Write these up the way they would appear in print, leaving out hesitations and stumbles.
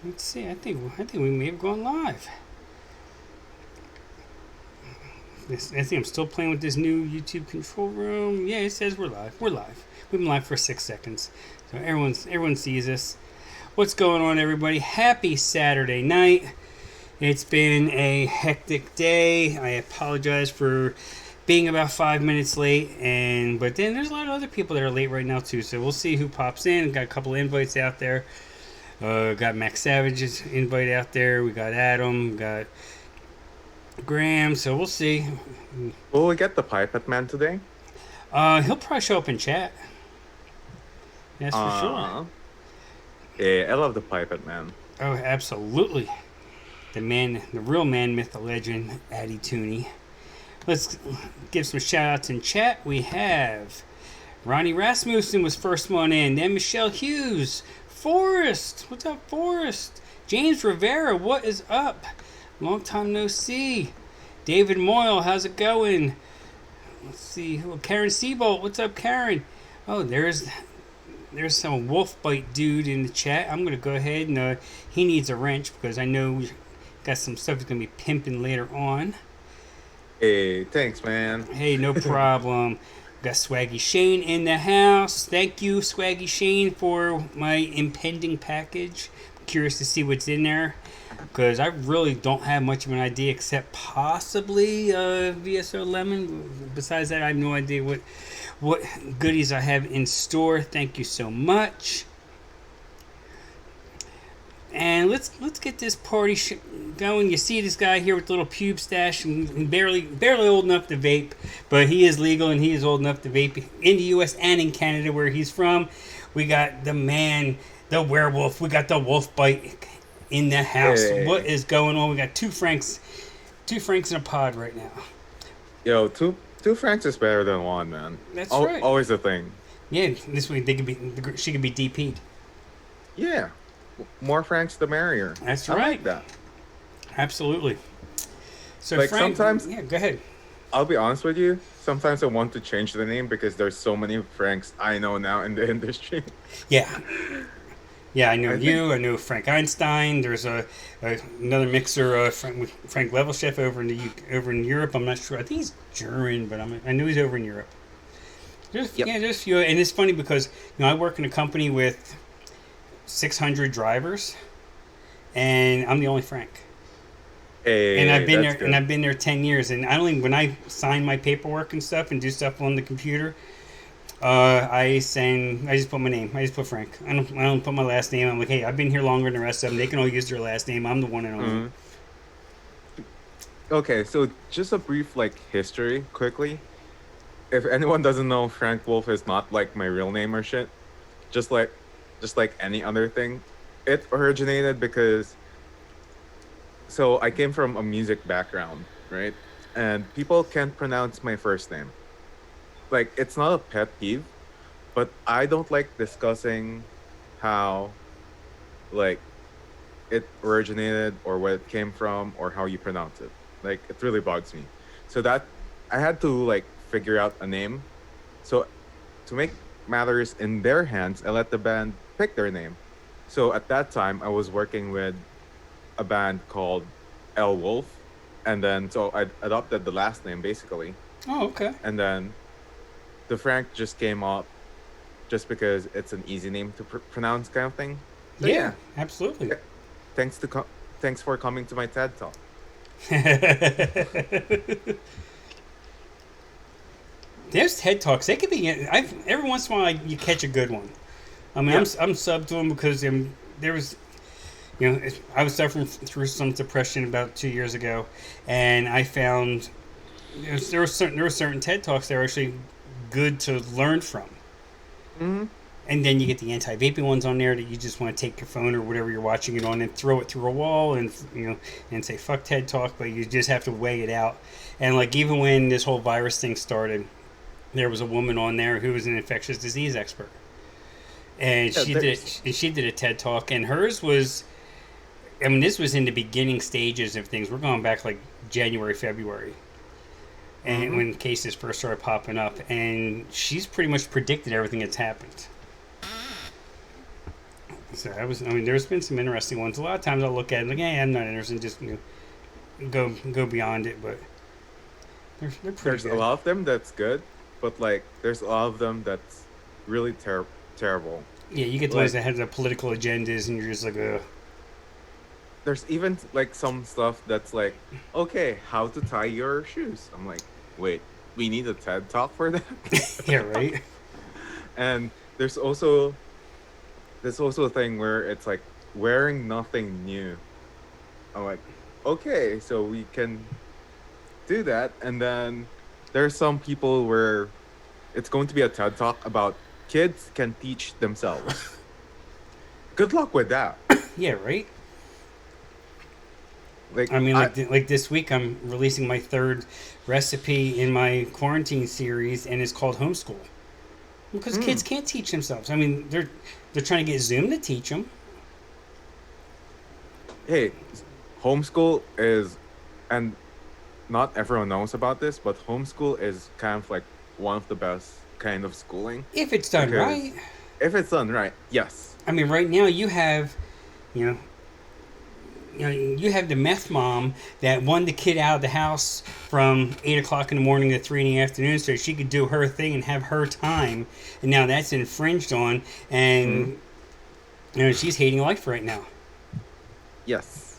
Let's see. I think we may have gone live. I think I'm still playing with this new YouTube control room. Yeah, it says we're live. We're live. We've been live for 6 seconds, so everyone sees us. What's going on, everybody? Happy Saturday night. It's been a hectic day. I apologize for being about 5 minutes late, but then there's a lot of other people that are late right now too. So we'll see who pops in. Got a couple of invites out there. Got Max Savage's invite out there. We got Adam. Got Graham. So we'll see. Will we get the Pipet Man today? He'll probably show up in chat. That's for sure. Uh, yeah, I love the Pipet Man. Oh, absolutely. The man, the real man, myth, the legend, Addy Tooney. Let's give some shout outs in chat. We have Ronnie Rasmussen was first one in. Then Michelle Hughes. Forrest. What's up, Forrest? James Rivera. What is up? Long time no see. David Moyle. How's it going? Let's see. Karen Seabolt. What's up, Karen? Oh, there's some wolf bite dude in the chat. I'm gonna go ahead and he needs a wrench because I know we got some stuff he's gonna be pimping later on. Hey, thanks, man. Hey, no problem. Got Swaggy Shane in the house. Thank you, Swaggy Shane, for my impending package. Curious to see what's in there because I really don't have much of an idea except possibly VSO Lemon. Besides that, I have no idea what goodies I have in store. Thank you so much. And let's get this party going. You see this guy here with the little pube stash and barely old enough to vape, but he is legal and he is old enough to vape in the U.S. and in Canada where he's from. We got the man, the werewolf. We got the wolf bite in the house. Hey. What is going on? We got two Franks in a pod right now. Yo, two Franks is better than one, man. That's right. Always a thing. Yeah, this way she could be DP'd. Yeah, more Franks the merrier. That's I right. like that. Absolutely. So Like Frank, sometimes, yeah, go ahead. I'll be honest with you. Sometimes I want to change the name because there's so many Franks I know now in the industry. Yeah. Yeah, I know I think, you. I know Frank Einstein. There's another mixer, Frank Levelchef over in Europe. I'm not sure. I think he's German, but I know he's over in Europe. yep. There's a few, and it's funny because I work in a company with 600 drivers, and I'm the only Frank. Hey, And I've been that's there, good. and I've been there 10 years. And I only when I sign my paperwork and stuff and do stuff on the computer, I just put my name. I just put Frank. I don't put my last name. I'm like, hey, I've been here longer than the rest of them. They can all use their last name. I'm the one and only. Mhm. Okay, so just a brief history quickly. If anyone doesn't know, Frank Wolf is not like my real name or shit. Just like just like any other thing. It originated because so I came from a music background, right? And people can't pronounce my first name. Like it's not a pet peeve, but I don't like discussing how like it originated or where it came from or how you pronounce it. Like it really bugs me. So that I had to figure out a name. So to make matters in their hands, I let the band pick their name. So at that time I was working with a band called L Wolf, and then so I adopted the last name basically. Oh, okay. And then the Frank just came up just because it's an easy name to pronounce kind of thing. So Yeah, yeah, absolutely. th- thanks for coming to my TED talk. There's TED Talks. They could be. Every once in a while you catch a good one. I mean, Yeah. I'm sub to them because there was, I was suffering through some depression about 2 years ago, and I found there were certain TED Talks that were actually good to learn from. Hmm. And then you get the anti-vaping ones on there that you just want to take your phone or whatever you're watching it on and throw it through a wall and and say fuck TED Talk, but you just have to weigh it out. And even when this whole virus thing started, there was a woman on there who was an infectious disease expert, and Yeah, she did a TED Talk, and hers was, I mean, this was in the beginning stages of things. We're going back like January, February, and hmm when cases first started popping up, and she's pretty much predicted everything that's happened. So I mean, there's been some interesting ones. A lot of times I'll look at it like, hey, I'm not interested. Just go beyond it. But they're pretty There's a good. lot of them that's good, but like there's a lot of them that's really terrible. Yeah, you get the ones Like that have the political agendas, and you're just like, there's even like some stuff that's like, okay, how to tie your shoes. I'm like, wait, we need a TED talk for that. yeah, right. And there's also a thing where it's like wearing nothing new. I'm like, okay, so we can do that. And then there's some people where it's going to be a TED talk about kids can teach themselves. Good luck with that. Yeah, right. Like I mean, like this week, I'm releasing my third recipe in my quarantine series, and it's called homeschool because kids mm, can't teach themselves. I mean, they're trying to get Zoom to teach them. hey, homeschool is, and not everyone knows about this, but homeschool is kind of like one of the best kind of schooling If it's done because right. if it's done right, yes. I mean, right now you have, you know, you have the meth mom that won the kid out of the house from 8 o'clock in the morning to 3 in the afternoon, so she could do her thing and have her time. And now that's infringed on, Mm, and she's hating life right now. yes.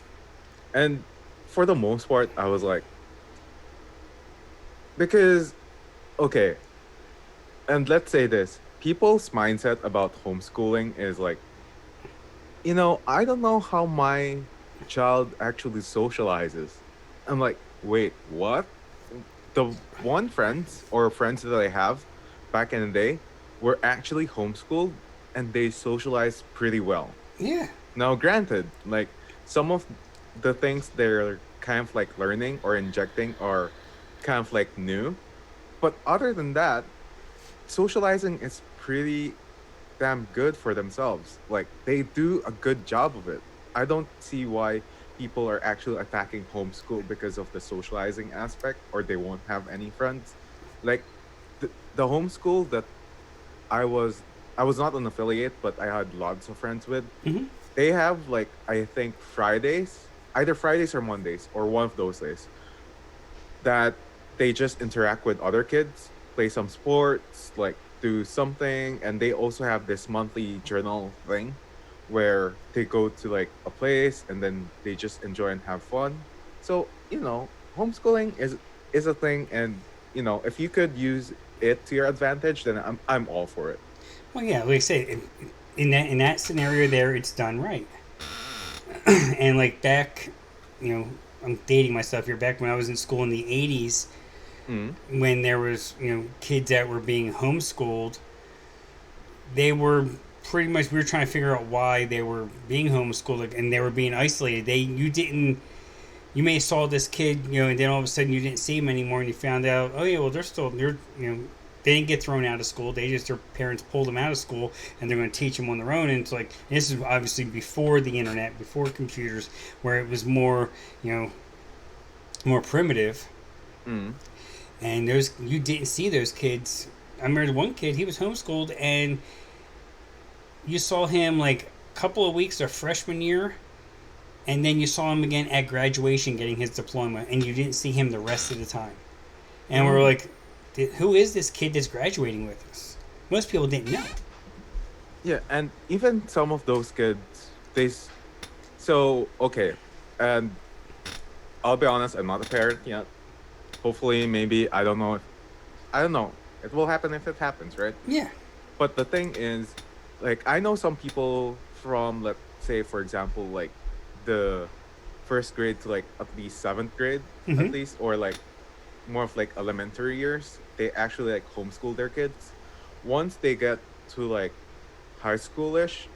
And for the most part, I was like, because, okay, and let's say this people's mindset about homeschooling is like, I don't know how my child actually socializes. I'm like, wait, what? The one friends or friends that I have back in the day were actually homeschooled and they socialized pretty well. Yeah, Now, granted, like some of the things they're kind of like learning or injecting are kind of like new, but other than that, socializing is pretty damn good for themselves. Like they do a good job of it. I don't see why people are actually attacking homeschool because of the socializing aspect or they won't have any friends. Like the homeschool that I was I was not an affiliate, but I had lots of friends with. hmm They have like I think Fridays, either Fridays or Mondays or one of those days that they just interact with other kids, play some sports, like do something, and they also have this monthly journal thing where they go to like a place and then they just enjoy and have fun. So, homeschooling is a thing and if you could use it to your advantage, then I'm all for it. well, yeah, like I say, in that scenario there, it's done right. And like back, you know, I'm dating myself here. Back when I was in school in the '80s, Mm. when there was kids that were being homeschooled, they were pretty much, we were trying to figure out why they were being homeschooled, like, and they were being isolated. You may have saw this kid, and then all of a sudden you didn't see him anymore, and you found out, oh yeah, well they didn't get thrown out of school. Their parents pulled them out of school, and they're going to teach them on their own. And it's like, this is obviously before the internet, before computers, where it was more, more primitive. Mm. And those, you didn't see those kids. I remember one kid, he was homeschooled, and you saw him like a couple of weeks of freshman year, and then you saw him again at graduation getting his diploma, and you didn't see him the rest of the time. And we're Mm. like, who is this kid that's graduating with us? Most people didn't know. Yeah, and even some of those kids, so okay, and I'll be honest, I'm not a parent yet. Hopefully, maybe I don't know. It will happen if it happens, right? Yeah. But the thing is, like, I know some people from, let's say, for example, like the first grade to like at least seventh grade, Mm-hmm. at least, or like more of like elementary years, they actually like homeschool their kids. Once they get to like high schoolish,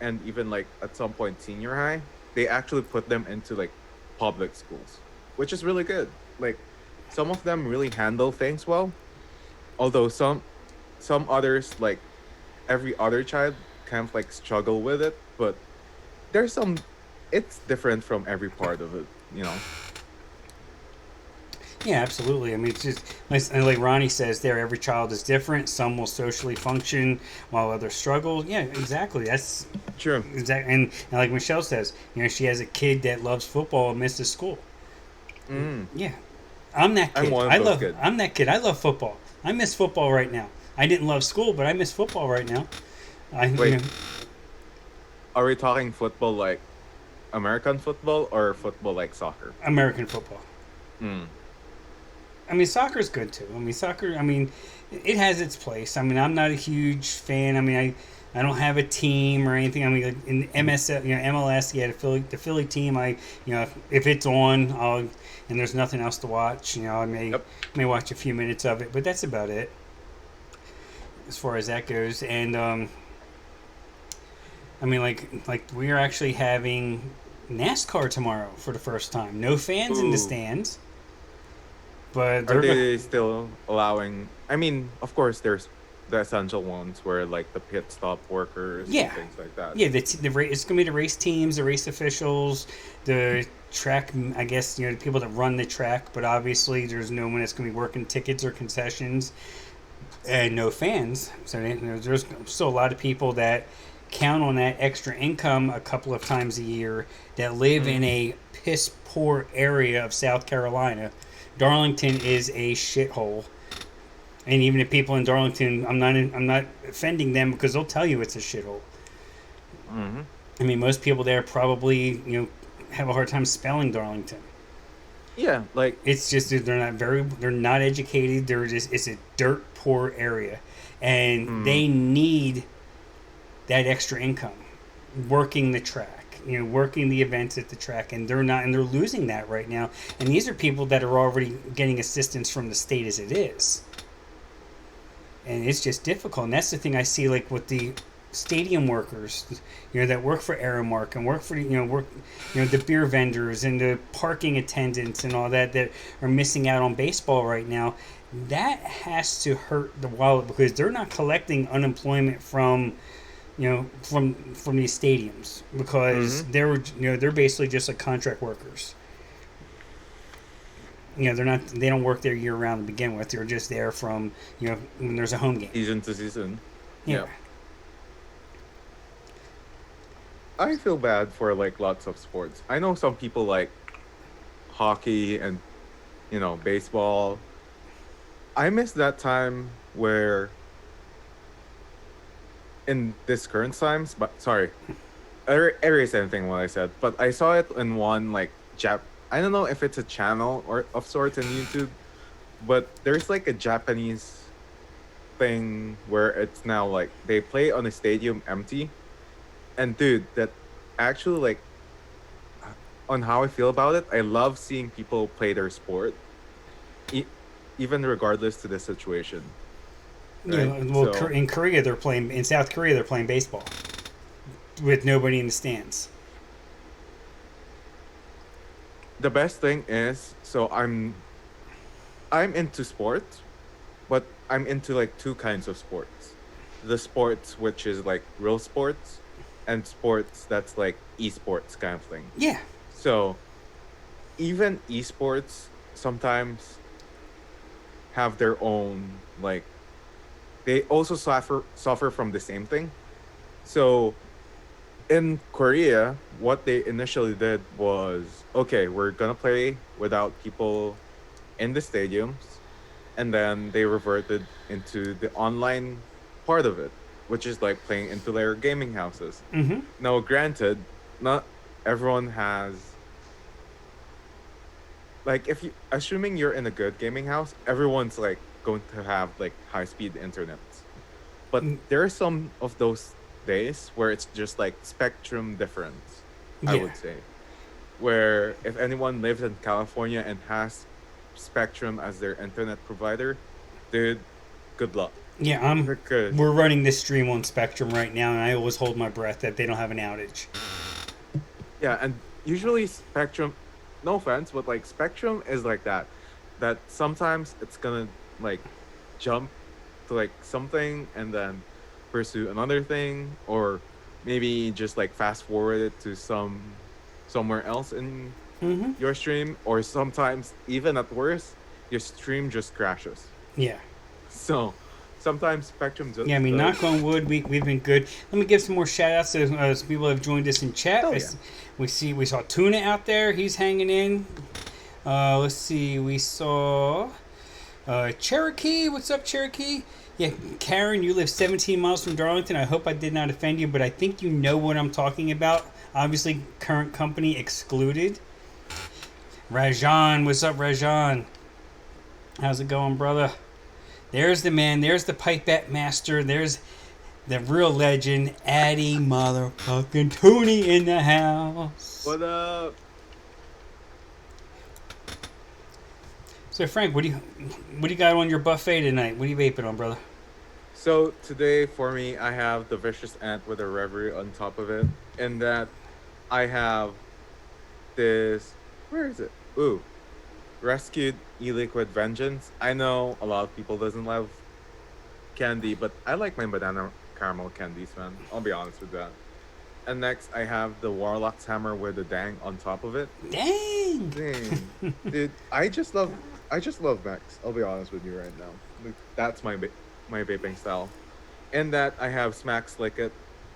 and even like at some point senior high, they actually put them into like public schools, which is really good. Like some of them really handle things well, although some others like every other child kind of like struggle with it, but there's some it's different from every part of it. Yeah, absolutely. I mean, it's just like Ronnie says there, every child is different. Some will socially function while others struggle. Yeah, exactly. That's True. Exactly, and like Michelle says, she has a kid that loves football and misses school. Mm. Yeah, I'm that I'm kid. one of those kids. I'm that kid. I love football. I miss football right now. I didn't love school, but I miss football right now. I Wait, are we talking football like American football or football like soccer? American football. Mm. I mean, soccer's good too. I mean, soccer. I mean, it has its place. I mean, I'm not a huge fan. I mean, I don't have a team or anything. I mean, like in MSL, MLS, yeah, the Philly team. If it's on, and there's nothing else to watch. I Yep. may watch a few minutes of it, but that's about it as far as that goes. And I mean, like we are actually having NASCAR tomorrow for the first time. No fans in the Ooh. stands, but Are they're they still allowing? I mean, of course, there's the essential ones where like the pit stop workers and yeah, things like that. yeah. It's gonna be the race teams, the race officials, the track. I guess the people that run the track, but obviously there's no one that's gonna be working tickets or concessions, and no fans. So there's still a lot of people that count on that extra income a couple of times a year that live in Mm. a piss poor area of South Carolina. Darlington is a shithole. And even the people in Darlington, I'm not offending them because they'll tell you it's a shithole. Hmm. I mean, most people there probably have a hard time spelling Darlington. Yeah, like It's just that they're not educated. It's a dirt poor area, and mm, they need that extra income, working the track, working the events at the track, and they're not, and they're losing that right now. And these are people that are already getting assistance from the state as it is, and it's just difficult. And that's the thing I see, like with the stadium workers, that work for Aramark and work for the beer vendors and the parking attendants and all that are missing out on baseball right now. That has to hurt the wallet because they're not collecting unemployment from these stadiums because hmm. they're basically just like contract workers. They don't work there year round to begin with. They're just there from when there's a home game. Season to season. Yeah. Yeah. I feel bad for like lots of sports. I know some people like hockey and baseball. I miss that time where in this current times, but sorry, I erased anything what I said, but I saw it in one like I don't know if it's a channel or of sorts in YouTube, but there's like a Japanese thing where it's now like they play on a stadium empty, and dude, that actually like on how I feel about it, I love seeing people play their sport, e- even regardless to the situation, right? Well, So in South Korea they're playing baseball with nobody in the stands. the best thing is, so I'm into sports, but I'm into like two kinds of sports. The sports which is like real sports, and sports that's like esports kind of thing. Yeah, So even esports sometimes have their own like they also suffer from the same thing. So in Korea, what they initially did was okay, we're gonna play without people in the stadiums, and then they reverted into the online part of it, which is like playing into their gaming houses. mm-hmm. Now, granted, not everyone has like if you assuming you're in a good gaming house, everyone's like going to have like high speed internet. But there are some of those days where it's just like spectrum difference, I Yeah, would say. Where if anyone lives in California and has Spectrum as their internet provider, dude, good luck. yeah. Because We're running this stream on Spectrum right now, and I always hold my breath that they don't have an outage. yeah, and usually Spectrum, no offense, but like Spectrum is like that. That sometimes it's gonna like jump to like something and then pursue another thing, or maybe just like fast forward it to somewhere else in Mm-hmm. your stream, or sometimes even at worst, your stream just crashes. Yeah, So sometimes Spectrum does. Yeah, I mean, knock on wood, we've been good. Let me give some more shout outs to some people who have joined us in chat. Oh, yeah. We saw Tuna out there. He's hanging in. Let's see. We saw Cherokee. What's up, Cherokee? Yeah, Karen, you live 17 miles from Darlington. I hope I did not offend you, but I think you know what I'm talking about. Obviously, current company excluded. Rajan, what's up, Rajan? How's it going, brother? There's the man. There's the pipe bat master. There's the real legend, Addy motherfucking Tooney in the house. What up? So Frank, what do you got on your buffet tonight? What are you vaping on, brother? So today for me, I have the Vicious Ant with a Reverie on top of it, and that I have this. Where is it? Ooh, Rescued E-Liquid Vengeance. I know a lot of people doesn't love candy, but I like my banana caramel candies, man. I'll be honest with that. And next, I have the Warlock's Hammer with the Dang on top of it. Dang! Dang, dude, I just love Max. I'll be honest with you right now. Like, that's my vaping style. And that I have Smack Slick It.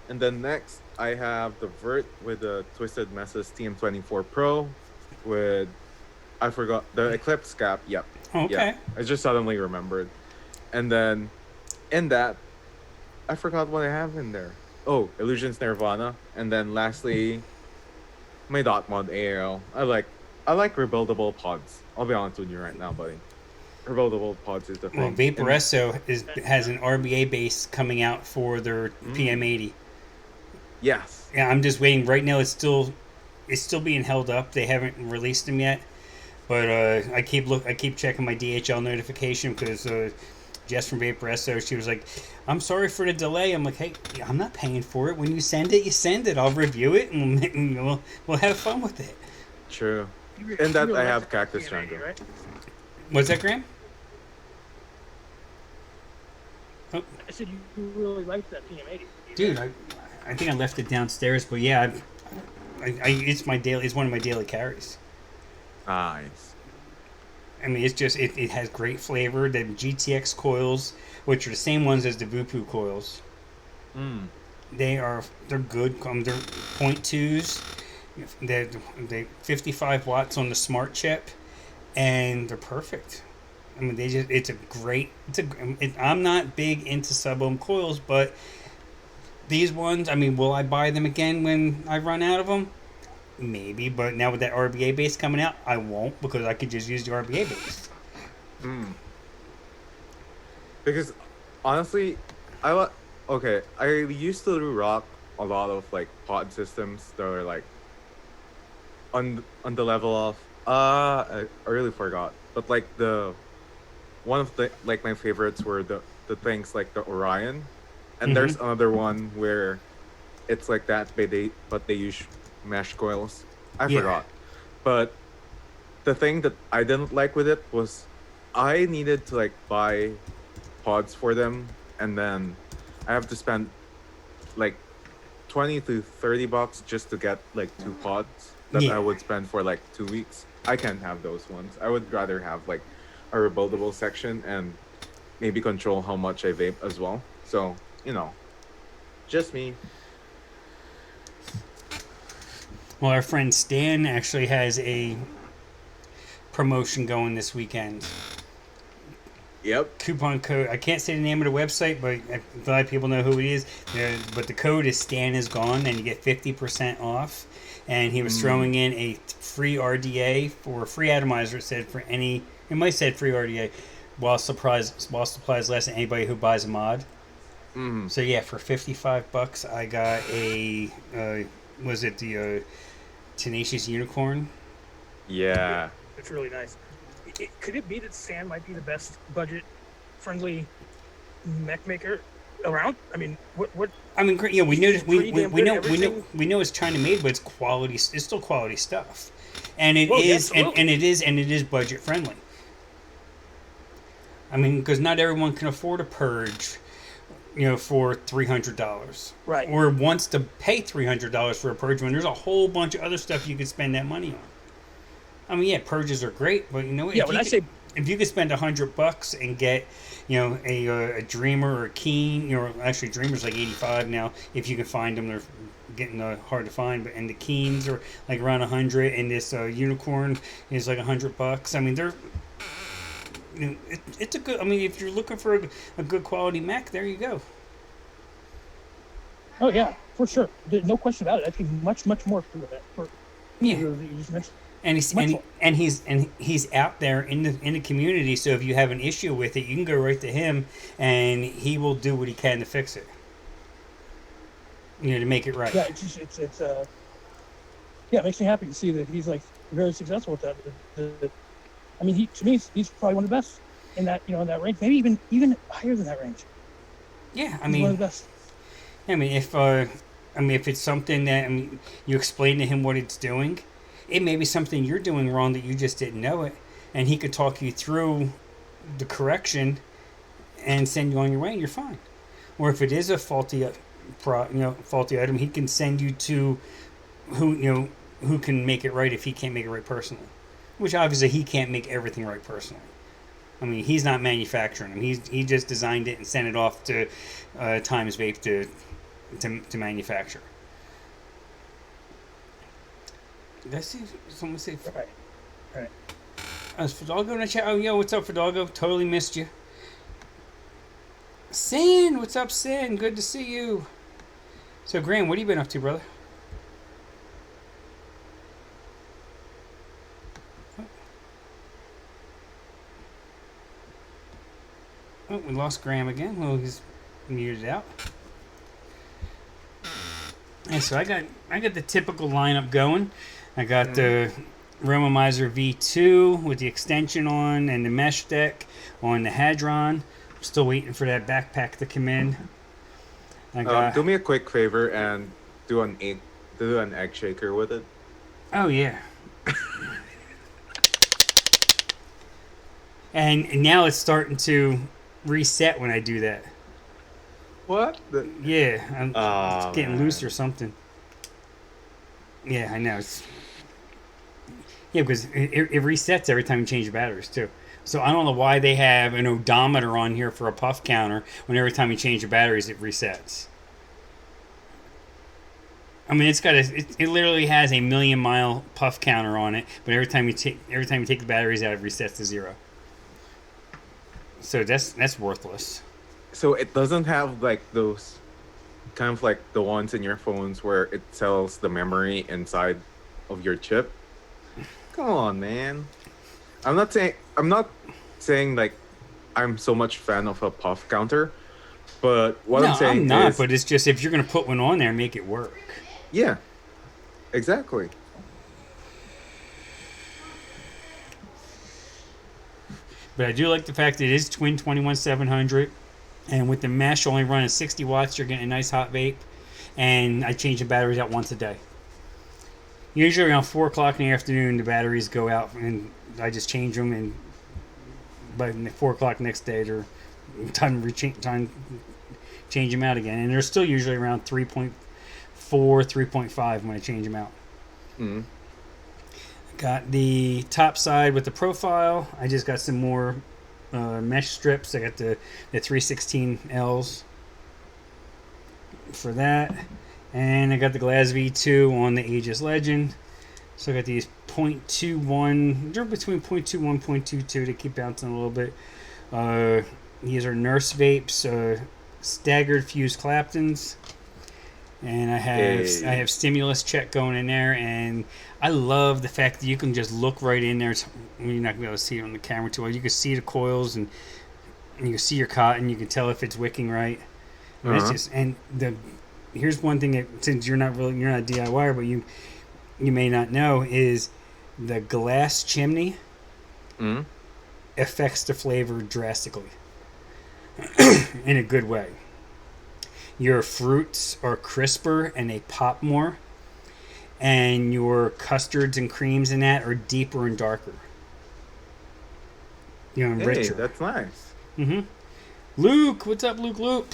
And then next, I have the Vert with the Twisted Messes TM24 Pro with, I forgot, the Eclipse cap. Yep. Okay. Yeah, I just suddenly remembered. And then in that, I forgot what I have in there. Oh, Illusions Nirvana. And then lastly, my dot mod AAL. I like rebuildable pods. I'll be honest with you right now, buddy. Rebuildable pods is the thing. Well, Vaporesso has an RBA base coming out for their PM80. Yes. Yeah, I'm just waiting. Right now, it's still being held up. They haven't released them yet. But I keep checking my DHL notification because Jess from Vaporesso, she was like, "I'm sorry for the delay." I'm like, "Hey, I'm not paying for it. When you send it, you send it. I'll review it and we'll have fun with it." True. And that I have Cactus Jungle. Right? What's that, Graham? Oh, I said you really liked that PM80. dude, I think I left it downstairs, but yeah, it's one of my daily carries. Nice. I mean, it's just it has great flavor. The GTX coils, which are the same ones as the Vupu coils, they're good. They're 0.2s. They 55 watts on the smart chip, and they're perfect. I mean, I'm not big into sub-ohm coils, but these ones, I mean, will I buy them again when I run out of them? Maybe, but now with that RBA base coming out, I won't, because I could just use the RBA base. Because honestly, I used to rock a lot of like pod systems that were like on the level of I really forgot, but like one of the like my favorites were the things like the Orion, and there's another one where it's like that, but they use mesh coils. I forgot, but the thing that I didn't like with it was I needed to like buy pods for them, and then I have to spend like $20 to $30 just to get like 2 pods that I would spend for like 2 weeks. I can't have those ones. I would rather have like a rebuildable section and maybe control how much I vape as well. So, just me. Well, our friend Stan actually has a promotion going this weekend. Yep. Coupon code. I can't say the name of the website, but a lot of people know who it is. But the code is Stan is gone, and you get 50% off. And he was throwing in a free RDA for free atomizer. It might have said free RDA while supplies last, and anybody who buys a mod. So yeah, for $55, I got a was it the Tenacious Unicorn? Yeah. It's really nice. Could it be that Stan might be the best budget-friendly mech maker around? I mean, what? I mean, yeah, we know it's China made, but it's quality. It's still quality stuff, and it is budget friendly. I mean, because not everyone can afford a purge, for $300, Right? Or wants to pay $300 for a purge when there's a whole bunch of other stuff you could spend that money on. I mean, yeah, purges are great, but when I say if you could spend $100 and get, a Dreamer or a Keen, actually Dreamer's like 85 now. If you can find them, they're getting hard to find. But and the Keens are like around 100, and this Unicorn is like $100. I mean, they're, it's a good. I mean, if you're looking for a good quality Mac, there you go. Oh yeah, for sure. There's no question about it. I think much more for that. Yeah. You just mentioned. And he's out there in the community. So if you have an issue with it, you can go right to him, and he will do what he can to fix it. To make it right. Yeah, it makes me happy to see that he's like very successful with that. I mean, to me, he's probably one of the best in that in that range. Maybe even higher than that range. Yeah, he's one of the best. I mean, if it's something that you explain to him what it's doing, it may be something you're doing wrong that you just didn't know it, and he could talk you through the correction and send you on your way, and you're fine. Or if it is a faulty item, he can send you to who can make it right if he can't make it right personally. Which obviously he can't make everything right personally. I mean, he's not manufacturing them. He just designed it and sent it off to Times Vape to manufacture. Did I see someone say? Right. Is Fidalgo in the chat? Oh, yo, what's up, Fidalgo? Totally missed you. Sin, what's up, Sin? Good to see you. So, Graham, what have you been up to, brother? Oh, we lost Graham again. Well, he's muted out. And so I got the typical lineup going. I got the Romomizer V2 with the extension on and the mesh deck on the Hadron. I'm still waiting for that backpack to come in. Do me a quick favor and do an egg shaker with it. Oh yeah. And now it's starting to reset when I do that. What? Yeah, it's getting loose or something. Yeah, I know. Because it resets every time you change the batteries too. So I don't know why they have an odometer on here for a puff counter when every time you change the batteries it resets. I mean, it literally has a 1,000,000-mile puff counter on it, but every time you take the batteries out, it resets to 0. So that's worthless. So it doesn't have like those kind of like the ones in your phones where it tells the memory inside of your chip. Come on, man. I'm not saying like I'm so much fan of a puff counter, but I'm saying I'm not. is, But it's just if you're gonna put one on there, make it work. Yeah, exactly. But I do like the fact that it is twin 21700, and with the mesh only running 60 watts, you're getting a nice hot vape. And I change the batteries out once a day. Usually around 4 o'clock in the afternoon, the batteries go out, and I just change them. And by 4 o'clock next day, they're time to change them out again. And they're still usually around 3.4, 3.5 when I change them out. Mm. Got the top side with the profile. I just got some more mesh strips. I got the 316Ls for that. And I got the Glass V2 on the Aegis Legend. So I got these 0.21. They're between 0.21 and 0.22. They keep bouncing a little bit. These are Nurse Vapes, staggered fused Claptons. And I have stimulus check going in there, and I love the fact that you can just look right in there. You're not gonna be able to see it on the camera too well. You can see the coils, and you can see your cotton. You can tell if it's wicking right. And it's just here's one thing that, since you're not a DIYer, but you may not know, is the glass chimney affects the flavor drastically in a good way. Your fruits are crisper and they pop more, and your custards and creams in that are deeper and darker. And richer. That's nice. Luke, what's up, Luke Loop?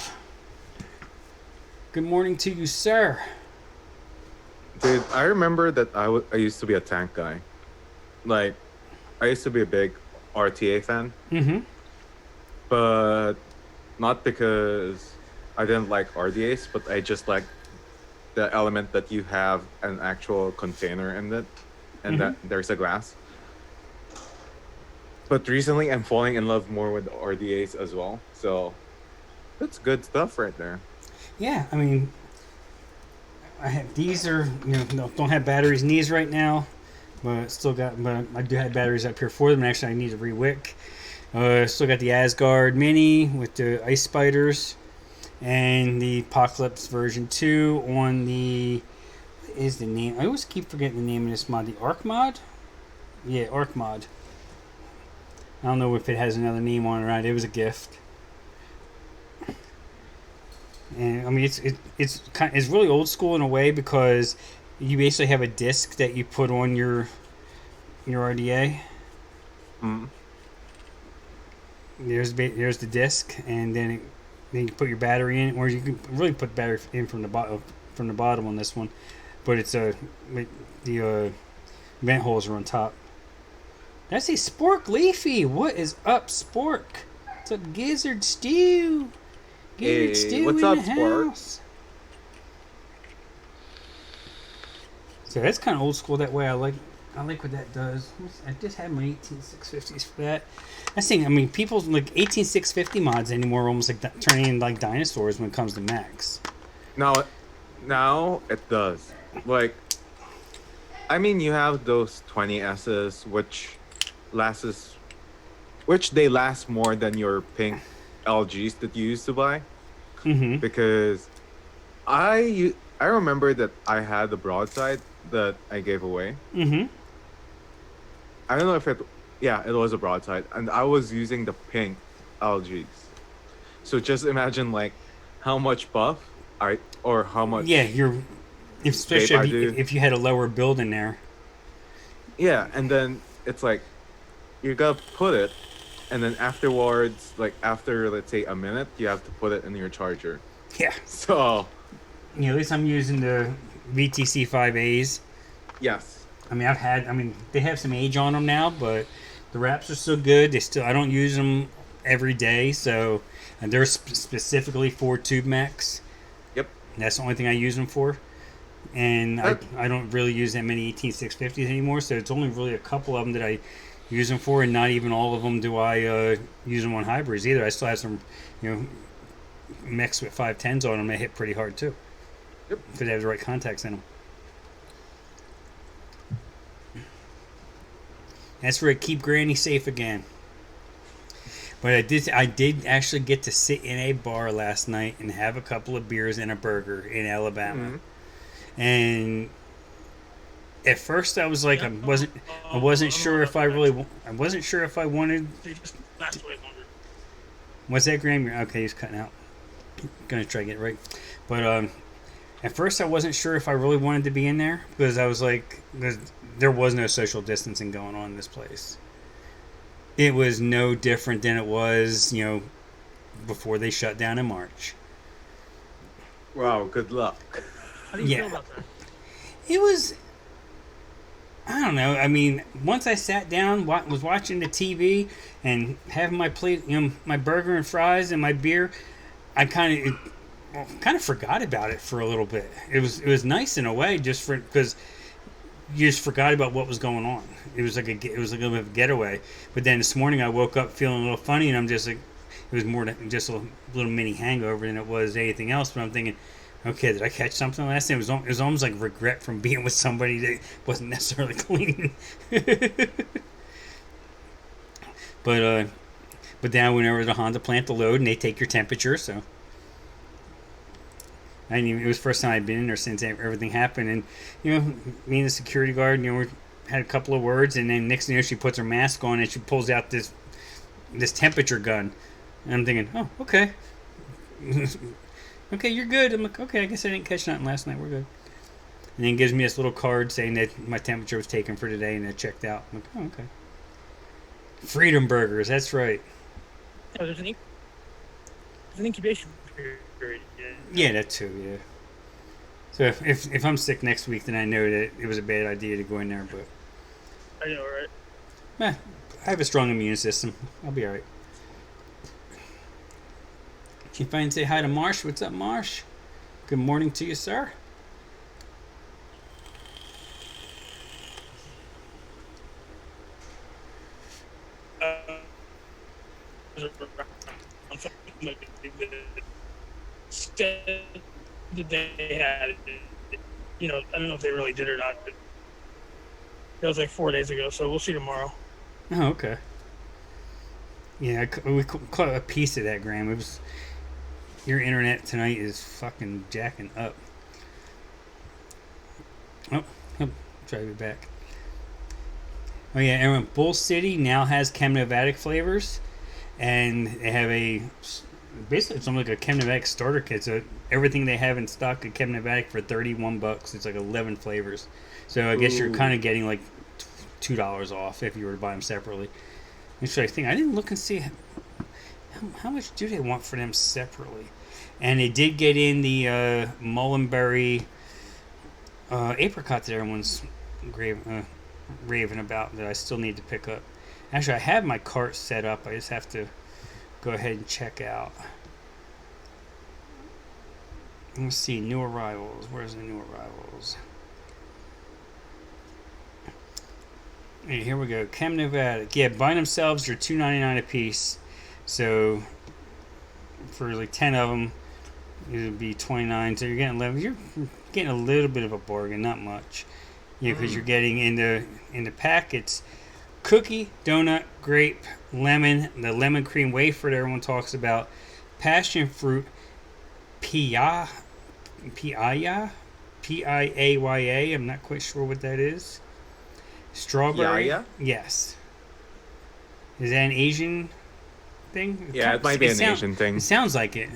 Good morning to you, sir. Dude, I remember that I used to be a tank guy. Like, I used to be a big RTA fan, Mm-hmm. but not because I didn't like RDAs, but I just like the element that you have an actual container in it and Mm-hmm. that there's a glass. But recently I'm falling in love more with RDAs as well. So that's good stuff right there. Yeah, I mean, I have these are don't have batteries in these right now, but I do have batteries up here for them. Actually, I need to rewick. Still got the Asgard Mini with the ice spiders and the Apocalypse version 2 on the what is the name? I always keep forgetting the name of this mod. The Arc mod? Yeah, Arc mod. I don't know if it has another name on it or not. It was a gift. And I mean, it's really old school in a way because you basically have a disc that you put on your RDA. Mm. There's the disc, and then you put your battery in, or you can really put battery in from the bottom on this one, but the vent holes are on top. That's a Spork Leafy. What is up, Spork? What's up, Gizzard Stew? Gizzard Hey, Stew what's in up, the Spork? house. So that's kind of old school that way. I like what that does. I just had my 18650s for that. That's thing. I mean, people's like 18650 mods anymore are almost like turning into like dinosaurs when it comes to Macs. Now it does. Like, I mean, you have those 20Ss, which they last more than your pink LGs that you used to buy. Mm-hmm. Because I remember that I had the broadside that I gave away. Mm-hmm. I don't know if it was a broadside, and I was using the pink LGs. So just imagine like how much buff or how much Yeah, especially vape I do. if you had a lower build in there. Yeah, and then it's like you gotta put it, and then afterwards, like after let's say a minute, you have to put it in your charger. Yeah. So At least I'm using the VTC 5As. yes, I mean, they have some age on them now, but the wraps are still good. I don't use them every day, so and they're specifically for Tube Max. yep. That's the only thing I use them for. And That- I don't really use that many 18650s anymore, so it's only really a couple of them that I use them for, and not even all of them do I use them on hybrids either. I still have some, mixed with 510s on them that hit pretty hard too. Yep. Because they have the right contacts in them. That's where I keep Granny safe again. But I did actually get to sit in a bar last night and have a couple of beers and a burger in Alabama. Mhm. And at first I was like, I wasn't sure if I wanted. They just last way longer. What's that, Graham? Okay, he's cutting out. Gonna try to get it right. But at first I wasn't sure if I really wanted to be in there because I was like, there was no social distancing going on in this place. It was no different than it was, before they shut down in March. Wow, good luck. How do you Yeah. feel about that? It was, I don't know. I mean, once I sat down, was watching the TV and having my plate, my burger and fries and my beer, I kind of forgot about it for a little bit. It was nice in a way, just because you just forgot about what was going on. It was like a little bit of a getaway. But then this morning I woke up feeling a little funny, and I'm just like, it was more than just a little mini hangover than it was anything else. But I'm thinking, okay, did I catch something last night? It was almost like regret from being with somebody that wasn't necessarily clean. But then I went over to the Honda plant to load, and they take your temperature. So it was the first time I'd been in there since everything happened. And me and the security guard, we had a couple of words, and then next thing you know, she puts her mask on and she pulls out this temperature gun. And I'm thinking, oh, okay. Okay, you're good. I'm like, okay, I guess I didn't catch nothing last night. We're good. And then gives me this little card saying that my temperature was taken for today and it checked out. I'm like, oh, okay. Freedom Burgers, that's right. Yeah, there's an incubation period. Yeah, that too, yeah. So if I'm sick next week, then I know that it was a bad idea to go in there, but I know, right? eh, I have a strong immune system. I'll be all right. Can you find and say hi to Marsh? What's up, Marsh? Good morning to you, sir. Said that they had, I don't know if they really did or not, but that was like 4 days ago, so we'll see tomorrow. Oh, okay. Yeah, we caught a piece of that, Graham. It was your internet tonight is fucking jacking up. Oh, he'll drive you back. Oh yeah, everyone. Bull City now has Chem Novatic flavors, and they have basically it's almost like a Chem Novatic starter kit. So everything they have in stock at Chem Novatic for $31. It's like 11 flavors. So I guess you're kind of getting like $2 off if you were to buy them separately. Interesting. I didn't look and see how much do they want for them separately. And they did get in the mullenberry apricot that everyone's raving about that I still need to pick up. Actually, I have my cart set up. I just have to go ahead and check out. Let's see, new arrivals. Where's the new arrivals? Hey, here we go. Chem Novatic. Yeah, by themselves, they're $2.99 a piece. So for like 10 of them, it would be 29. So you're getting 11. You're getting a little bit of a bargain, not much. Because you're getting in the packets cookie, donut, grape, lemon, the lemon cream wafer that everyone talks about, passion fruit, piaya, P-I-A-Y-A. I'm not quite sure what that is. Strawberry. Piaya? Yes. Is that an Asian thing? Yeah, it might be an Asian thing. It sounds like it.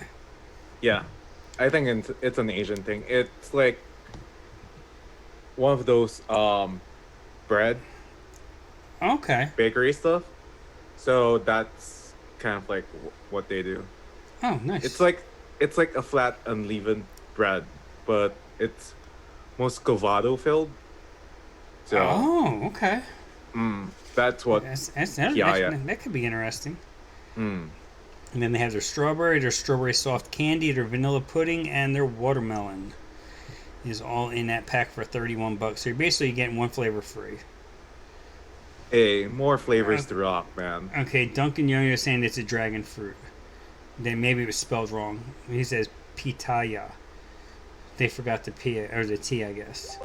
Yeah, I think it's an Asian thing. It's like one of those bread Okay. bakery stuff. So that's kind of like what they do. Oh, nice. It's like a flat unleavened bread, but it's Moscovado filled. So oh, okay. that's what That could be interesting. Mm. And then they have their strawberry soft candy, their vanilla pudding, and their watermelon is all in that pack for $31. So you're basically getting one flavor free. Hey, more flavors to rock, man. Okay, Duncan Yo-Yo is saying it's a dragon fruit. Then maybe it was spelled wrong. He says pitaya. They forgot the P or the T, I guess.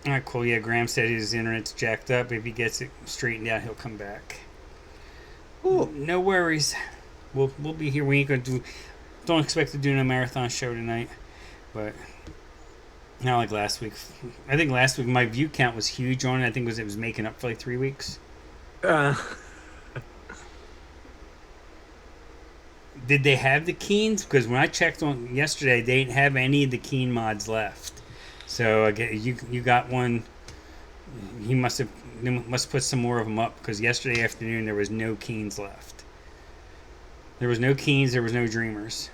Alright, cool. Yeah, Graham said his internet's jacked up. If he gets it straightened out, he'll come back. Cool. No worries. We'll be here. We ain't gonna do. Don't expect to do a marathon show tonight, but not like last week. I think last week my view count was huge on it. I think it was making up for like 3 weeks. Did they have the Keens? Because when I checked on yesterday, they didn't have any of the Keen mods left. So I get you got one. He must put some more of them up because yesterday afternoon there was no Keens left. There was no Keens. There was no Dreamers.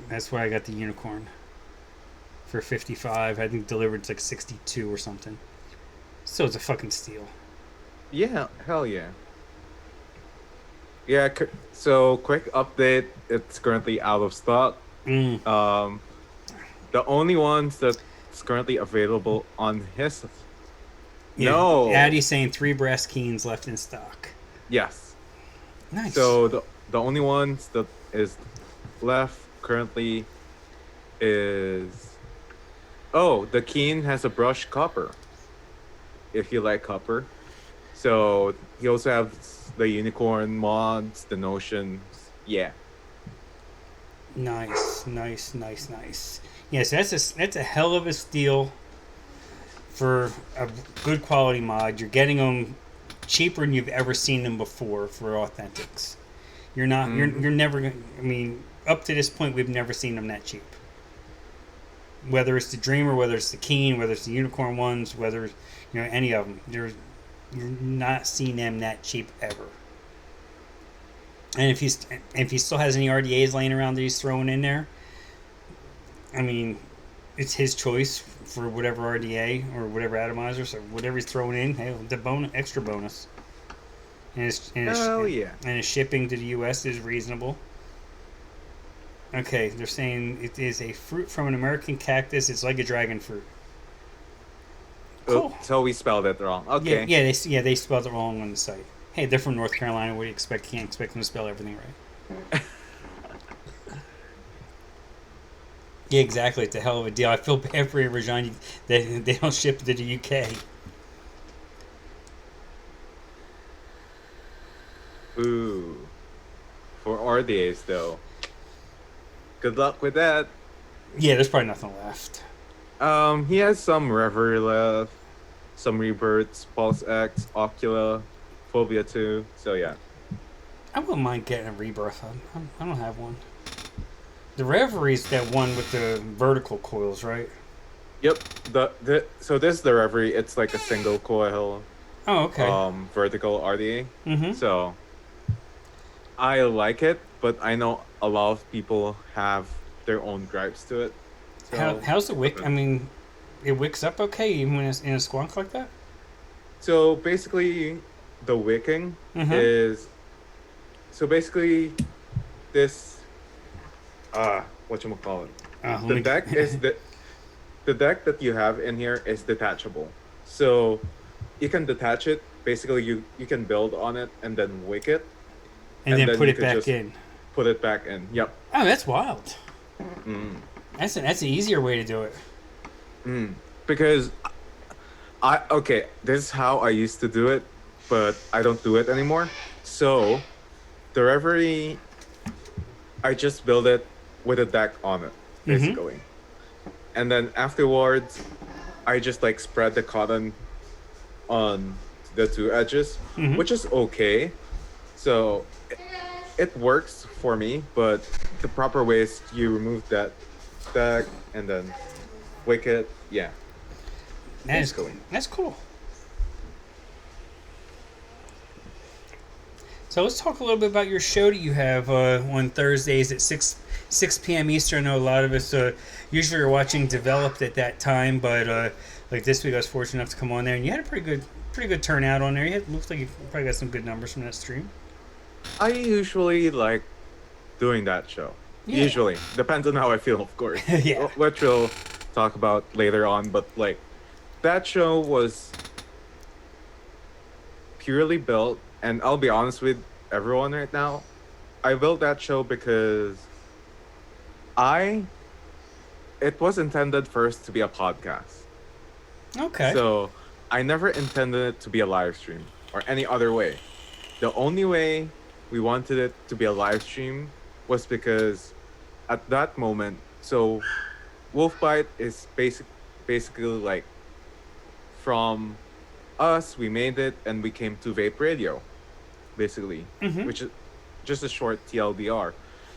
That's why I got the unicorn for 55. I think delivered like 62 or something. So it's a fucking steal. Yeah, hell yeah. Yeah, so quick update. It's currently out of stock. The only ones that's currently available on his. Yeah, no. Addie's saying 3 brass Keens left in stock. Yes. Nice. So the only ones that is left currently is the Keen has a brushed copper. If you like copper. So he also has the unicorn mods, the notions. Yeah. Nice. Yes, that's a hell of a steal for a good quality mod. You're getting them cheaper than you've ever seen them before for authentics. You're not. You're never gonna. I mean, up to this point, we've never seen them that cheap. Whether it's the Dreamer, whether it's the Keen, whether it's the Unicorn ones, whether any of them, you're not seeing them that cheap ever. And if he still has any RDAs laying around that he's throwing in there, I mean, it's his choice for whatever RDA or whatever atomizer, so whatever he's throwing in, hey, the extra bonus. Oh yeah. And his shipping to the U.S. is reasonable. Okay, they're saying it is a fruit from an American cactus. It's like a dragon fruit. Cool. Oh, so we spelled it wrong. Okay. They spelled it wrong on the site. Hey, they're from North Carolina. What do you expect? Can't expect them to spell everything right. Yeah, exactly. It's a hell of a deal. I feel bad for Rajan. They don't ship to the UK. Ooh. For RDAs though. Good luck with that. Yeah, there's probably nothing left. He has some Reverie left, some Rebirths, Pulse X, Ocula, Phobia 2. So yeah. I wouldn't mind getting a rebirth. I don't have one. The Reverie's that one with the vertical coils, right? Yep. So this is the Reverie. It's like a single coil. Oh, okay. Vertical RDA. Mm-hmm. So I like it, but I know a lot of people have their own gripes to it. So, How's the wick? I mean, it wicks up okay even when it's in a squonk like that? So basically, the wicking Mhm. is. So basically, this. Whatchamacallit? The deck is the deck that you have in here is detachable. So you can detach it. Basically, you can build on it and then wick it. and then put you it could back just in. Put it back in. Yep. Oh, that's wild. Mm. That's an easier way to do it. Because this is how I used to do it, but I don't do it anymore. So the Reverie, I just build it with a deck on it, basically. And then afterwards, I just like spread the cotton on the two edges, which is okay. So it works for me, but the proper way is you remove that deck and then wick it. Yeah. That's cool. So let's talk a little bit about your show that you have on Thursdays at 6 p.m. Eastern. I know a lot of us usually are watching Developed at that time, but like this week I was fortunate enough to come on there, and you had a pretty good turnout on there. Looks like you probably got some good numbers from that stream. I usually like doing that show. Yeah. Usually. Depends on how I feel, of course. Yeah. Which we'll talk about later on, but like that show was purely built, and I'll be honest with everyone right now, I built that show because it was intended first to be a podcast. Okay. So I never intended it to be a live stream or any other way. The only way we wanted it to be a live stream was because at that moment, so Wolfbite is basically like from us, we made it and we came to Vape Radio, basically, which is just a short TLDR.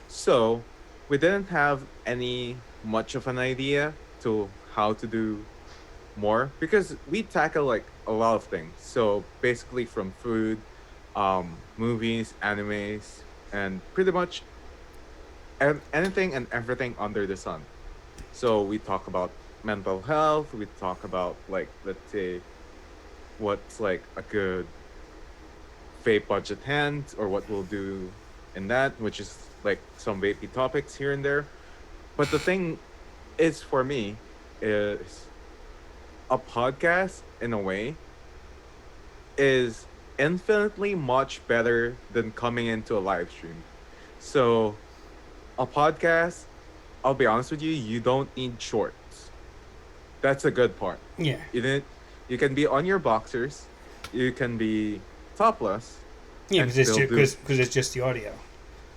So we didn't have any much of an idea to how to do more because we tackle like a lot of things. So basically from food, movies, animes, and pretty much anything and everything under the sun. So we talk about mental health, we talk about like, let's say, what's like a good vape budget hand or what we'll do in that, which is like some vapey topics here and there. But the thing is, for me, is a podcast in a way is infinitely much better than coming into a live stream. So a podcast, I'll be honest with you, you don't need shorts. That's a good part. Yeah. You can be on your boxers, you can be topless. Yeah, because it's just the audio.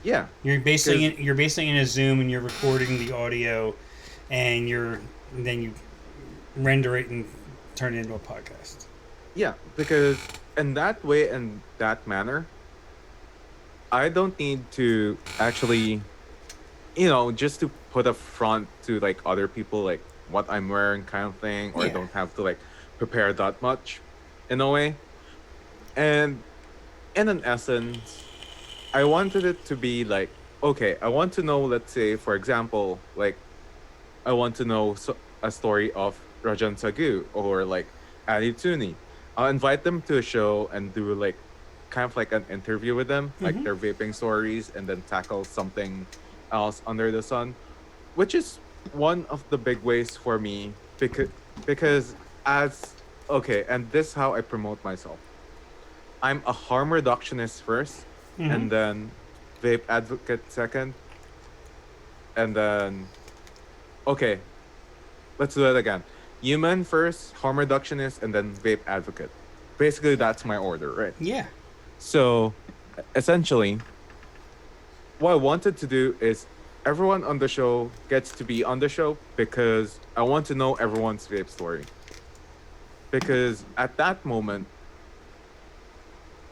Yeah. You're basically in a Zoom and you're recording the audio, and then you render it and turn it into a podcast. Yeah, because in that way and that manner, I don't need to actually, just to put a front to like other people, like what I'm wearing kind of thing, or I don't have to like prepare that much in a way. And in an essence, I wanted it to be like, okay, I want to know, let's say, for example, like, I want to know a story of Rajan Sagu or like Ali Tooney. I'll invite them to a show and do like kind of like an interview with them, like Mm-hmm. their vaping stories, and then tackle something else under the sun, which is one of the big ways for me because as okay, and this is how I promote myself. I'm a harm reductionist first, Mm-hmm. and then vape advocate second, and then okay, let's do it again. Human first, harm reductionist, and then vape advocate. Basically, that's my order, right? Yeah. So, essentially, what I wanted to do is everyone on the show gets to be on the show because I want to know everyone's vape story. Because at that moment,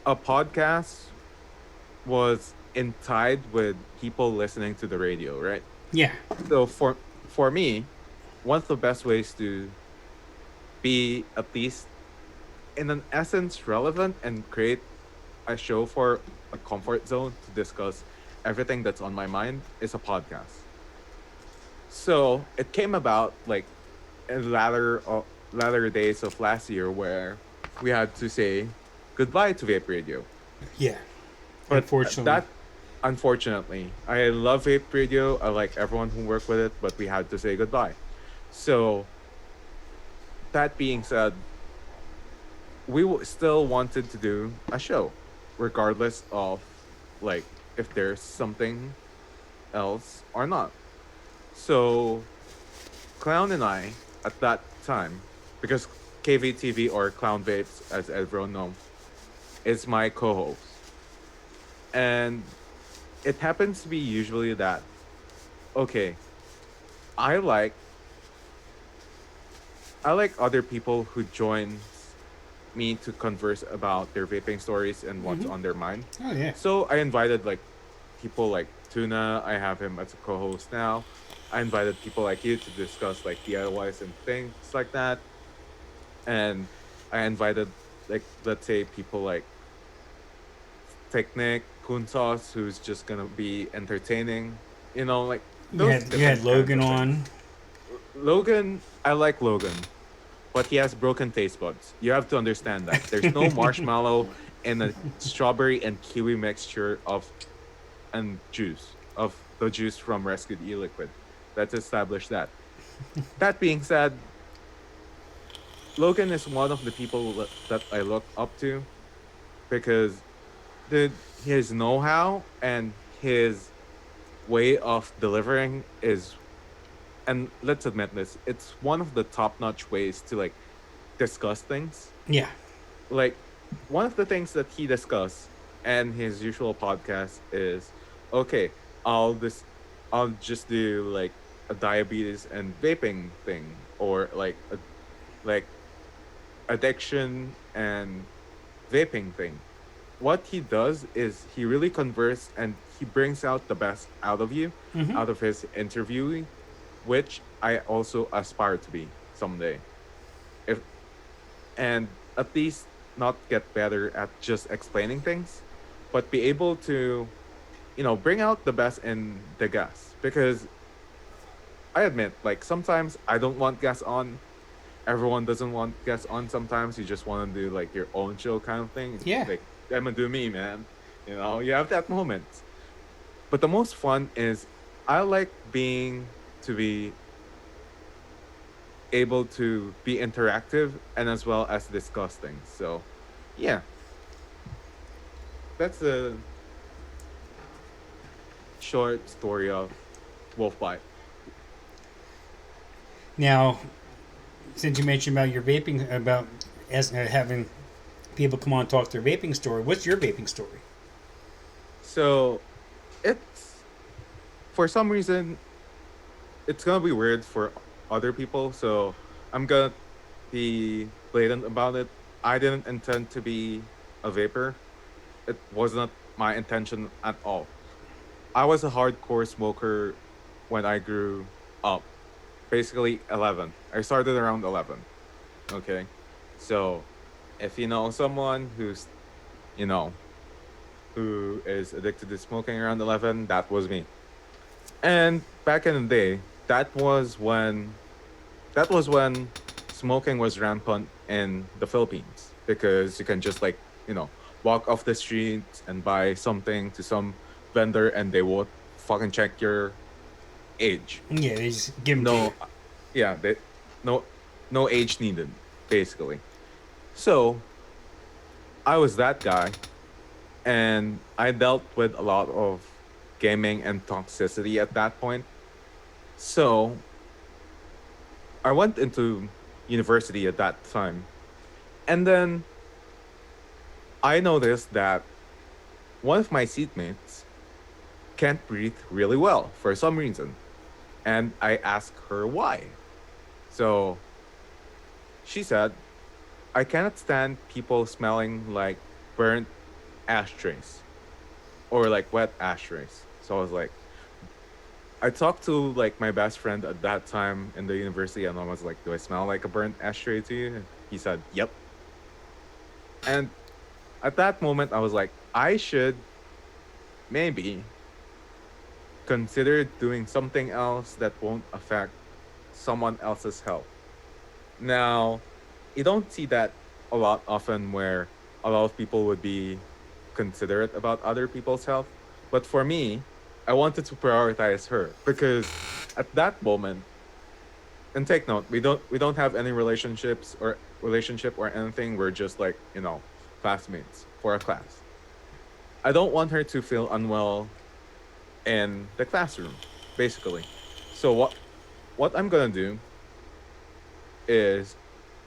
a podcast was in tied with people listening to the radio, right? Yeah. So for me, one of the best ways to be at least in an essence relevant and create a show for a comfort zone to discuss everything that's on my mind is a podcast. So it came about like in latter days of last year where we had to say goodbye to vape radio. Yeah. But Unfortunately. that unfortunately, I love vape radio. I like everyone who worked with it, but we had to say goodbye. So that being said, still wanted to do a show, regardless of like if there's something else or not. So Clown and I at that time, because KVTV or Clown Vapes, as everyone knows, is my co-host, and it happens to be usually that okay, I like I like other people who join me to converse about their vaping stories and what's Mm-hmm. on their mind. Oh yeah. So I invited like people like Tuna. I have him as a co-host now. I invited people like you to discuss like DIYs and things like that. And I invited like let's say people like Technic, Kunsos, who's just gonna be entertaining. Like those You had different kinds Logan of things. on. Logan, I like Logan, but he has broken taste buds. You have to understand that. There's no marshmallow and a strawberry and kiwi mixture of and juice of the juice from rescued e-liquid. Let's establish that. That being said, Logan is one of the people that I look up to because his know-how and his way of delivering is, and let's admit this, it's one of the top-notch ways to like discuss things. Yeah. Like one of the things that he discussed and his usual podcast is okay, I'll just do like a diabetes and vaping thing or like addiction and vaping thing. What he does is he really converses and he brings out the best out of you, Mm-hmm. out of his interviewing, which I also aspire to be someday. If and at least not get better at just explaining things, but be able to, bring out the best in the guests. Because I admit, like sometimes I don't want guests on. Everyone doesn't want guests on. Sometimes you just want to do like your own show kind of thing. Yeah. Like I'm gonna do me, man. You have that moment. But the most fun is I like being to be able to be interactive and as well as discuss things. So, yeah, that's a short story of Wolfbite. Now, since you mentioned about your vaping, about as having people come on and talk their vaping story, what's your vaping story? So, it's for some reason it's gonna be weird for other people. So, I'm gonna be blatant about it. I didn't intend to be a vapor. It was not my intention at all. I was a hardcore smoker when I grew up. Basically 11. I started around 11. Okay. So, if you know someone you know, who is addicted to smoking around 11, that was me. And back in the day, that was when that was when smoking was rampant in the Philippines because you can just like, you know, walk off the streets and buy something to some vendor and they won't fucking check your age. Yeah, they just give them to you. No, yeah, they no no age needed basically. So I was that guy, and I dealt with a lot of gaming and toxicity at that point. So I went into university at that time, and then I noticed that one of my seatmates can't breathe really well for some reason, and I asked her why. So she said, I cannot stand people smelling like burnt ashtrays or like wet ashtrays. So I was like, I talked to like my best friend at that time in the university, and I was like, "Do I smell like a burnt ashtray to you?" And he said, "Yep." And at that moment, I was like, I should maybe consider doing something else that won't affect someone else's health. Now, you don't see that a lot often where a lot of people would be considerate about other people's health. But for me, I wanted to prioritize her because at that moment, and take note, we don't have any relationship or anything. We're just like, you know, classmates for a class. I don't want her to feel unwell in the classroom, basically. So what I'm gonna do is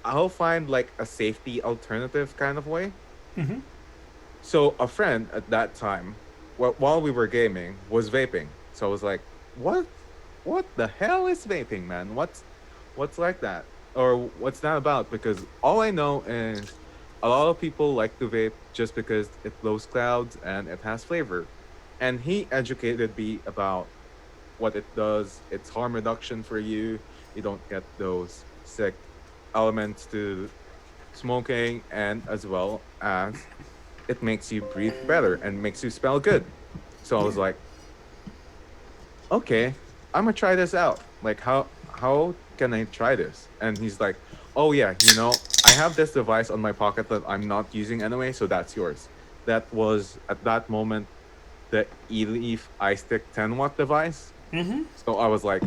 I'll find like a safety alternative kind of way. Mm-hmm. So a friend at that time, while we were gaming, was vaping. So I was like, "What? What the hell is vaping, man? What's like that? Or what's that about?" Because all I know is a lot of people like to vape just because it blows clouds and it has flavor. And he educated me about what it does. It's harm reduction for you. You don't get those sick elements to smoking, and as well as it makes you breathe better and makes you smell good. So I was like, okay, I'm gonna try this out. Like, how can I try this? And he's like, oh yeah, you know, I have this device on my pocket that I'm not using anyway, so that's yours. That was at that moment the E-Leaf iStick 10-watt device. Mm-hmm. So I was like,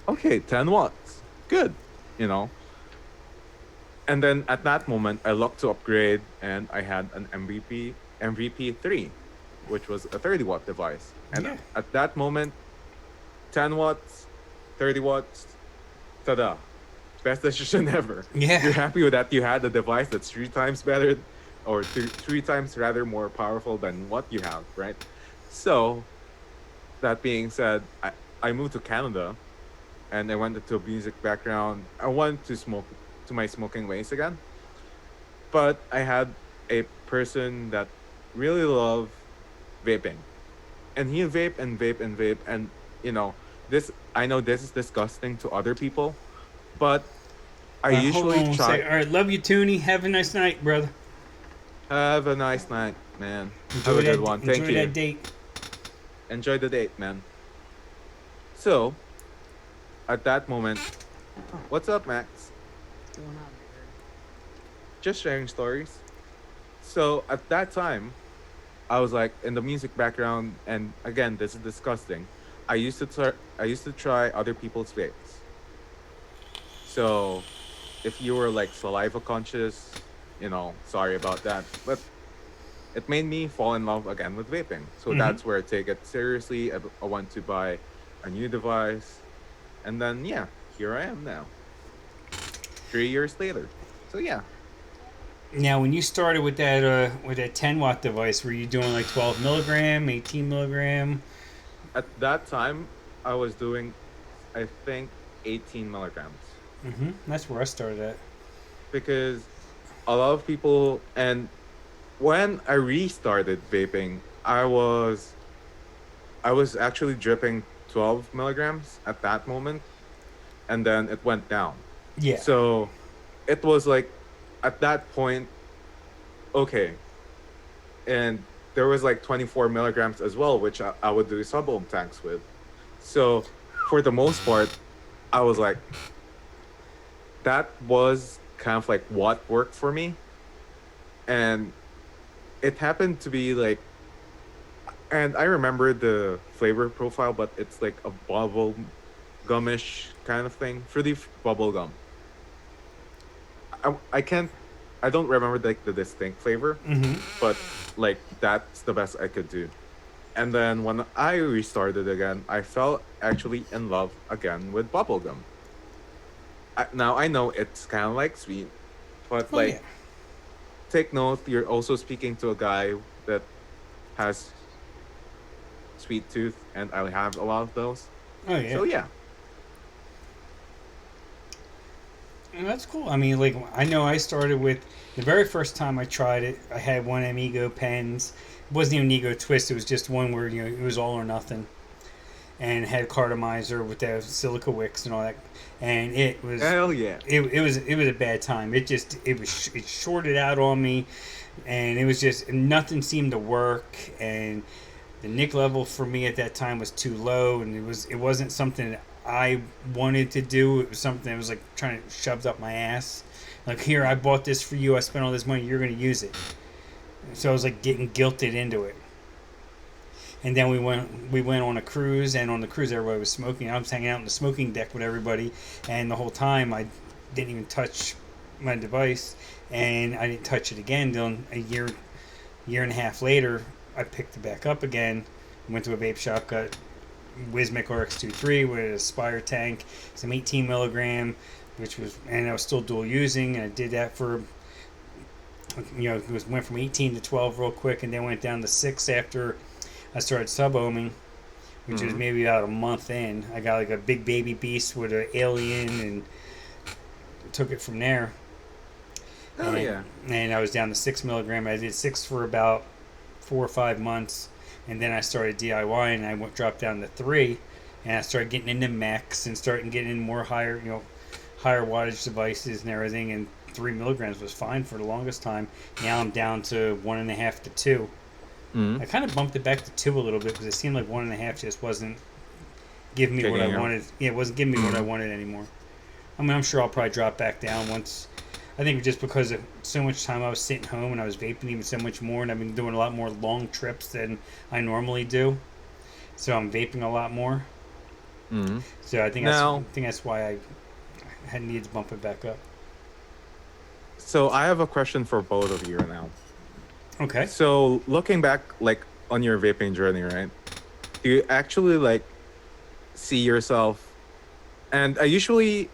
okay, 10 watts, good, you know. And then at that moment, I looked to upgrade, and I had an MVP3, which was a 30-watt device. And Yeah. at that moment, 10 watts, 30 watts, ta-da. Best decision ever. Yeah. You're happy with that you had a device that's three times better, or three times rather more powerful than what you have, right? So, that being said, I moved to Canada, and I went into a music background. I wanted to smoke to my smoking ways again. But I had a person that really loved vaping. And he vape and vape and vape, and you know, this I know this is disgusting to other people, but I Hold usually on one try. second. All right, love you, Toonie. Have a nice night, brother. Have a nice night, man. Have Enjoy a that. good one. Thank Enjoy you. that date. Enjoy the date, man. So, at that moment, what's up, Max? What's going on, nigga? Just sharing stories. So, at that time, I was like in the music background, and again, this is disgusting. I used to try other people's vapes. So, if you were like saliva conscious, you know, sorry about that. But it made me fall in love again with vaping. So Mm-hmm. that's where I take it seriously. I want to buy a new device, and then yeah, here I am now, 3 years later. So yeah, Now, when you started with that 10-watt device, were you doing like 12 milligram, 18 milligram? at that time I was doing, I think, 18 milligrams Mm-hmm. That's where I started at. because a lot of people, and when I restarted vaping, I was actually dripping 12 milligrams at that moment, and then it went down. Yeah. So it was like at that point, okay, and there was like 24 milligrams as well, which I would do sub-ohm tanks with. So for the most part, I was like, that was kind of like what worked for me, and it happened to be like, and I remember the flavor profile, but it's like a bubble gumish kind of thing, fruity bubble gum. I can't, I don't remember like the distinct flavor, Mm-hmm. but like that's the best I could do. And then when I restarted again, I fell actually in love again with bubblegum. Now I know it's kind of like sweet, but Oh yeah. like take note, you're also speaking to a guy that has sweet tooth, and I have a lot of those. Oh yeah. So yeah. And that's cool. I mean, like I know I started with the very first time I tried it. I had one Amigo pens. It wasn't even an Ego Twist. It was just one where it was all or nothing, and it had cartomizer with the silica wicks and all that. And it was Hell yeah. it was a bad time. It shorted out on me, and it was just nothing seemed to work. And the nick level for me at that time was too low, and it wasn't something that I wanted to do. It was something that was like trying to shoved up my ass. Like, here, I bought this for you. I spent all this money. You're going to use it. So I was like getting guilted into it. And then we went on a cruise, and on the cruise everybody was smoking. I was hanging out on the smoking deck with everybody, and the whole time I didn't even touch my device, and I didn't touch it again. Then a year and a half later, I picked it back up again. Went to a vape shop, got Wismic RX23 with a Spire tank, some 18 milligram, and I was still dual using. And I did that for, went from 18 to 12 real quick, and then went down to 6 after I started sub-ohming, which was maybe about a month in. I got like a big baby beast with an alien and took it from there. Hell and, yeah. And I was down to 6 milligram. I did 6 for about 4 or 5 months, and then I started DIY, and I dropped down to 3, and I started getting into mechs and starting getting in more higher wattage devices and everything. And 3 milligrams was fine for the longest time. Now I'm down to 1.5 to 2. I kind of bumped it back to 2 a little bit because it seemed like 1.5 just wasn't giving me what I wanted. Yeah, it wasn't giving me what I wanted anymore. I mean, I'm sure I'll probably drop back down once. I think just because of so much time I was sitting home and I was vaping even so much more, and I've been doing a lot more long trips than I normally do. So I'm vaping a lot more. So I think that's why I had needed to bump it back up. So I have a question for both of you now. Okay. So looking back, like on your vaping journey, right? Do you actually like see yourself? And I usually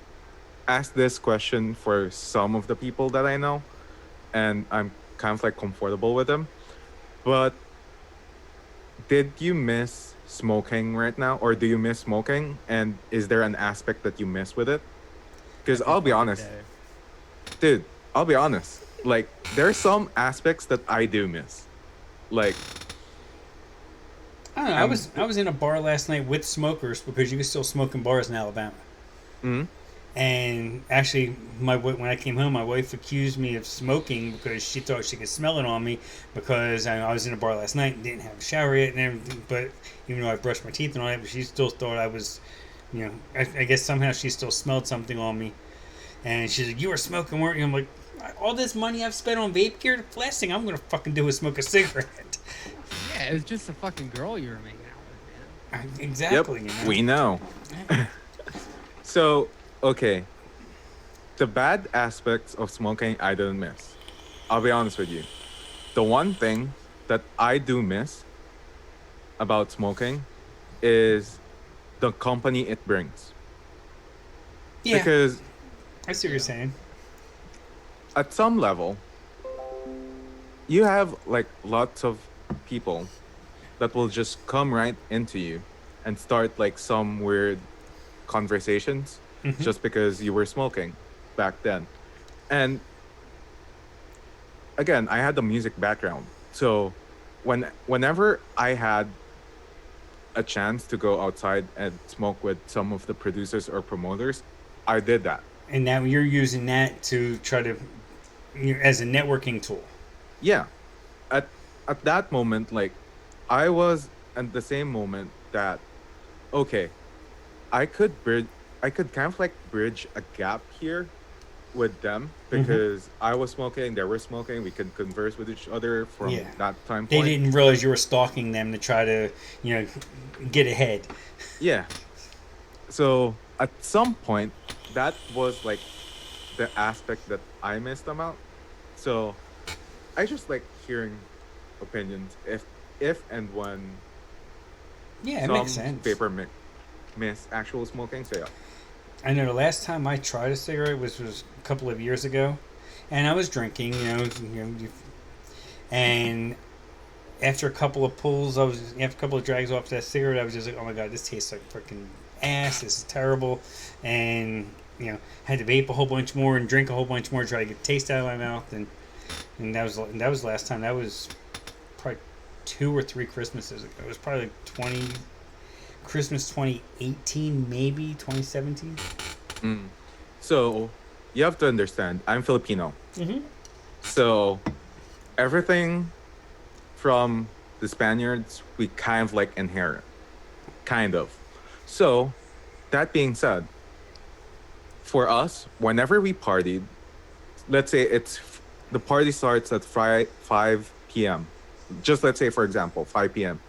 ask this question for some of the people that I know, and I'm kind of like comfortable with them. But did you miss smoking right now, or do you miss smoking? And is there an aspect that you miss with it? Because I'll be honest, dude. I'll be honest. Like, there's some aspects that I do miss. Like, I don't know. I was in a bar last night with smokers because you can still smoke in bars in Alabama. And actually, when I came home, my wife accused me of smoking because she thought she could smell it on me because I was in a bar last night and didn't have a shower yet and everything. But even though I brushed my teeth and all that, but she still thought I was, I guess somehow she still smelled something on me. And she's like, "You were smoking, weren't you?" I'm like, "All this money I've spent on vape gear, the last thing I'm gonna fucking do is smoke a cigarette." Yeah, it was just a fucking girl you were making out with, man. Exactly. yep, we know. So, okay. The bad aspects of smoking I didn't miss. I'll be honest with you. The one thing that I do miss about smoking is the company it brings. Yeah. Because I see what you're saying. at some level, you have like lots of people that will just come right into you and start like some weird conversations just because you were smoking back then. And again, I had the music background. So whenever I had a chance to go outside and smoke with some of the producers or promoters, I did that. And now you're using that to try to, as a networking tool. Yeah. At that moment, like, I was at the same moment that, okay, I could kind of like bridge a gap here with them because I was smoking, they were smoking. We could converse with each other from Yeah. that time They point. didn't realize you were stalking them to try to, get ahead. Yeah. So at some point, that was like the aspect that I missed about. So I just like hearing opinions if and when Yeah, it makes some sense. vapor miss actual smoking. So yeah. I know the last time I tried a cigarette was a couple of years ago, and I was drinking, and after a couple of pulls, after a couple of drags off that cigarette, I was just like, oh my god, this tastes like freaking ass. This is terrible, and had to vape a whole bunch more and drink a whole bunch more to try to get the taste out of my mouth, and that was the last time. That was probably 2 or 3 Christmases ago. It was probably like Christmas 2018, maybe 2017. Mm. So you have to understand, I'm Filipino. Mm-hmm. So everything from the Spaniards, we kind of like inherit. Kind of. So that being said, for us, whenever we partied, let's say the party starts at 5 p.m. Just let's say, for example, 5 p.m.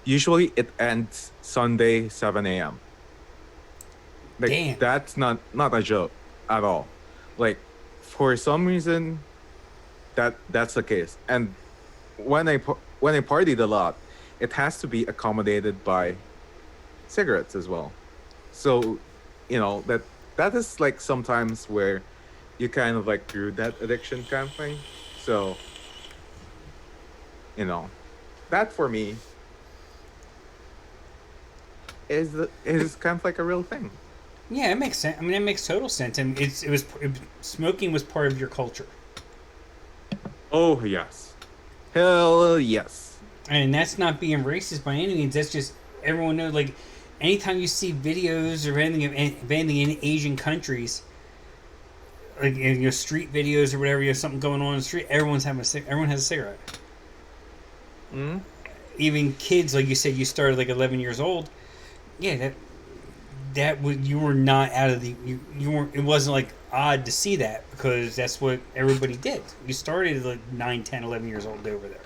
Usually it ends Sunday 7 a.m. Like Damn. that's not a joke at all. Like for some reason that's the case. And when I partied a lot, it has to be accommodated by cigarettes as well. So, that is like sometimes where you kind of like grew that addiction kind of thing. So, you know, that for me is kind of like a real thing. Yeah, it makes sense. I mean, it makes total sense. And smoking was part of your culture, Oh yes, hell yes. and that's not being racist by any means. That's just everyone knows. Like, anytime you see videos or anything in Asian countries, like street videos or whatever, you have something going on in the street, everyone has a cigarette. Mm-hmm. Even kids, like you said, you started like 11 years old. Yeah, you were not out of the you weren't. It wasn't like odd to see that because that's what everybody did. You started at like 9, 10, 11 years old over there.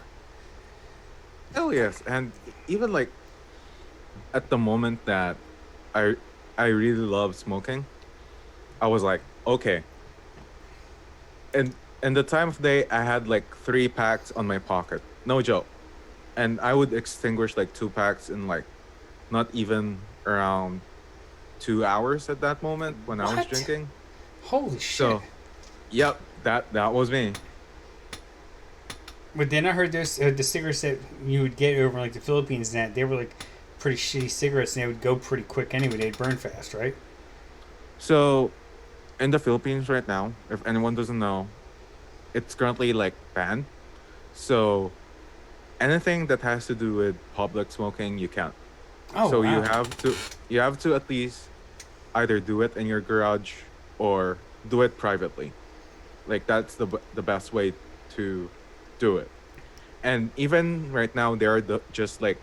Hell yes, and even like at the moment that I I really love smoking, I was like, okay. And the time of day, I had like 3 packs on my pocket, no joke, and I would extinguish like 2 packs in like not even around 2 hours at that moment when I was What? drinking. Holy shit! So, yep, that was me. But then I heard the cigarettes that you would get over in, like the Philippines and that they were like pretty shitty cigarettes and they would go pretty quick anyway. They'd burn fast, right? So, in the Philippines right now, if anyone doesn't know, it's currently like banned. So, anything that has to do with public smoking, you can't. Oh So wow! you have to at least either do it in your garage or do it privately. Like that's the best way to do it. And even right now there are just like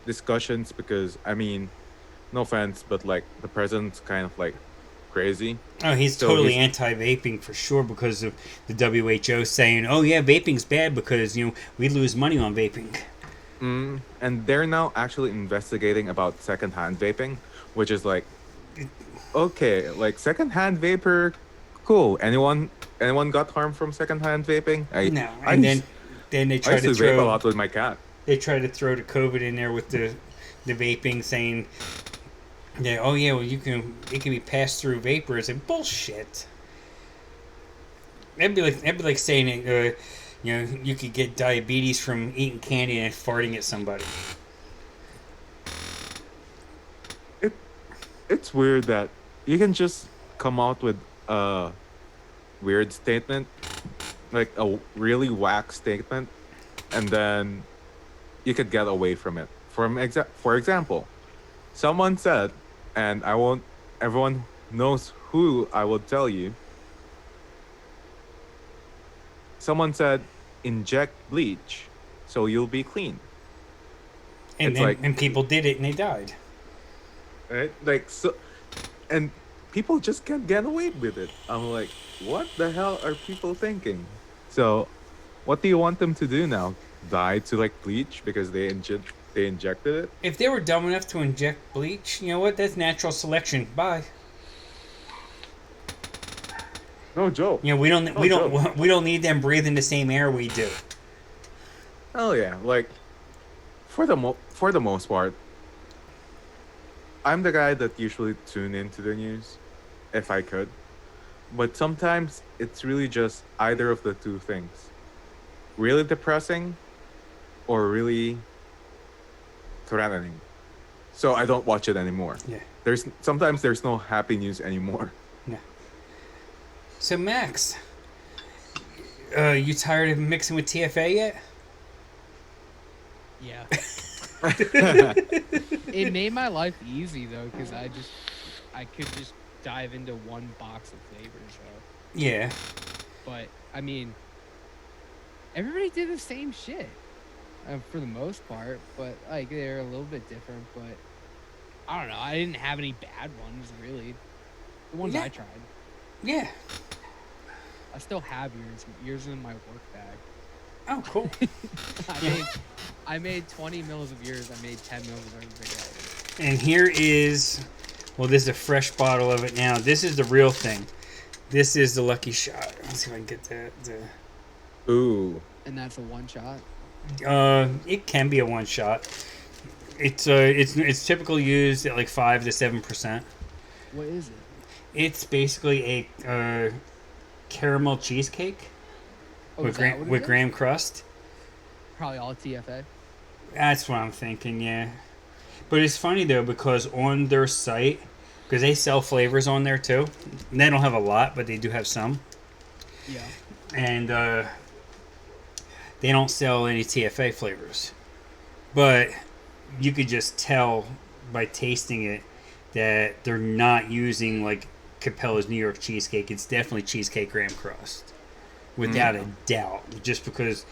discussions because I mean, no offense, but like the president's kind of like crazy. Oh, he's So totally he's anti-vaping for sure because of the WHO saying, "Oh yeah, vaping's bad because we lose money on vaping." and they're now actually investigating about secondhand vaping, which is like okay, like secondhand vapor, cool. Anyone got harmed from secondhand vaping? No, I and used, then they I try used to to vape a throw lot with my cat. they try to throw the COVID in there with the vaping, saying, "Yeah, oh yeah, well it can be passed through vapor." It's like bullshit. That'd be like saying you could get diabetes from eating candy and farting at somebody. It it's weird that you can just come out with a weird statement, like a really whack statement, and then you could get away from it. For example, someone said, and I won't. Everyone knows who I will tell you. Someone said, inject bleach, so you'll be clean. And It's then like and people did it and they died. right, like so, and people just can't get away with it. I'm like, what the hell are people thinking? So, what do you want them to do now? Die to like bleach because they injected it? If they were dumb enough to inject bleach, you know what? That's natural selection. Bye. No joke. You know, we don't need them breathing the same air we do. Oh yeah, like for the most part, I'm the guy that usually tune into the news, if I could. But sometimes it's really just either of the two things. Really depressing or really threatening. So I don't watch it anymore. Yeah. There's no happy news anymore. Yeah. So Max, you tired of mixing with TFA yet? Yeah. It made my life easy though, because I could just dive into one box of flavors though. Yeah. But I mean, everybody did the same shit for the most part, but like they're a little bit different. But I don't know. I didn't have any bad ones really. The ones I tried. Yeah. I still have yours. Yours in my work bag. Oh, cool. I made 20 mils of yours. I made 10 mils of everybody else. And here is, well, this is a fresh bottle of it now. This is the real thing. This is the Lucky Shot. Let's see if I can get that. Ooh. And that's a one shot. It can be a one shot. It's typically used at like 5 to 7%. What is it? It's basically a caramel cheesecake with graham crust. Probably all TFA. That's what I'm thinking, yeah. But it's funny though because on their site, because they sell flavors on there too. And they don't have a lot, but they do have some. Yeah. And they don't sell any TFA flavors. But you could just tell by tasting it that they're not using like Capella's New York cheesecake. It's definitely cheesecake graham crust, without a doubt. Just because,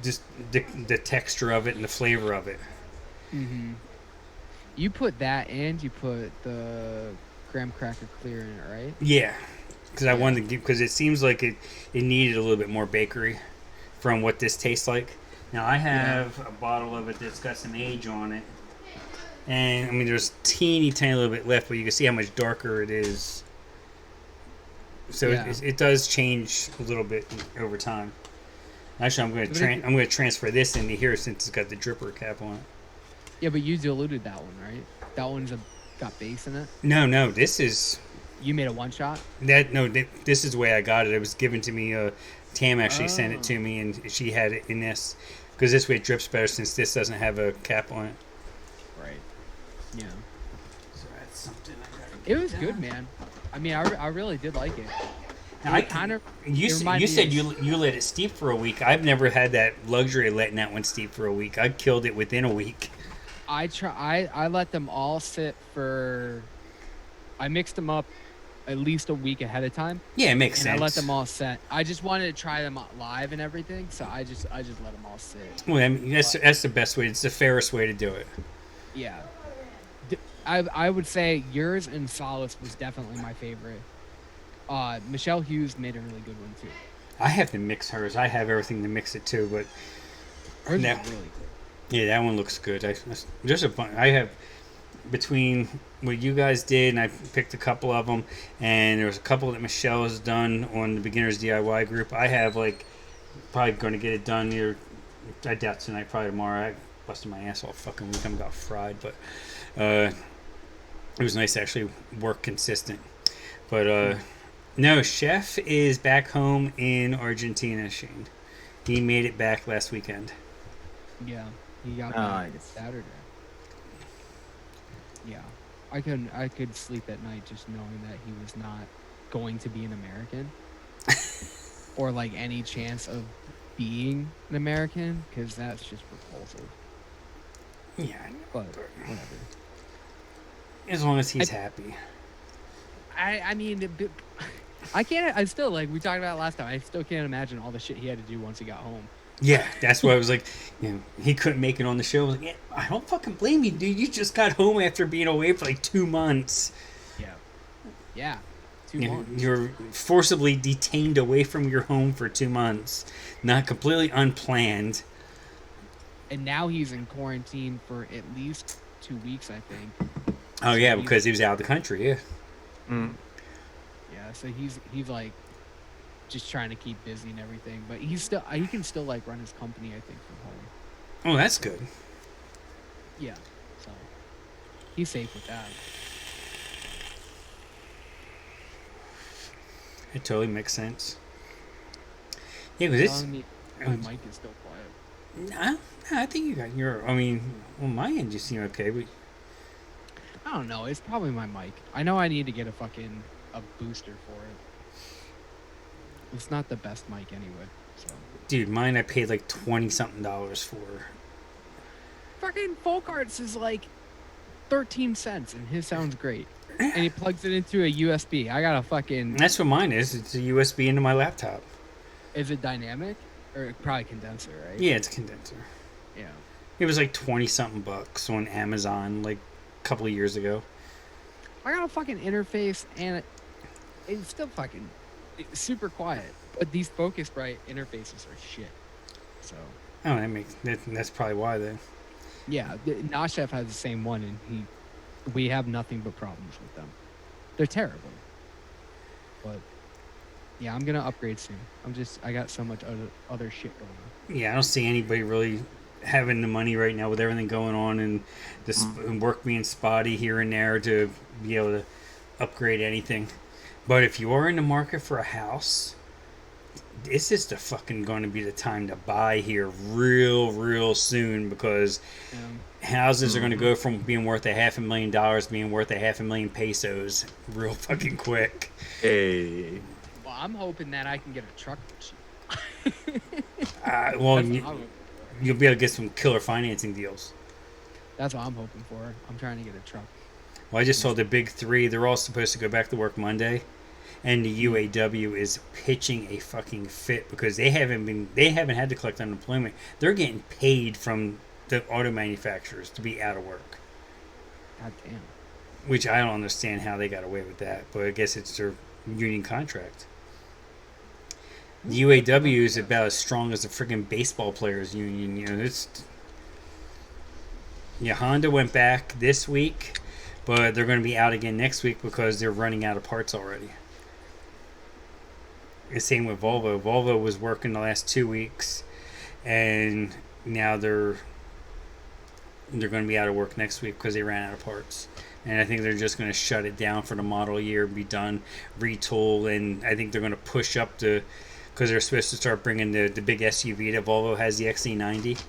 just the texture of it and the flavor of it. Mm-hmm. You put that and you put the graham cracker clear in it, right? Yeah, because I wanted to give, because it seems like it needed a little bit more bakery from what this tastes like. Now I have a bottle of it that's got some age on it, and I mean there's teeny tiny little bit left, but you can see how much darker it is. So it does change a little bit over time. Actually, I'm going to transfer this into here since it's got the dripper cap on it. Yeah, but you diluted that one, right? That one's got base in it. No, this is. You made a one shot. This is the way I got it. It was given to me. Tam actually sent it to me, and she had it in this because this way it drips better since this doesn't have a cap on it. Right. Yeah. So that's something I got. It was good, man. I mean, I really did like it. You said you let it steep for a week. I've never had that luxury of letting that one steep for a week. I killed it within a week. I let them all sit for. I mixed them up at least a week ahead of time. Yeah, it makes sense. I let them all set. I just wanted to try them live and everything, so I just let them all sit. Well, I mean, that's the best way. It's the fairest way to do it. Yeah. I would say yours and Solace was definitely my favorite. Michelle Hughes made a really good one too. I have to mix hers. I have everything to mix it too, but hers is really good. Yeah, that one looks good. I have between what you guys did, and I picked a couple of them, and there was a couple that Michelle has done on the Beginners DIY group. I have probably going to get it done here. I doubt tonight, probably tomorrow. I busted my ass all fucking week. I'm about fried, but it was nice to actually work consistent. But no, Chef is back home in Argentina, Shane. He made it back last weekend. Yeah, he got back Saturday. Yeah, I could sleep at night just knowing that he was not going to be an American, or like any chance of being an American, because that's just repulsive. Yeah, but whatever. As long as he's happy. I mean, I can't. I still we talked about it last time. I still can't imagine all the shit he had to do once he got home. Yeah, that's why I was like, he couldn't make it on the show. I was like, yeah, I don't fucking blame you, dude. You just got home after being away for 2 months. Yeah. Yeah, 2 months. You're forcibly detained away from your home for 2 months, not completely unplanned. And now he's in quarantine for at least 2 weeks, I think. Oh So yeah, he's- because he was out of the country. Yeah. Mm. Yeah, so he's like just trying to keep busy and everything, but he can still like run his company, I think, from home. Oh, that's good. Yeah, so he's safe with that. It totally makes sense. Yeah, because it's. Telling me my mic is still quiet. I think you got your. I mean, on my end, you seem okay, but I don't know. It's probably my mic. I know I need to get a booster for it. It's not the best mic anyway. So dude, mine I paid like $20-something for. fucking Folk Arts is like 13 cents, and his sounds great. And he plugs it into a USB. I got a fucking. That's what mine is. It's a USB into my laptop. Is it dynamic or probably condenser, right? Yeah, it's a condenser. Yeah. It was like $20-something on Amazon like a couple of years ago. I got a fucking interface, and it's still it's super quiet. But these Focusrite interfaces are shit. So. Oh, that's probably why then. Yeah, Nashef has the same one, and we have nothing but problems with them. They're terrible. But yeah, I'm gonna upgrade soon. I got so much other shit going on. Yeah, I don't see anybody really having the money right now with everything going on and this work being spotty here and there to be able to upgrade anything. But if you are in the market for a house, this is going to be the time to buy here real soon, because houses are going to go from being worth $500,000 to being worth $500,000 real fucking quick. Hey. Well, I'm hoping that I can get a truck this year. Well, you'll be able to get some killer financing deals. That's what I'm hoping for. I'm trying to get a truck. Well, I just saw the big three. They're all supposed to go back to work Monday, and the UAW is pitching a fucking fit because they haven't had to collect unemployment. They're getting paid from the auto manufacturers to be out of work. God damn. Which I don't understand how they got away with that, but I guess it's their union contract. The UAW is about as strong as the friggin' baseball players union. You know, Honda went back this week, but they're going to be out again next week because they're running out of parts already. The same with Volvo. Volvo was working the last 2 weeks, and now they're going to be out of work next week because they ran out of parts. And I think they're just going to shut it down for the model year, be done, retool, and I think they're going to push up because they're supposed to start bringing the big SUV that Volvo has, the XC90.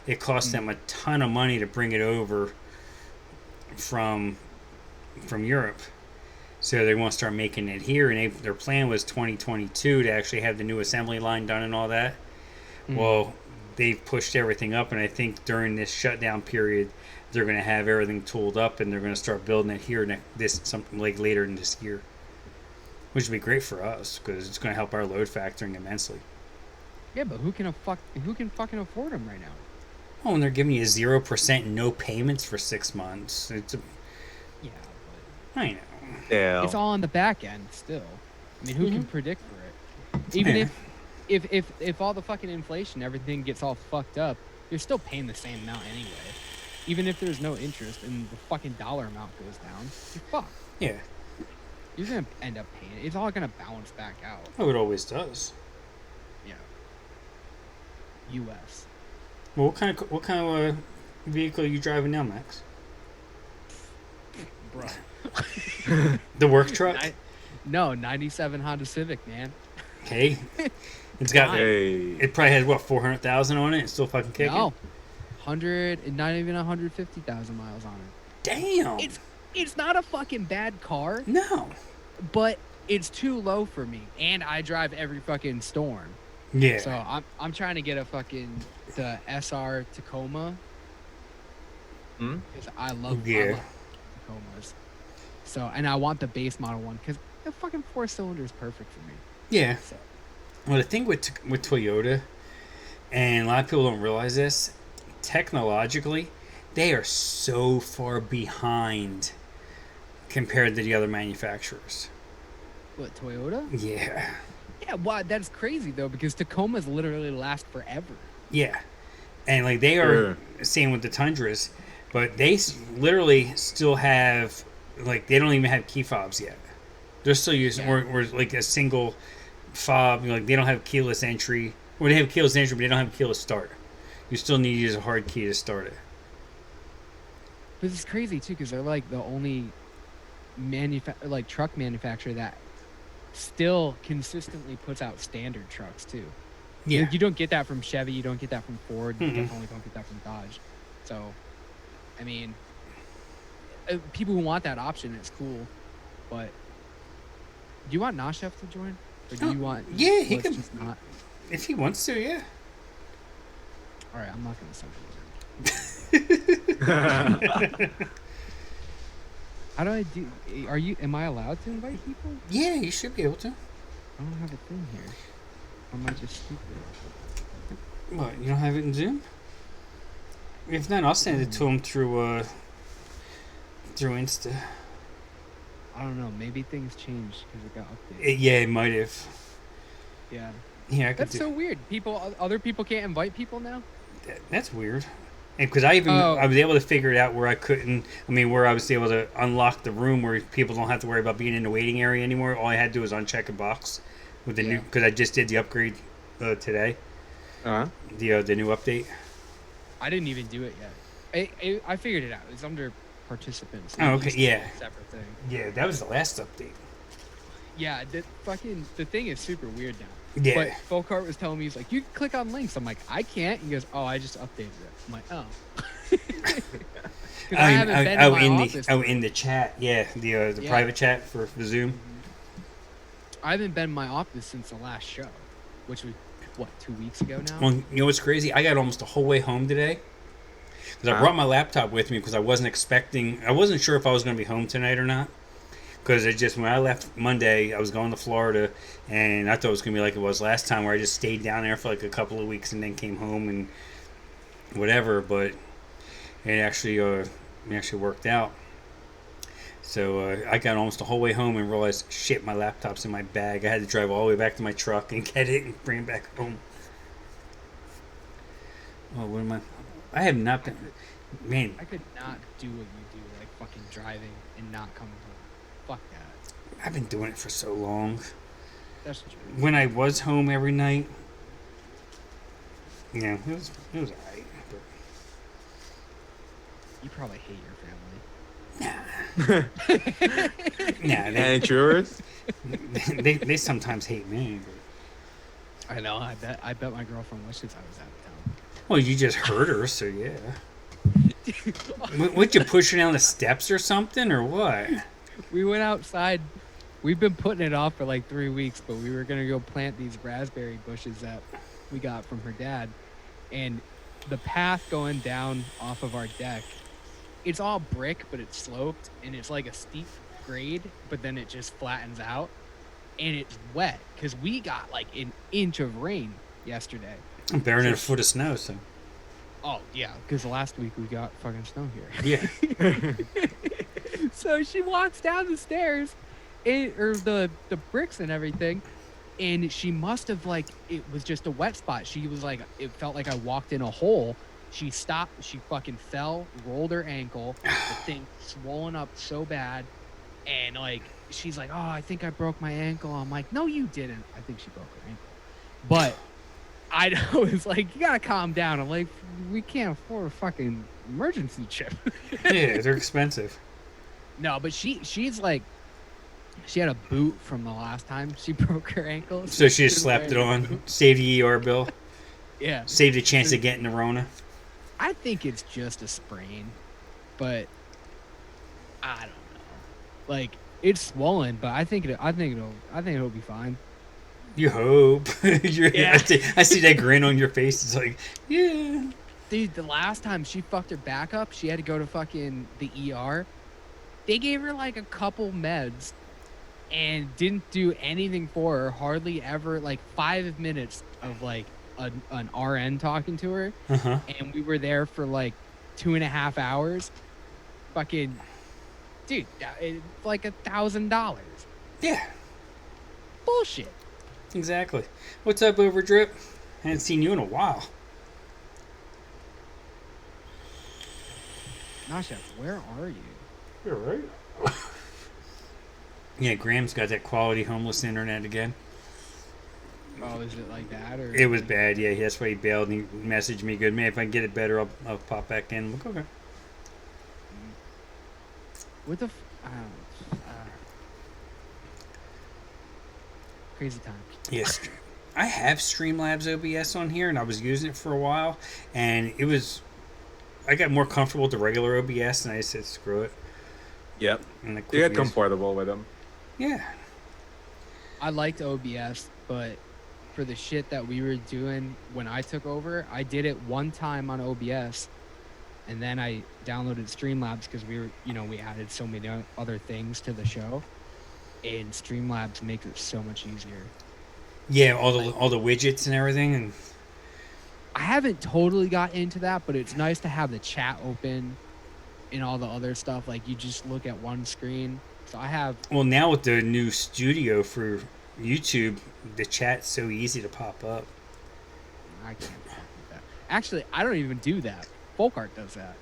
It costs them a ton of money to bring it over from Europe. So they want to start making it here, and their plan was 2022 to actually have the new assembly line done and all that. Well, they've pushed everything up, and I think during this shutdown period, they're going to have everything tooled up, and they're going to start building it here something like later in this year, which would be great for us because it's going to help our load factoring immensely. Yeah, but who can fucking afford them right now? Oh, and they're giving you 0% no payments for 6 months. Yeah, I know. Yeah. it's all on the back end still. I mean, who can predict for it? Even if all the fucking inflation, everything gets all fucked up, you're still paying the same amount anyway. Even if there's no interest and the fucking dollar amount goes down, you're fucked. Yeah. You're gonna end up paying it. It's all gonna balance back out. Oh, it always does. Yeah. U.S. Well, what kind of vehicle are you driving now, Max? Bro. The work truck? No, 97 Honda Civic, man. Hey, it's got. Hey. It probably has what 400,000 on it. It's still fucking kicking. No, 100, not even 150,000 miles on it. Damn. It's not a fucking bad car, No. but it's too low for me, and I drive every fucking storm. Yeah. So I'm trying to get the SR Tacoma. Because I love Tacomas. So, and I want the base model one because the fucking 4-cylinder is perfect for me. Yeah. So. Well, the thing with Toyota, and a lot of people don't realize this, technologically, they are so far behind compared to the other manufacturers. What, Toyota? Yeah. Yeah, wow, that's crazy though, because Tacomas literally last forever. Yeah. And like they are same with the Tundras, but they literally still have like they don't even have key fobs yet. They're still using or like a single fob. Like they don't have keyless entry. Or they have keyless entry, but they don't have keyless start. You still need to use a hard key to start it. But it's crazy too, because they're like the only truck manufacturer that still consistently puts out standard trucks too. Yeah. Like, you don't get that from Chevy. You don't get that from Ford. You definitely don't get that from Dodge. So, I mean, people who want that option, it's cool. But do you want Nashef to join, or do you want? Yeah, he can. Just not. If he wants to, yeah. All right, I'm not gonna send him. How do I do? Am I allowed to invite people? Yeah, you should be able to. I don't have a thing here. Am I just stupid? What? You don't have it in Zoom? If not, I'll send it to him through Insta. I don't know. Maybe things changed because it got updated. Yeah, it might have. Yeah. Yeah, I could. That's so weird. Other people can't invite people now. That's weird. Because I was able to figure it out where I couldn't. I mean, where I was able to unlock the room where people don't have to worry about being in the waiting area anymore. All I had to do was uncheck a box with the new. Because I just did the upgrade today. The new update. I didn't even do it yet. I figured it out. It's under participants. Oh, okay. Yeah. Separate thing. Yeah, that was the last update. Yeah, the thing is super weird now. Yeah. But Folkart was telling me, he's like, you can click on links. I'm like, I can't. He goes, oh, I just updated it. I'm like, oh. I haven't been in my office. In the chat. Yeah, the private chat for the Zoom. I haven't been in my office since the last show, which was, 2 weeks ago now? Well, you know what's crazy? I got almost the whole way home today. Because I brought my laptop with me because I wasn't sure if I was going to be home tonight or not. Because when I left Monday, I was going to Florida, and I thought it was going to be like it was last time, where I just stayed down there for like a couple of weeks and then came home and whatever. But it actually worked out. So I got almost the whole way home and realized, shit, my laptop's in my bag. I had to drive all the way back to my truck and get it and bring it back home. Oh, what am I? I have not been. Man, I could not do what you do, like fucking driving and not coming home. Fuck that. I've been doing it for so long. That's true. When I was home every night, yeah, it was alright. But you probably hate your family. Nah, and yours? They sometimes hate me. But... I know. I bet my girlfriend wishes I was out of town. Well, you just heard her, so yeah. Would you push her down the steps or something, or what? We went outside. We've been putting it off for like 3 weeks, but we were going to go plant these raspberry bushes that we got from her dad. And the path going down off of our deck, it's all brick, but it's sloped, and it's like a steep grade, but then it just flattens out. And it's wet, because we got like an inch of rain yesterday. I'm bearing a foot of snow, so... Oh, yeah, because last week we got fucking snow here. Yeah. So she walks down the stairs, or the bricks and everything, and she must have, like, it was just a wet spot. She was like, it felt like I walked in a hole. She stopped, she fucking fell, rolled her ankle, the thing swollen up so bad, and, like, she's like, oh, I think I broke my ankle. I'm like, no, you didn't. I think she broke her ankle. But I was like, you gotta calm down. I'm like, we can't afford a fucking emergency chip. Yeah, they're expensive. No, but she's like, she had a boot from the last time she broke her ankle. So she just slapped it on, saved the ER bill. Yeah. Saved a chance of getting the Rona. I think it's just a sprain, but I don't know. Like, it's swollen, but I think it'll be fine. You hope. Yeah. I see that grin on your face. It's like, yeah. Dude, the last time she fucked her back up, she had to go to fucking the ER. They gave her like a couple meds and didn't do anything for her. Hardly ever, like 5 minutes of like an RN talking to her. Uh-huh. And we were there for like 2.5 hours. Fucking dude, it's like $1,000. Yeah, Bullshit. exactly. What's up, Overdrip? I haven't seen you in a while. Nah, Chef, where are you? You're right. Yeah, Graham's got that quality homeless internet again. Oh, is it like that? Or It was bad, yeah. That's why he bailed and he messaged me, good man, if I can get it better, I'll pop back in. I'm like, okay. What the crazy time. Yes. I have Streamlabs OBS on here, and I was using it for a while, and it was. I got more comfortable with the regular OBS, and I just said, screw it. Yep. And I You quit get using- comfortable with them. Yeah. I liked OBS, but for the shit that we were doing when I took over, I did it one time on OBS, and then I downloaded Streamlabs because we added so many other things to the show, and Streamlabs makes it so much easier. Yeah, all the widgets and everything, and I haven't totally got into that, but it's nice to have the chat open and all the other stuff. Like, you just look at one screen. So I have. well, now with the new studio for YouTube, the chat's so easy to pop up. I can't fuck with that. Actually, I don't even do that. Folkart does that.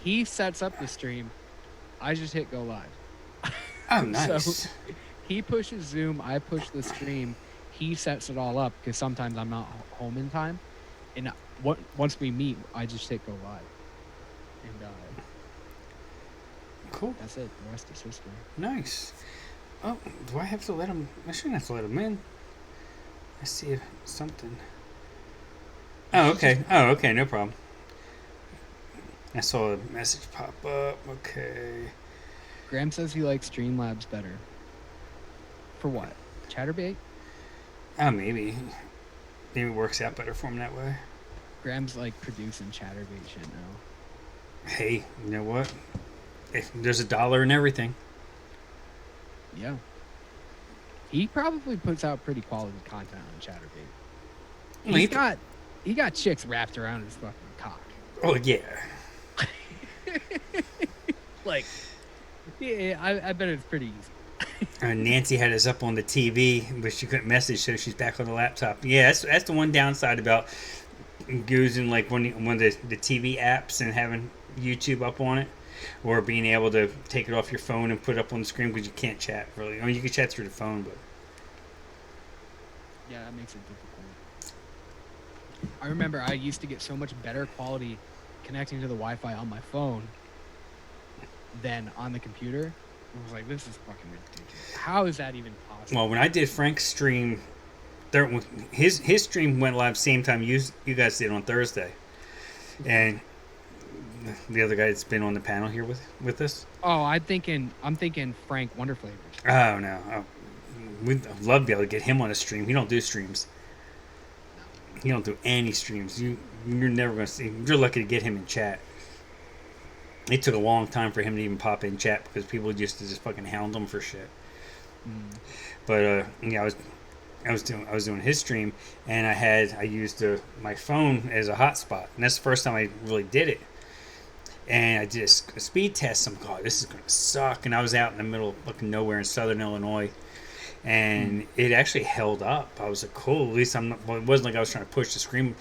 He sets up the stream. I just hit go live. Oh, nice. So he pushes Zoom. I push the stream. He sets it all up because sometimes I'm not home in time. And once we meet, I just hit go live. And Cool. that's it. The rest is history. Nice. Oh, do I have to let him? I shouldn't have to let him in. I see something. Oh, okay. Oh, okay. No problem. I saw a message pop up. Okay. Graham says he likes Streamlabs better. For what? Chatterbait? Oh, maybe. Maybe it works out better for him that way. Graham's like producing Chatterbait shit now. Hey, you know what? If there's $1 in everything. Yeah. He probably puts out pretty quality content on Chatterbait. Well, He got chicks wrapped around his fucking cock. Oh, yeah. Like, yeah, I bet it's pretty easy. Nancy had us up on the TV, but she couldn't message, so she's back on the laptop. Yeah, that's the one downside about using like one of the TV apps and having YouTube up on it, or being able to take it off your phone and put it up on the screen because you can't chat really. I mean, you can chat through the phone, but Yeah, that makes it difficult. I remember I used to get so much better quality connecting to the Wi-Fi on my phone than on the computer. I was like, this is fucking ridiculous. How is that even possible? well, when I did Frank's stream, his stream went live same time you guys did on Thursday, and the other guy that's been on the panel here with us. Oh, I'm thinking Frank Wonderflavors. Oh no, we'd love to be able to get him on a stream. He don't do streams. He don't do any streams. You're never gonna see. You're lucky to get him in chat. It took a long time for him to even pop in chat because people used to just fucking hound him for shit. But yeah, I was doing his stream, and I used my phone as a hotspot, and that's the first time I really did it. And I did a speed test. I'm like, oh, this is gonna suck. And I was out in the middle of fucking nowhere in Southern Illinois, and it actually held up. I was like, cool. At least I'm not. Well, it wasn't like I was trying to push the stream,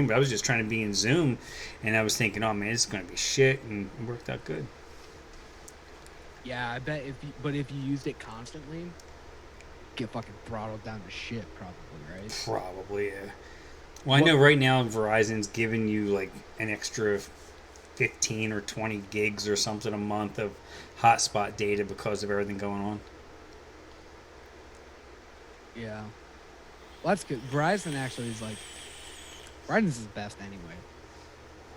but I was just trying to be in Zoom, and I was thinking, oh man, it's gonna be shit, and it worked out good. Yeah, I bet if you used it constantly, get fucking throttled down to shit, probably, right? Probably, yeah. Well, I know right now Verizon's giving you like an extra 15 or 20 gigs or something a month of hotspot data because of everything going on. Yeah. Well, that's good. Verizon actually is like, Verizon's the best anyway.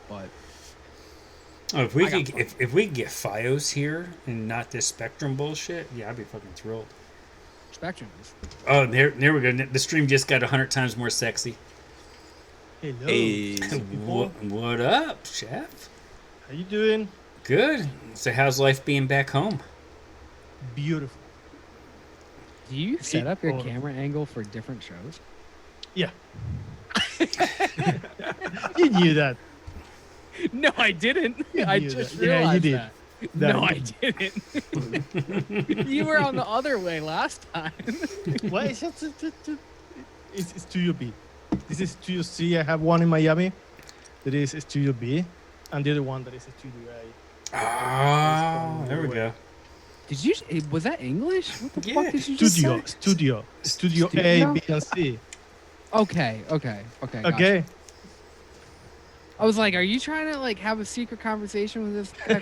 But Oh, if we I got could, if we could get FiOS here and not this Spectrum bullshit, yeah, I'd be fucking thrilled. Spectrum is. Oh, there we go. The stream just got 100 times more sexy. Hello. Hey. People. What up, chef? How you doing? Good. So how's life being back home? Beautiful. Do you set up your Beautiful. camera angle for different shows? Yeah. You knew that. No, I didn't. You I knew just that. Yeah, you realized did. that. That No, you I didn't. You were on the other way last time. Well, it's Studio B. This is Studio C. I have one in Miami. That is Studio B, and the other one that is Studio A. Ah, there we go. Did you? Was that English? What the Yeah. fuck did you just say? Studio A, Studio? B, and C. Okay. Gotcha. Okay. I was like, are you trying to like have a secret conversation with this guy?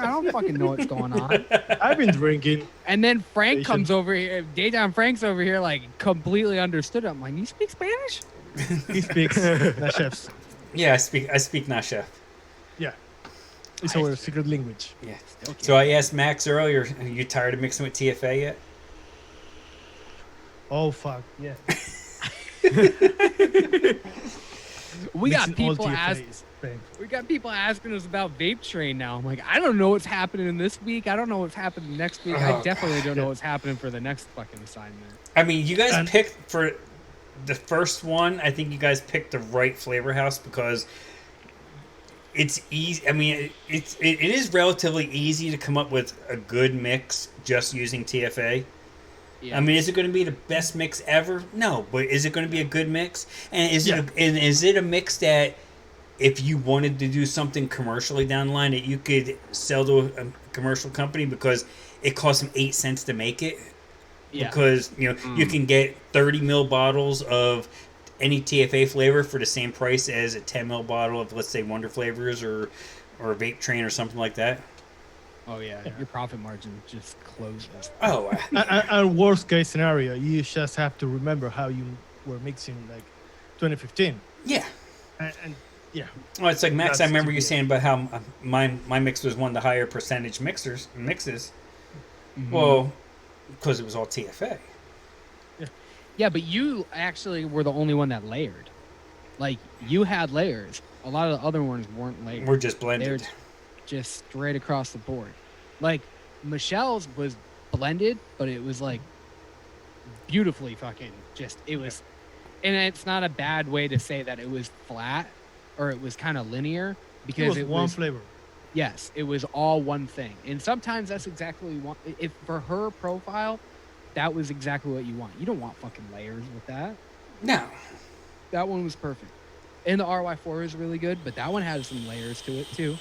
I don't fucking know what's going on. I've been drinking. And then Frank Patient. comes over here. Daytime Frank's over here, like completely understood. I'm like, you speak Spanish? He speaks the chefs. Yeah, I speak not chef. Yeah. It's our secret language. Yeah. Okay. So I asked Max earlier, are you tired of mixing with TFA yet? Oh fuck yeah. we got Mixing all people TFAs, ask. painful. We got people asking us about Vape Train now. I'm like, I don't know what's happening this week. I don't know what's happening next week. I Oh, definitely don't know shit. what's happening for the next fucking assignment. I mean, you guys And- picked for the first one. I think you guys picked the right flavor house because it's easy. I mean, it is relatively easy to come up with a good mix just using TFA. Yeah. I mean, is it going to be the best mix ever? No, but is it going to be a good mix? And is Yeah. is it a mix that if you wanted to do something commercially down the line that you could sell to a commercial company because it costs them 8 cents to make it? yeah. Because you can get 30 ml bottles of any TFA flavor for the same price as a 10 ml bottle of, let's say, Wonder Flavors or Vape Train or something like that. Oh yeah. Your profit margin just closes. Oh, And worst case scenario, you just have to remember how you were mixing like 2015. yeah. And yeah. Well, it's like Max. That's I remember you TFA. saying about how my mix was one of the higher percentage mixes. Mhm. Well, because it was all TFA. Yeah, but you actually were the only one that layered. Like you had layers. A lot of the other ones weren't layered. We're just They're blended. just straight across the board. Like Michelle's was blended, but it was like beautifully fucking just it was and it's not a bad way to say that it was flat or it was kind of linear because it was one flavor. yes, it was all one thing. And sometimes that's exactly what you want. If for her profile, that was exactly what you want. You don't want fucking layers with that. No. That one was perfect. And the RY4 is really good, but that one has some layers to it too.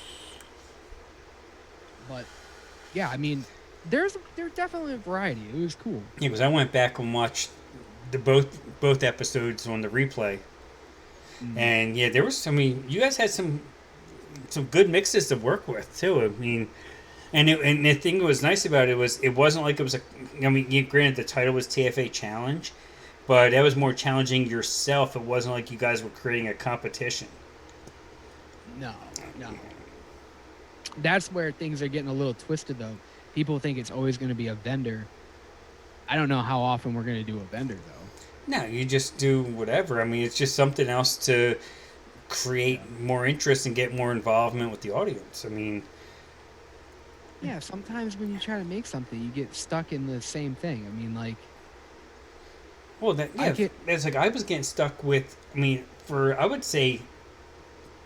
But yeah, I mean, there's definitely a variety. It was cool. Yeah, because I went back and watched the both episodes on the replay, and yeah, there was. I mean, you guys had some good mixes to work with too. I mean, and the thing that was nice about it was it wasn't like it was a. I mean, granted the title was TFA Challenge, but that was more challenging yourself. It wasn't like you guys were creating a competition. No. That's where things are getting a little twisted, though. People think it's always going to be a vendor. I don't know how often we're going to do a vendor, though. No, you just do whatever. I mean, it's just something else to create more interest and get more involvement with the audience. I mean, Yeah, sometimes when you try to make something, you get stuck in the same thing. I mean, like, well, it's like I was getting stuck with. I mean, for I would say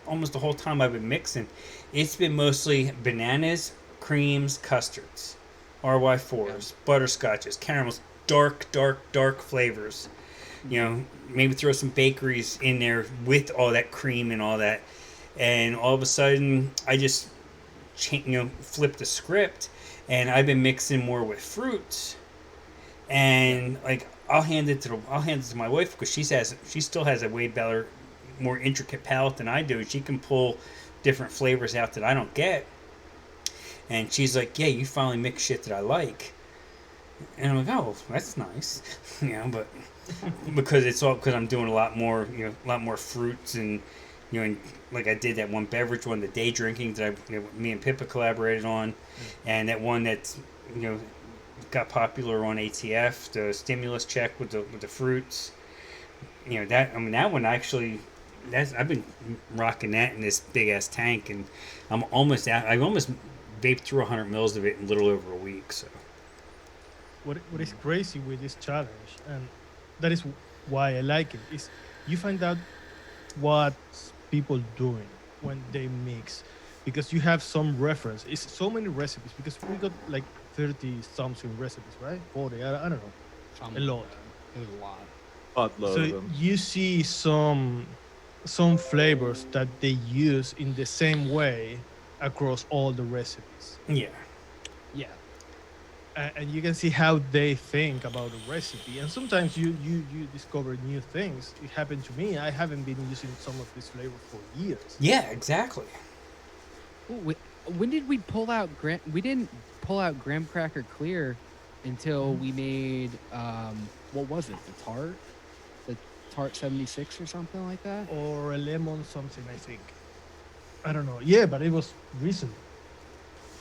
almost the whole time I've been mixing, it's been mostly bananas, creams, custards, RY4s, butterscotches, caramels, dark flavors. You know, maybe throw some bakeries in there with all that cream and all that, and all of a sudden I just flipped the script, and I've been mixing more with fruits, and like I'll hand it to my wife because she still has a way better, more intricate palate than I do. She can pull different flavors out that I don't get, and she's like, "Yeah, you finally mix shit that I like." And I'm like, "Oh, that's nice," but because it's all because I'm doing a lot more fruits and and like I did that one beverage one, the day drinking that me and Pippa collaborated on, and that one that's got popular on ATF, the stimulus check with the fruits. That one actually. I've been rocking that in this big ass tank, and I'm almost out. I almost vaped through 100 mils of it in a little over a week. So, What is crazy with this challenge, and that is why I like it, is you find out what people doing. when they mix, because you have some reference. It's so many recipes because we got like 30 something recipes, right? 40. I don't know. Something A like lot. that. There's a lot. Buttload So of them. you see some flavors that they use in the same way across all the recipes. Yeah. Yeah. And you can see how they think about a recipe, and sometimes you discover new things. It happened to me. I haven't been using some of this flavor for years. Yeah, exactly. Ooh, when did we pull out we didn't pull out graham cracker clear until we made what was it, the tart 76 or something like that. Or a lemon something, I think. I don't know. Yeah, but it was recent.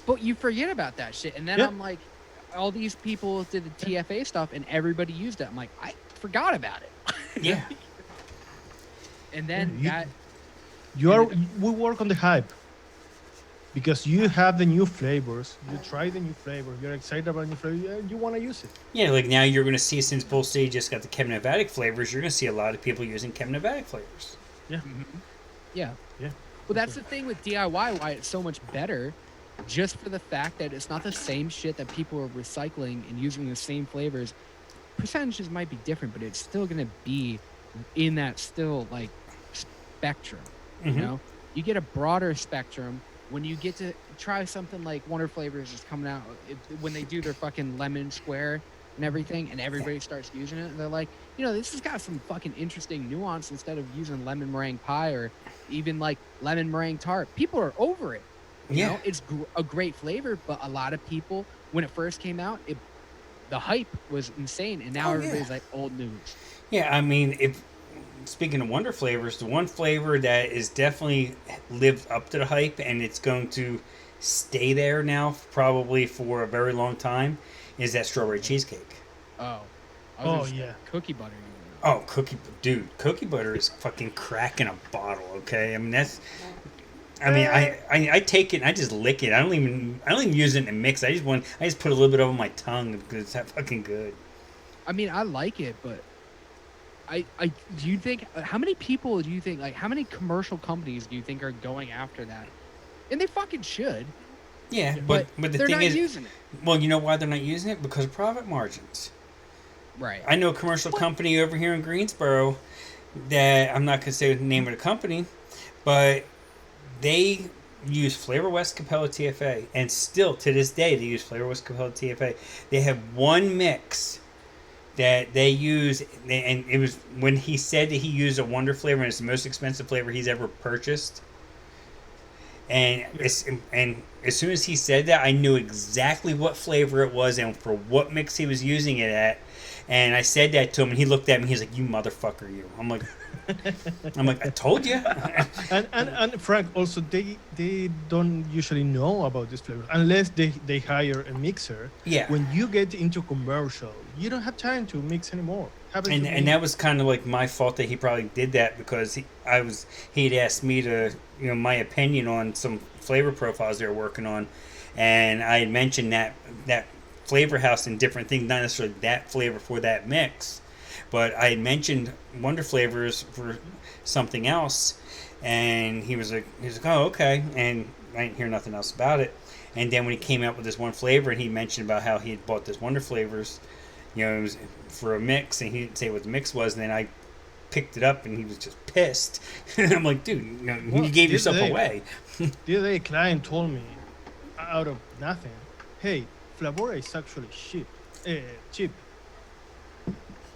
But you forget about that shit, and then Yeah. I'm like, all these people did the TFA stuff and everybody used it. I'm like, I forgot about it. Yeah. And then Yeah, that You are we work on the hype because you have the new flavors. You try the new flavor. You're excited about new flavor. And you want to use it. Yeah, like now you're going to see, since Bull City just got the Kevin Nevadic flavors, you're going to see a lot of people using Kevin Nevadic flavors. Yeah. yeah. Yeah. Well, that's the thing with DIY, why it's so much better, just for the fact that it's not the same shit that people are recycling and using the same flavors. Percentages might be different, but it's still going to be in that still like spectrum. You know, you get a broader spectrum when you get to try something like Wonder Flavors is coming out when they do their fucking lemon square and everything, and everybody starts using it. And they're like, you know, this has got some fucking interesting nuance instead of using lemon meringue pie or even like lemon meringue tart. People are over it. You know, it's a great flavor, but a lot of people, when it first came out, the hype was insane, and now everybody's like old news. Yeah, I mean, speaking of Wonder Flavors, the one flavor that is definitely lived up to the hype and it's going to stay there now probably for a very long time is that strawberry cheesecake. Oh. Yeah. Cookie butter. Oh, cookie butter is fucking cracking a bottle. Okay, I mean I take it and I just lick it. I don't even use it in a mix. I just put a little bit over my tongue because it's that fucking good. I mean, I like it, but I do you think how many people do you think, like, how many commercial companies do you think are going after that? And they fucking should. Yeah, but the they're thing not is, using it. well, you know why they're not using it? Because of profit margins. Right. I know a commercial company over here in Greensboro that I'm not going to say the name of the company, but they use Flavor West Capella TFA, and still to this day they use Flavor West Capella TFA. They have one mix that they use, and it was when he said that he used a Wonder flavor, and it's the most expensive flavor he's ever purchased. And as soon as he said that, I knew exactly what flavor it was and for what mix he was using it at. And I said that to him, and he looked at me. He's like, "You motherfucker, you!" I'm like, "I told you." and Frank, also they don't usually know about this flavor unless they hire a mixer. Yeah. When you get into commercial, you don't have time to mix anymore. And that was kind of like my fault that he probably did that, because he'd asked me to, my opinion on some flavor profiles they were working on, and I had mentioned that flavor house and different things, not necessarily that flavor for that mix, but I had mentioned Wonder Flavors for something else, and he was like, "Oh, okay," and I didn't hear nothing else about it. And then when he came out with this one flavor, and he mentioned about how he had bought this Wonder Flavors, it was for a mix, and he didn't say what the mix was, and then I picked it up, and he was just pissed. And I'm like, dude, you gave yourself away. The other day, a client told me out of nothing, "Hey, Flavora is actually cheap.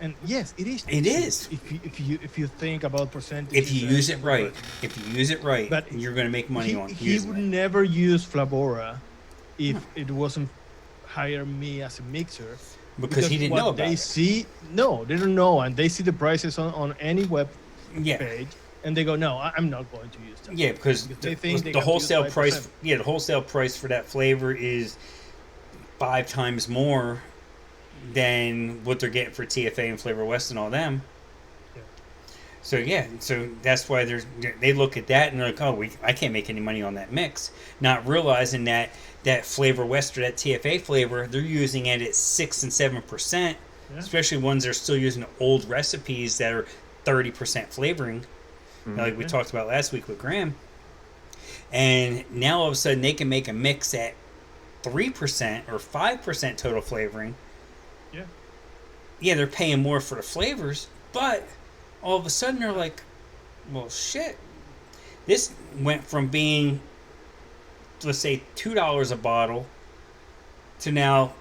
And yes, it is. It is. If you think about percentage. If you use it right, but you're going to make money on he using would it. never use Flavora if it wasn't hire me as a mixer. Because he didn't know about it. They don't know, and they see the prices on any web Yeah. page, and they go, "No, I'm not going to use that." Yeah, because they think they the have to use wholesale price. 5%. Yeah, the wholesale price for that flavor is 5 times more than what they're getting for TFA and Flavor West and all them. Yeah. So that's why they look at that and they're like, "Oh, I can't make any money on that mix," not realizing that Flavor West or that TFA flavor, they're using it at 6 and 7%, especially ones that are still using old recipes that are 30% flavoring, like we talked about last week with Graham. and now all of a sudden they can make a mix at 3% or 5% total flavoring. Yeah. Yeah, they're paying more for the flavors, but all of a sudden they're like, well, shit. This went from being, let's say, $2 a bottle to now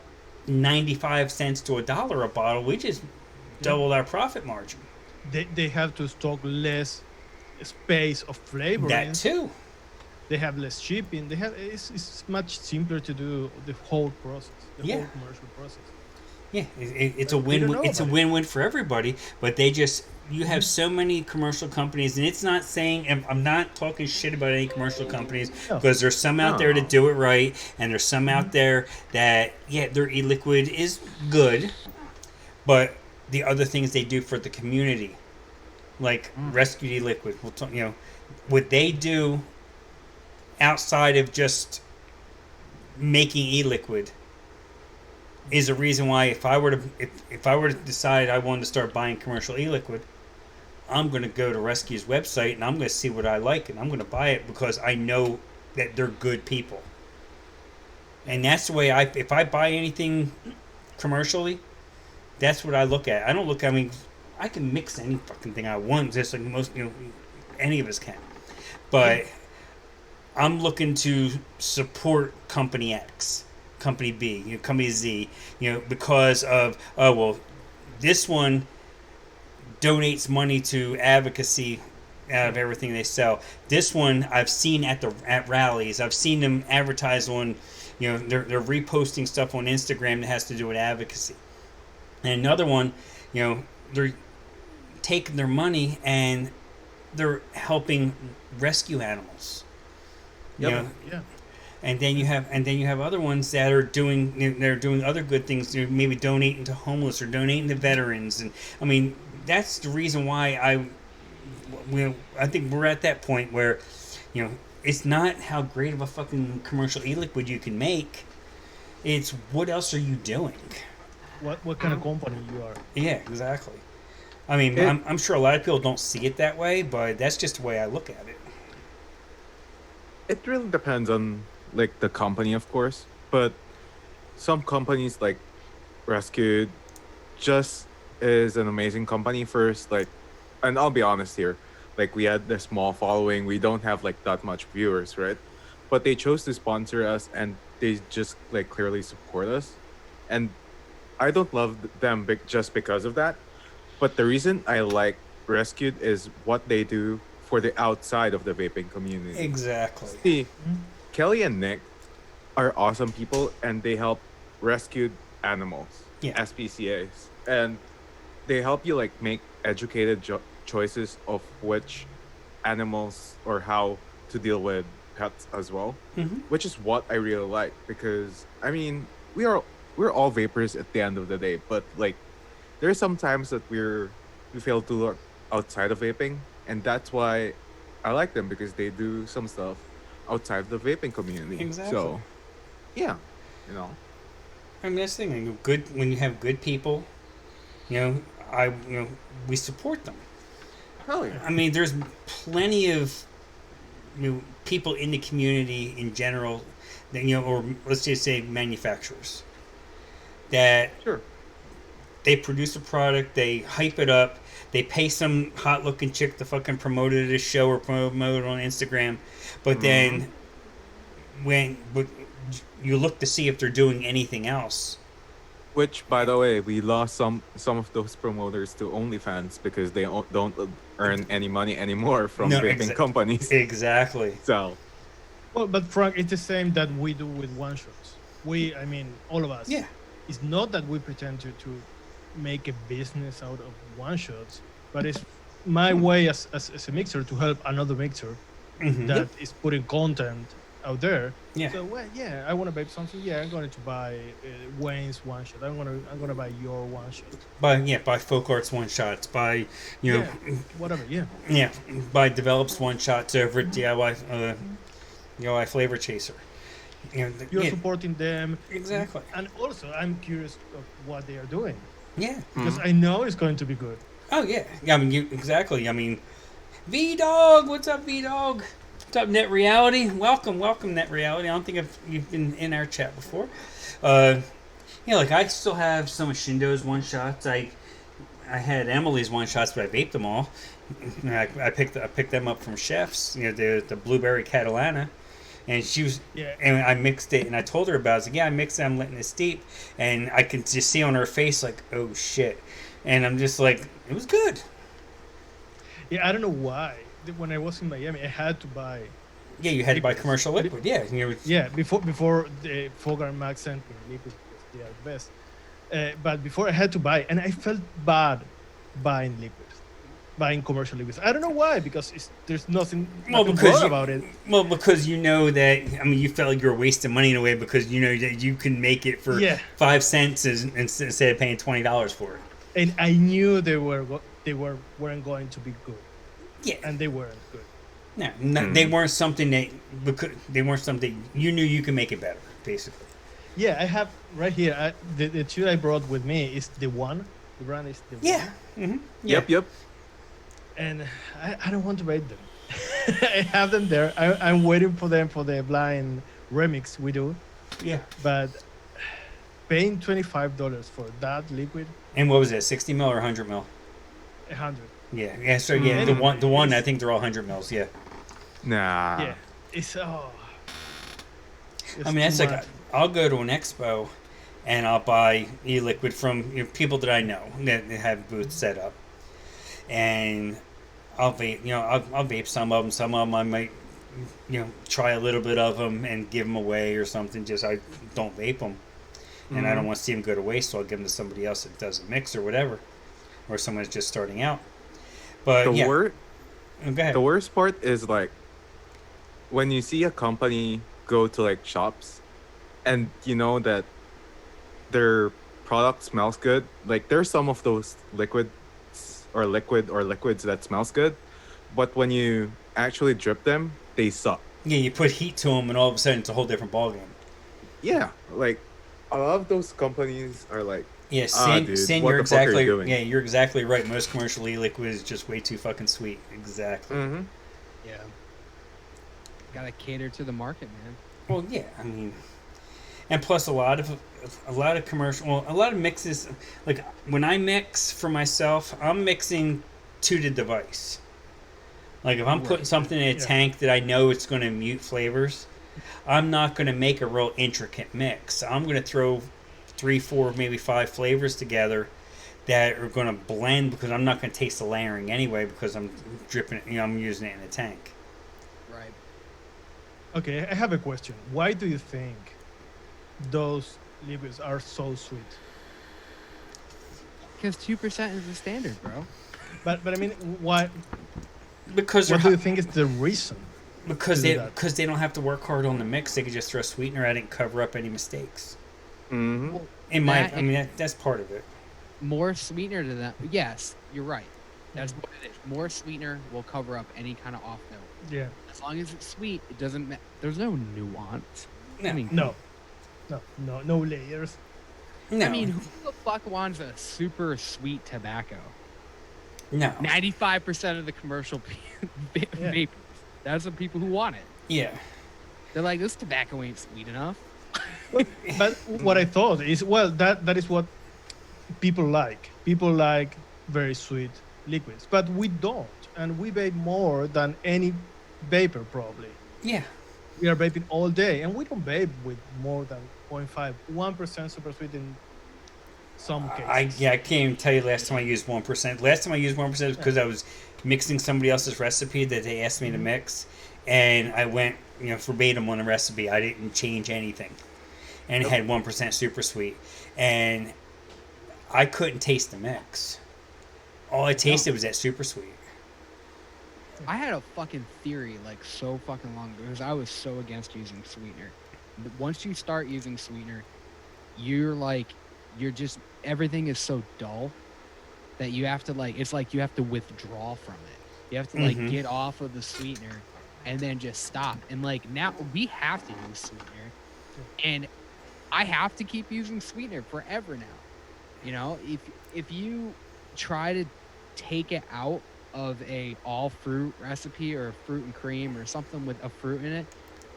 95 cents to $1 a bottle. We just doubled our profit margin. They have to stock less space of flavor. That too. They have less shipping. It's much simpler to do the whole process, the Yeah. whole commercial process. Yeah, it's a But we don't win. know It's a about it. win-win for everybody. But you have so many commercial companies, and it's not saying I'm not talking shit about any commercial companies No. because there's some out there that No. do it right, and there's some out there that their e-liquid is good, but the other things they do for the community, like Rescue e-liquid, we'll talk, what they do outside of just making e-liquid is a reason why if I were to decide I wanted to start buying commercial e-liquid, I'm going to go to Rescue's website and I'm going to see what I like and I'm going to buy it because I know that they're good people. And that's the way if I buy anything commercially, that's what I look at. I don't look. I mean, I can mix any fucking thing I want, just like most any of us can. But I'm looking to support Company X, Company B, Company Z, because of this one donates money to advocacy out of everything they sell. This one I've seen at rallies. I've seen them advertise on, they're reposting stuff on Instagram that has to do with advocacy. And another one, they're taking their money and they're helping rescue animals. Yep. Yeah. And then you have other ones that are doing other good things, maybe donating to homeless or donating to veterans, and I mean that's the reason why I think we're at that point where, it's not how great of a fucking commercial e-liquid you can make, it's what else are you doing? What kind of company you are? Yeah, exactly. I mean, I'm sure a lot of people don't see it that way, but that's just the way I look at it. It really depends on like the company, of course, but some companies like Rescued just is an amazing company first, like, and I'll be honest here, like we had a small following, we don't have like that much viewers, right? But they chose to sponsor us and they just like clearly support us, and I don't love them just because of that, but the reason I like Rescued is what they do for the outside of the vaping community. Exactly. See, Kelly and Nick are awesome people and they help rescued animals, SPCAs, and they help you like make educated choices of which animals or how to deal with pets as well, which is what I really like, because I mean we're all vapors at the end of the day, but like there's some times that we fail to look outside of vaping, and that's why I like them, because they do some stuff outside the vaping community. Exactly. So yeah, I mean, that's the thing. Good when you have good people, we support them. hell yeah. I mean, there's plenty of people in the community in general, that, or let's just say manufacturers, that Sure. they produce a product, they hype it up, they pay some hot-looking chick to fucking promote it at a show or promote it on Instagram, but then but you look to see if they're doing anything else. Which, by the way, we lost some of those promoters to OnlyFans because they don't earn any money anymore from vaping companies. Exactly. So, Well, but Frank, it's the same that we do with one shots. I mean, all of us. Yeah. It's not that we pretend to make a business out of one shots, but it's my way as a mixer to help another mixer that is putting content out there. Yeah. So I want to vape something. Yeah, I'm going to buy Wayne's one shot. I'm gonna buy your one shot. By Folk Arts one shots, by whatever. Yeah. Yeah, by Develops one shots over at DIY Flavor Chaser. You're supporting them. Exactly. And also, I'm curious of what they are doing. Yeah. Because I know it's going to be good. Oh yeah. I mean, exactly. I mean, V Dog, what's up, V Dog? What's up, Net Reality? Welcome, Net Reality. I don't think you've been in our chat before. Like I still have some of Shindo's one shots. I had Emily's one shots, but I vaped them all. I picked them up from Chef's. The blueberry Catalana, and she was. Yeah. And I mixed it, and I told her about it. I was like, yeah, I mixed it. I'm letting it steep, and I can just see on her face like, oh shit, and I'm just like, it was good. Yeah, I don't know why. When I was in Miami, I had to buy. Yeah, you had to buy liquids. commercial liquid. Yeah, Yeah, before the Fogger and Max sent me liquids because they are the best. But before I had to buy, and I felt bad buying liquids, buying commercial liquids. I don't know why, because there's nothing wrong about it. Well, because you know that, I mean, you felt like you were wasting money in a way because you know that you can make it for 5 cents instead of paying $20 for it. And I knew they weren't going to be good. Yeah, and they weren't good. No, they weren't something that you knew you could make it better, basically. Yeah, I have right here. The two I brought with me is the one. The brand is the one. Mm-hmm. Yep. And I don't want to rate them. I have them there. I'm waiting for them for the blind remix we do. Yeah. But paying $25 for that liquid. And what was it? 60 mil or 100 mil? 100. Yeah. So yeah, the one. I think they're all 100 mils. Yeah. Nah. Yeah. It's I mean, that's like I'll go to an expo, and I'll buy e-liquid from people that I know that have booths set up, and I'll vape. I'll vape some of them. Some of them I might, try a little bit of them and give them away or something. Just I don't vape them, and I don't want to see them go to waste, so I'll give them to somebody else that does a mix or whatever, or someone's just starting out. But Go ahead. The worst part is like when you see a company go to like shops and you know that their product smells good. Like there's some of those liquids that smells good, but when you actually drip them, they suck. Yeah, you put heat to them and all of a sudden it's a whole different ballgame. Yeah, like a lot of those companies are like, yeah, dude, you're exactly you're exactly right. Most commercial e-liquid is just way too fucking sweet. Exactly. Mm-hmm. Yeah. Gotta cater to the market, man. Well, yeah, I mean, and plus a lot of commercial, a lot of mixes. Like when I mix for myself, I'm mixing to the device. Like if I'm putting something in a tank that I know it's going to mute flavors, I'm not going to make a real intricate mix. I'm going to throw 3, 4, maybe 5 flavors together that are going to blend because I'm not going to taste the layering anyway because I'm dripping it, I'm using it in a tank. Right. Okay, I have a question. Why do you think those liquids are so sweet? Because 2% is the standard, bro. But I mean, why? Because what do you think is the reason? Because they don't have to work hard on the mix. They can just throw sweetener at it and cover up any mistakes. Mm-hmm. Well, that's part of it. More sweetener to that. Yes, you're right. That's what it is. More sweetener will cover up any kind of off note. Yeah. As long as it's sweet, it doesn't. There's no nuance. No. I mean, No layers. No. I mean, who the fuck wants a super sweet tobacco? No. 95% of the commercial vapors. That's the people who want it. Yeah. They're like, this tobacco ain't sweet enough. But what I thought is, that is what people like. People like very sweet liquids, but we don't, and we vape more than any vapor probably. Yeah. We are vaping all day, and we don't vape with more than 0.5, 1% super sweet in some cases. I can't even tell you last time I used 1%. Last time I used 1% was because I was mixing somebody else's recipe that they asked me to mix, and I went verbatim on the recipe. I didn't change anything, and it had 1% super sweet, and I couldn't taste the mix. All I tasted was that super sweet. I had a fucking theory like so fucking long ago because I was so against using sweetener. But once you start using sweetener, everything is so dull that you have to it's like you have to withdraw from it. You have to get off of the sweetener and then just stop. And now we have to use sweetener, and I have to keep using sweetener forever now. If you try to take it out of a all fruit recipe or a fruit and cream or something with a fruit in it,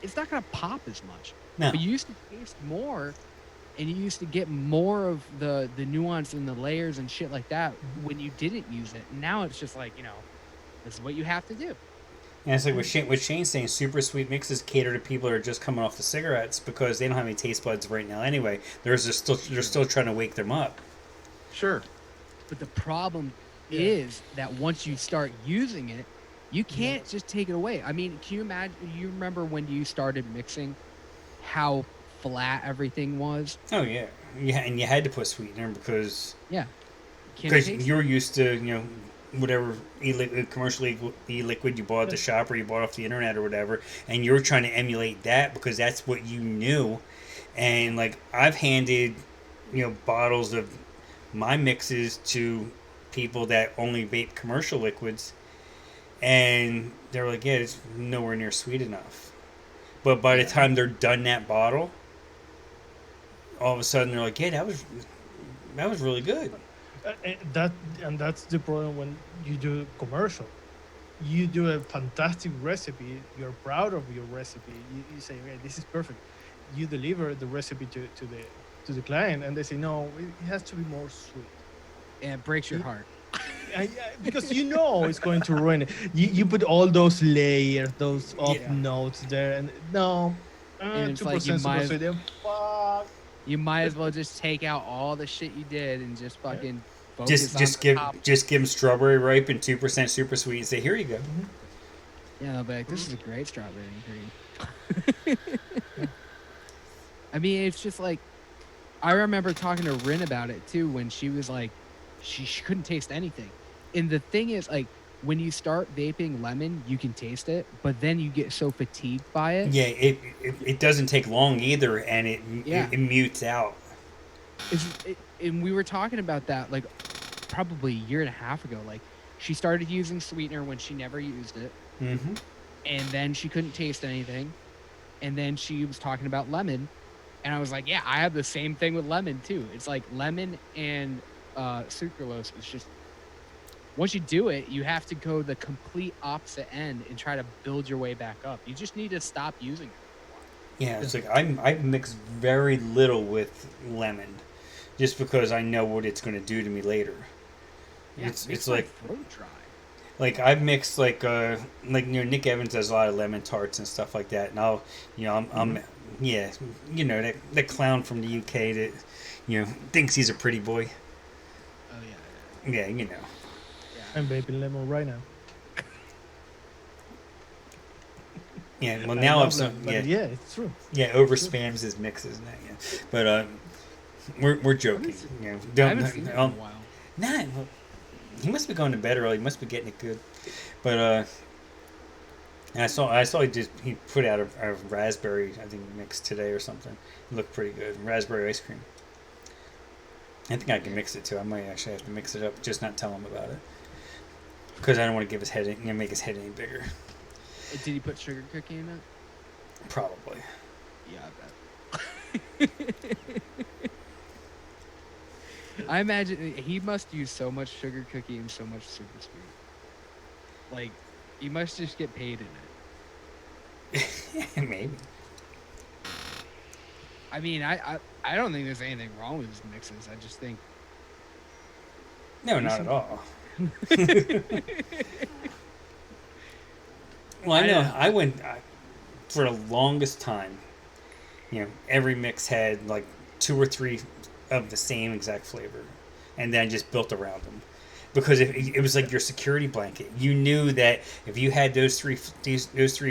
it's not gonna pop as much. No. But you used to taste more, and you used to get more of the nuance and the layers and shit like that when you didn't use it. Now it's just like, this is what you have to do. And it's like what Shane's saying, super sweet mixes cater to people that are just coming off the cigarettes because they don't have any taste buds right now anyway. They're still trying to wake them up. Sure. But the problem is that once you start using it, you can't just take it away. I mean, can you imagine? You remember when you started mixing, how flat everything was? Oh yeah, and you had to put sweetener because Can't because taste you're used to whatever commercial e-liquid you bought at the shop or you bought off the internet or whatever, and you're trying to emulate that because that's what you knew. And like I've handed bottles of my mixes to people that only vape commercial liquids, and they're like, yeah, it's nowhere near sweet enough. But by the time they're done that bottle, all of a sudden they're like, yeah, that was really good. That's the problem when you do commercial. You do a fantastic recipe. You're proud of your recipe. You say, "Hey, this is perfect." You deliver the recipe to the client, and they say, "No, it has to be more sweet." And it breaks your heart. Because it's going to ruin it. You put all those layers, those off notes there, and no, And it's 2% like you might- sodium. Fuck. You might as well just take out all the shit you did and just fucking focus on Just the give top. them strawberry ripe and 2% super sweet and say, here you go. Yeah, they'll be like, this is a great strawberry and cream. I mean, it's just like, I remember talking to Rin about it too when she was like, she couldn't taste anything. And the thing is, like, when you start vaping lemon, you can taste it, but then you get so fatigued by it. Yeah, it doesn't take long either, and it mutes out. And we were talking about that like probably a year and a half ago. Like, she started using sweetener when she never used it, and then she couldn't taste anything, and then she was talking about lemon, and I was like, yeah, I have the same thing with lemon too. It's like lemon and sucralose is just, once you do it, you have to go the complete opposite end and try to build your way back up. You just need to stop using it. Yeah, it's like I mix very little with lemon, just because I know what it's going to do to me later. Yeah, It's like throat dry. like I've mixed like Nick Evans does a lot of lemon tarts and stuff like that, and I'll I'm that clown from the UK that thinks he's a pretty boy. Oh yeah. Yeah, I'm vaping lemon right now. Yeah, well I now love I've some lemon, but it's true. Yeah, over spams his mixes now. Yeah, but we're joking. I haven't seen him in a while. Nah, well, he must be going to bed early. He must be getting it good. But and I saw he put out a raspberry mix today or something. It looked pretty good. Raspberry ice cream. I think I can mix it too. I might actually have to mix it up, just not tell him about it, because I don't want to give his head make his head any bigger. Did he put sugar cookie in it? Probably. Yeah, I bet. I imagine he must use so much sugar cookie and so much super sweet. Like, he must just get paid in it. Maybe. I mean, I don't think there's anything wrong with his mixes. I just think No, not at all. Well, I know. I went for the longest time. Every mix had like 2 or 3 of the same exact flavor, and then just built around them, because it was like your security blanket. You knew that if you had those three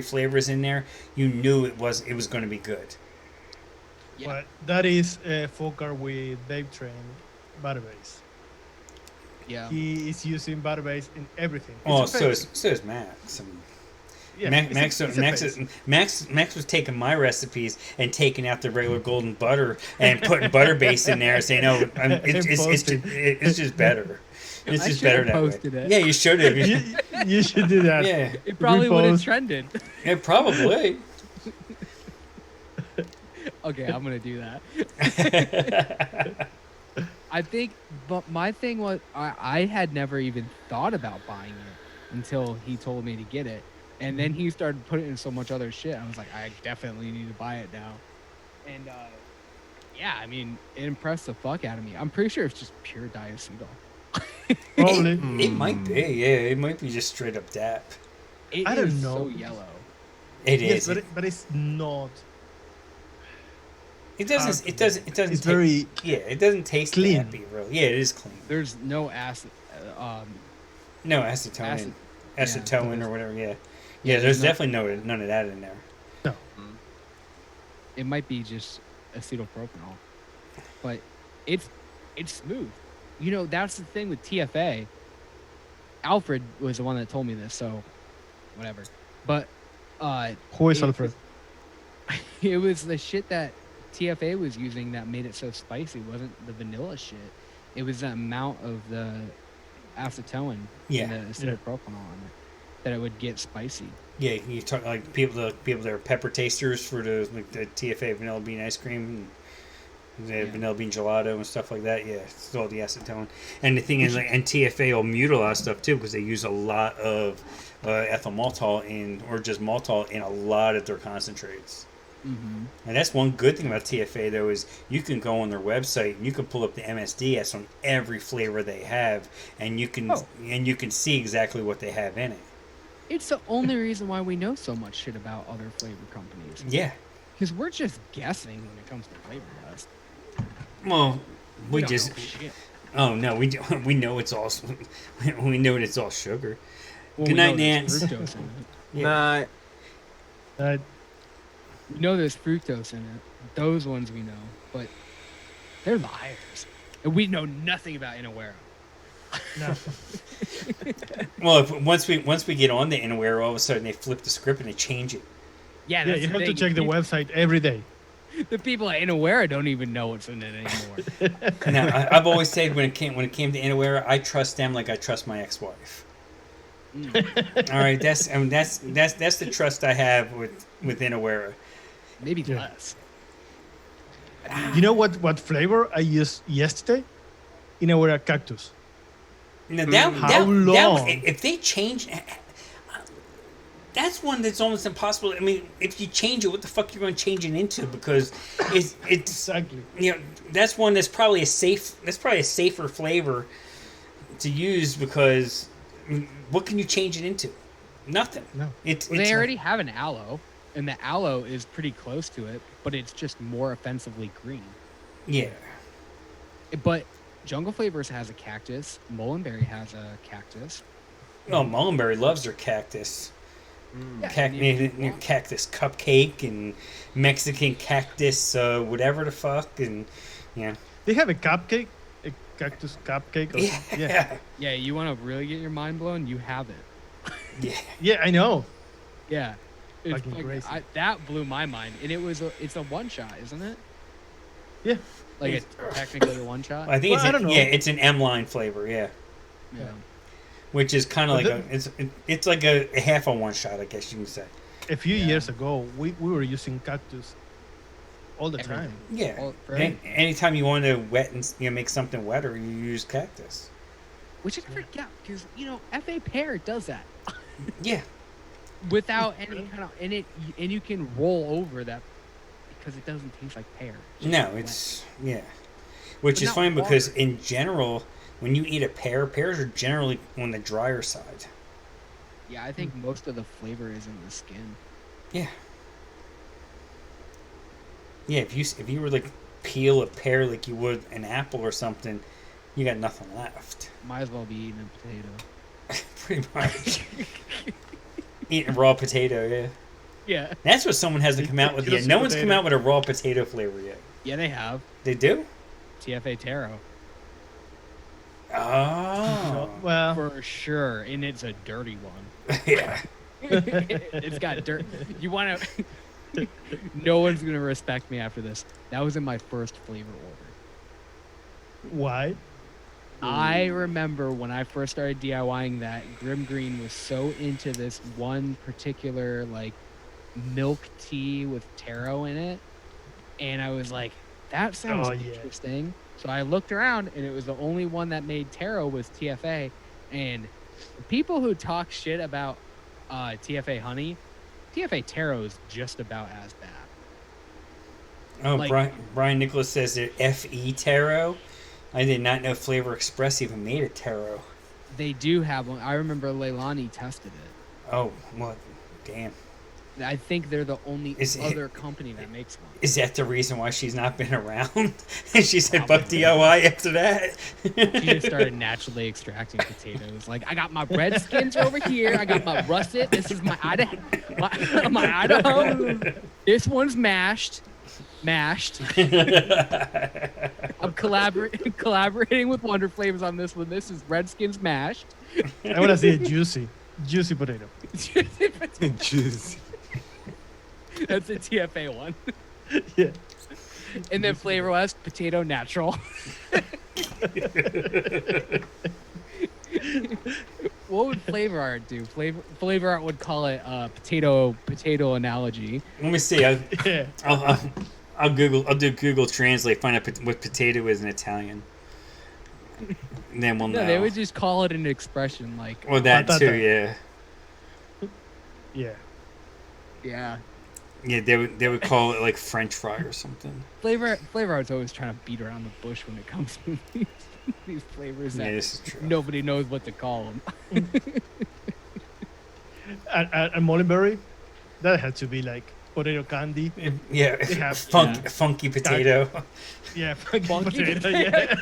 flavors in there, you knew it was going to be good. Yeah. But that is Fokar with Vape Train Butterbase. Yeah. He is using Butterbase in everything. Oh, It's a so phase. is Max. Yeah, Max it's a phase. Max was taking my recipes and taking out the regular golden butter and putting butter base in there, saying, "Oh, it's just better. It's I just should better have that way." posted it. Yeah, you should have. You should do that. Yeah, It probably would have Repost. trended. yeah, probably. Okay, I'm gonna do that. I think, but my thing was, I had never even thought about buying it. until he told me to get it. And then he started putting in so much other shit. I was like, I definitely need to buy it now. And yeah, I mean, it impressed the fuck out of me. I'm pretty sure it's just pure diacetyl. Probably. It might be, yeah. It might be just straight up DAP. It I don't is know. so yellow. It Yes, is. but it's not. It doesn't. It doesn't. It doesn't. It's ta- very Yeah, it doesn't taste clean. dappy, really. Yeah, it is clean. There's no acid. No acetone, Acid- acetone yeah, or whatever. Yeah, Yeah, there's no- definitely none of that in there. It might be just acetylpropanol, but it's smooth. You know, that's the thing with TFA. Alfred was the one that told me this, so whatever. But Who is it- Alfred? it was the shit that TFA was using that made it so spicy. It wasn't the vanilla shit. It was the amount of the acetone Yeah. and the acetylpropanol in it that it would get spicy. Yeah, you talk like people that are pepper tasters for the TFA vanilla bean ice cream, and the vanilla bean gelato and stuff like that. Yeah, it's all the acetone. And the thing is, like, and TFA will mute a lot of stuff too because they use a lot of ethyl maltol or just maltol in a lot of their concentrates. Mm-hmm. And that's one good thing about TFA though is you can go on their website and you can pull up the MSDS on every flavor they have, and you can see exactly what they have in it. It's the only reason why we know so much shit about other flavor companies. Yeah. Because we're just guessing when it comes to flavor dust. Well, we don't just know shit. oh no, we know it's all we know it's all sugar. Well, Good we know night, there's Nance. fructose in it. Yeah. Nah, We know there's fructose in it. Those ones we know, but they're liars, and we know nothing about Inawera. No. Well, once we get on the Inaware, all of a sudden they flip the script and they change it. Yeah, Yeah, that's you the have to thing. check the website every day. The people at Inawera don't even know what's in it anymore. Now, I've always said when it came to Inaware, I trust them like I trust my ex-wife. All right, that's the trust I have with Inaware. Maybe Yeah. less. You know what flavor I used yesterday? In our cactus. Now, that, How that, long? if they change, that's one that's almost impossible. I mean, if you change it, what the fuck you're going to change it into? Because it's Exactly. you know that's one that's probably a safer flavor to use because what can you change it into? Nothing. No. It's Well, they already have an aloe, and the aloe is pretty close to it, but it's just more offensively green. yeah. But Jungle Flavors has a cactus. Mullenberry has a cactus. Oh, Mullenberry loves their cactus. Yeah, and if you want- Cactus cupcake and Mexican cactus, whatever the fuck, and yeah. They have a cupcake, a cactus cupcake. Or something. Yeah. Yeah, you want to really get your mind blown? You have it. Yeah. Yeah, I know. Yeah. It's Fucking crazy. that blew my mind. And it's a one shot, isn't it? Yeah. Like it's technically a one shot. I think Well, I don't know. it's an M line flavor, yeah. Yeah. Which is kind of But like it's like a half a one shot, I guess you can say. A few Yeah. years ago, we were using cactus all the Everything. time. Yeah. Well, for Anytime you want to wet and make something wetter, you use cactus. Which I forget because FA pear does that Yeah. without any kind of and you can roll over that because it doesn't taste like pear. It's just No, wet. it's yeah. Which But is not fine because water. in general, when you eat a pear, pears are generally on the drier side. Yeah, I think most of the flavor is in the skin. Yeah. Yeah, if you were like peel a pear like you would an apple or something, you got nothing left. Might as well be eating a potato. Pretty much. Eating raw potato, yeah. Yeah. That's what someone has to come out with yet. Just No one's come potato. out with a raw potato flavor yet. Yeah, they have They do? TFA taro Oh. Well, for sure, and it's a dirty one. Yeah. It's got dirt. You want to? No one's gonna respect me after this. That was in my first flavor order. why? I remember when I first started DIYing that, Grim Green was so into this one particular like milk tea with taro in it, and I was like, that sounds Oh, yeah. interesting. So I looked around, and it was the only one that made taro was TFA, and People who talk shit about TFA honey, TFA taro is just about as bad. Oh, Like- Brian Nicholas says they're FE taro. I did not know Flavor Express even made a taro. They do have one. I remember Leilani tested it. Oh, well, damn. I think they're the only Is it- other company that makes one. Is that the reason why she's not been around? And she said, "Fuck DIY" after that. She just started naturally extracting potatoes. Like, I got my red skins over here. I got my russet. This is my Idaho. My Idaho. This one's mashed. I'm collaborating with Wonder Flavors on this one. This is Redskins mashed. I want to say juicy potato. Juice. That's a TFA one. Yeah. And then Flavor West, potato natural. What would Flavor Art do? Flavor Art would call it potato analogy. Let me see. Yeah. I'll do Google Translate. Find out what potato is in Italian. And then we'll know. No, they would just call it an expression like. Or that Patata. too. Yeah. Yeah. Yeah. Yeah, they would call it like French fry or something. Flavor Art's always trying to beat around the bush when it comes to these flavors Yeah, that this is true. nobody knows what to call them. And Mullenberry, that had to be like potato candy. Yeah, They have- funky potato. Yeah, Funky potato. Yeah.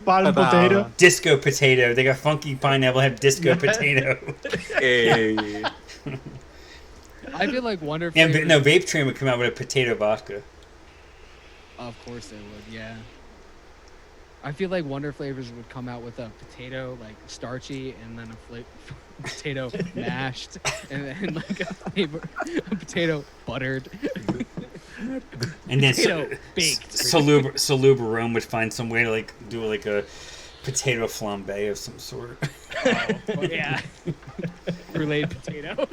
Palm Ta-da. potato. Disco potato. They got funky pineapple. Have disco potato. Hey. I feel like Wonder Yeah, Flavors. but no, Vape Train would come out with a potato vodka. Of course they would, yeah. I feel like Wonder Flavors would come out with a potato like starchy and then a potato mashed and then like a potato buttered. And then Potato baked. Salubarone would find some way to like do like a potato flambe of some sort. Oh, yeah. Relayed potato.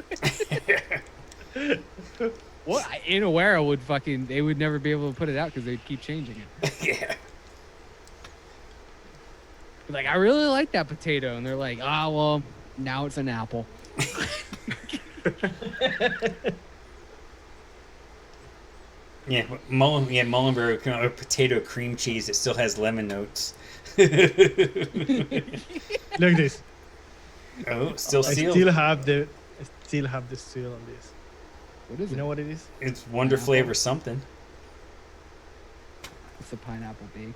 What? Inawera would they would never be able to put it out because they'd keep changing it. Yeah. Like, I really like that potato. And they're like, well, now it's an apple. Yeah, Mullenberry would come out with potato cream cheese that still has lemon notes. Look at this. Oh, still I sealed. still have the seal on this. What is You it? know what it is? It's Wonder Pineapple. Flavor something. It's a pineapple baked.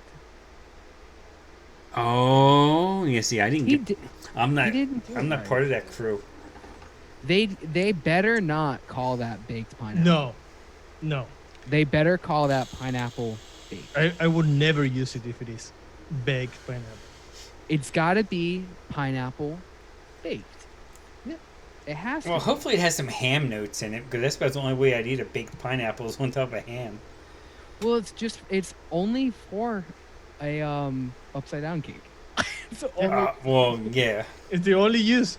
Oh, yeah. See, I didn't He get. did, I'm not. he didn't do I'm it not right. part of that crew. They better not call that baked pineapple. No. They better call that pineapple baked. I would never use it if it is baked pineapple. It's got to be pineapple baked. Yeah, it has to. Well, be. hopefully it has some ham notes in it because that's about the only way I'd eat a baked pineapple is on top of ham. Well, it's only for a upside down cake. So Well, yeah. It's the only use.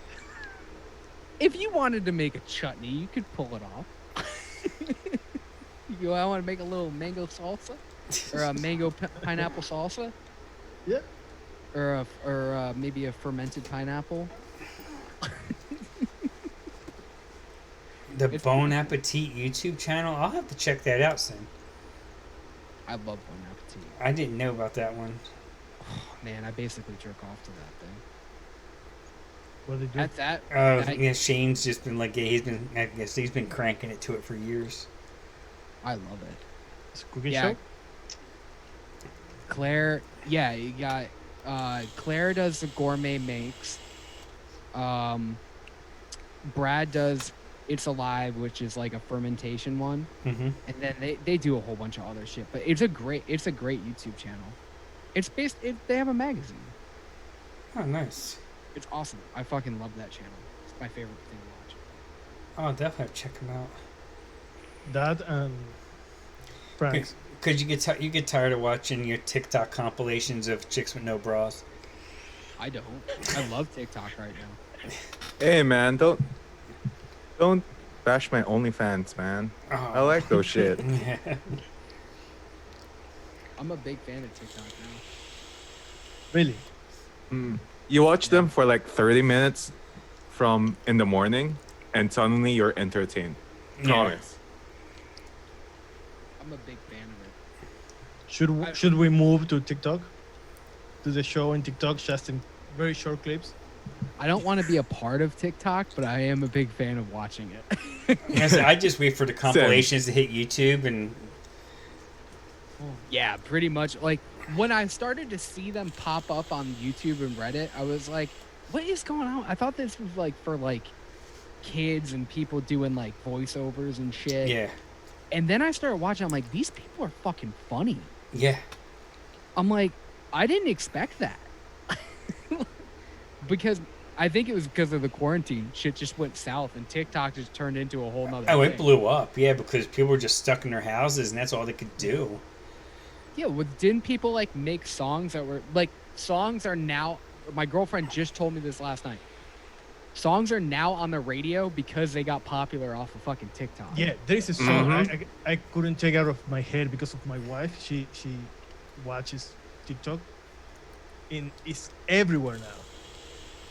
if you wanted to make a chutney, you could pull it off. You go, I want to make a little mango salsa or a mango pineapple salsa. Yeah. Or maybe a fermented pineapple. The It's- Bon Appetit YouTube channel. I'll have to check that out soon. I love Bon Appetit. I didn't know about that one. Oh, man, I basically jerk off to that thing. What did you? That's that. Oh, yeah. Shane's just been like, I guess he's been cranking it to it for years. I love it. It's cooking Yeah. show. Claire, yeah, you got Claire does the gourmet makes. Brad does It's Alive, which is like a fermentation one, Mm-hmm. and then they do a whole bunch of other shit. But it's a great YouTube channel. They have a magazine. Oh, nice. It's awesome. I fucking love that channel. It's my favorite thing to watch. Oh, I'll definitely have to check them out. That and pranks. Because you get tired of watching your TikTok compilations of chicks with no bras. I don't. I love TikTok right now. Hey man, don't bash my OnlyFans, man. Oh. I like those shit. I'm a big fan of TikTok now. Really? Mm. You watch them for like 30 minutes from in the morning, and suddenly you're entertained. Yeah. Promise. I'm a big fan of it. Should we move to TikTok? To the show in TikTok, just in very short clips. I don't want to be a part of TikTok, but I am a big fan of watching it. Yes, I just wait for the compilations to hit YouTube, and Yeah, pretty much. Like when I started to see them pop up on YouTube and Reddit, I was like, "What is going on?" I thought this was like for like kids and people doing like voiceovers and shit. yeah, And then I started watching. I'm like, these people are fucking funny. yeah, I'm like, I didn't expect that. Because I think it was because of the quarantine. Shit just went south, and TikTok just turned into a whole nother oh, thing. it blew up, yeah, because people were just stuck in their houses, and that's all they could do. Yeah, well, didn't people like make songs that were like songs are now? My girlfriend just told me this last night. Songs are now on the radio because they got popular off of fucking TikTok. Yeah, there is a song I couldn't take out of my head because of my wife. She watches TikTok, and it's everywhere now.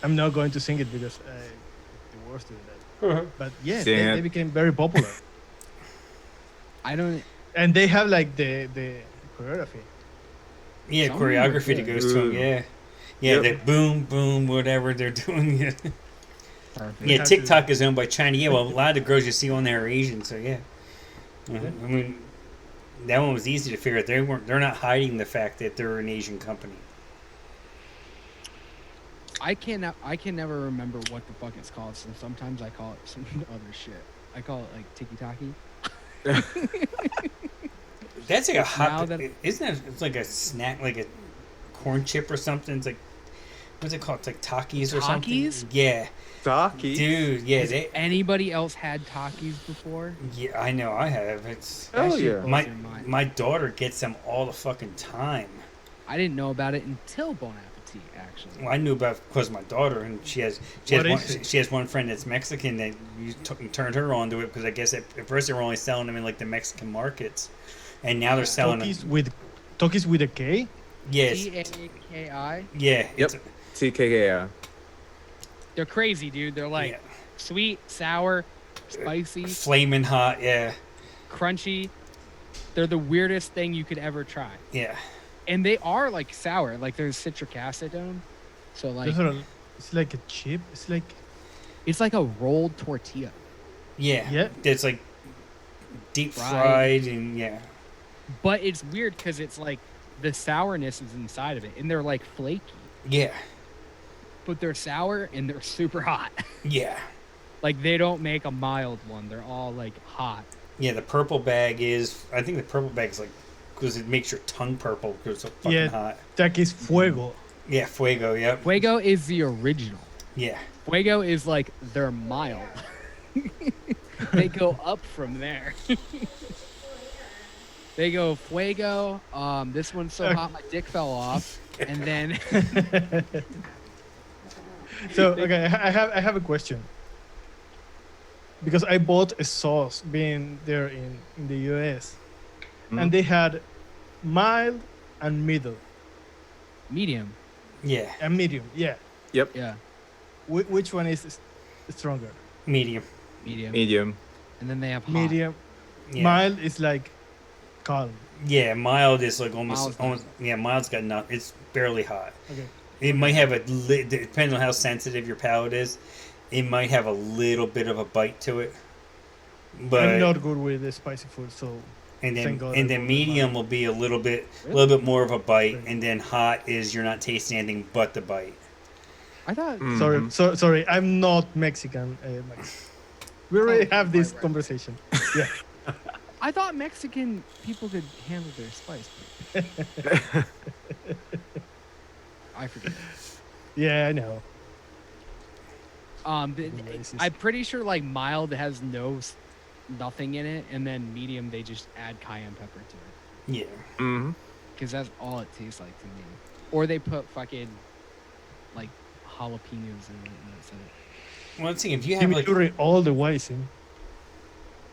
I'm not going to sing it because I'm the worst at that. But yeah, they became very popular, I don't. and they have like the choreography. Yeah, Some choreography that are goes to them, yeah. Yeah, Yep. that boom, boom, whatever they're doing. Yeah, Perfect. yeah have TikTok to- is owned by China. Yeah, well, a lot of the girls you see on there are Asian, so yeah. I mean, that one was easy to figure out. They're not hiding the fact that they're an Asian company. I can never remember what the fuck it's called. So sometimes I call it some other shit. I call it like tiki taki. That's like a Now hot. that- Isn't that? It's like a snack, like a corn chip or something. It's like, what's it called? It's like Takis or something. Takis? Yeah, Taki. dude. Yeah, Has they. anybody else had Takis before? Yeah, I know. I have. It's Hell That shit yeah. blows my your mind. my daughter gets them all the fucking time. I didn't know about it until Bon Appetit, actually. Well, I knew about because of my daughter, and she has What is it? she has one friend that's Mexican that turned her onto it because I guess at first they were only selling them in like the Mexican markets, and now they're selling them. Tokis with a K. Yes, Taki. yeah, Yep. TKK. They're crazy, dude. They're like yeah. sweet, sour, spicy, Flaming hot. Yeah, crunchy. They're the weirdest thing you could ever try. yeah. And they are like sour. Like there's citric acid in them. So like It's like a chip. It's like it's like a rolled tortilla. Yeah. Yeah. It's like deep Fried. fried and yeah. But it's weird because it's like the sourness is inside of it. And they're like flaky. Yeah. But they're sour and they're super hot. Yeah. Like they don't make a mild one. They're all like hot. Yeah, the purple bag is I think the purple bag is like because it makes your tongue purple because it's so fucking Yeah. hot. Takis Fuego. Yeah, Fuego, yep. Fuego is the original. Yeah. Fuego is like they're mild. They go up from there. They go Fuego. This one's so hot my dick fell off. And then So okay, I have a question. Because I bought a sauce being there in the US, and they had mild and middle medium. Yeah. and medium. Yeah, Yeah. which one is stronger? Medium. Medium. Medium. And then they have hot. Medium. Yeah. Mild is like calm. Yeah, mild is like Mild's almost yeah, mild's got nothing. It's barely hot. Okay. It might have depending on how sensitive your palate is, it might have a little bit of a bite to it. But I'm not good with the spicy food, so and then thank God I and then bought the medium mild. will be a little bit Really? more of a bite, Right. and then hot is you're not tasting anything but the bite. I thought sorry, I'm not Mexican. We already have this conversation. Yeah. I thought Mexican people could handle their spice. I forget. Yeah, I know. Racist. I'm pretty sure like mild has nothing in it, and then medium they just add cayenne pepper to it Yeah. Mm-hmm. because that's all it tastes like to me. Or they put fucking like jalapenos in it, and that's it. Well, let's see if you have like Chimichurri all the way, see?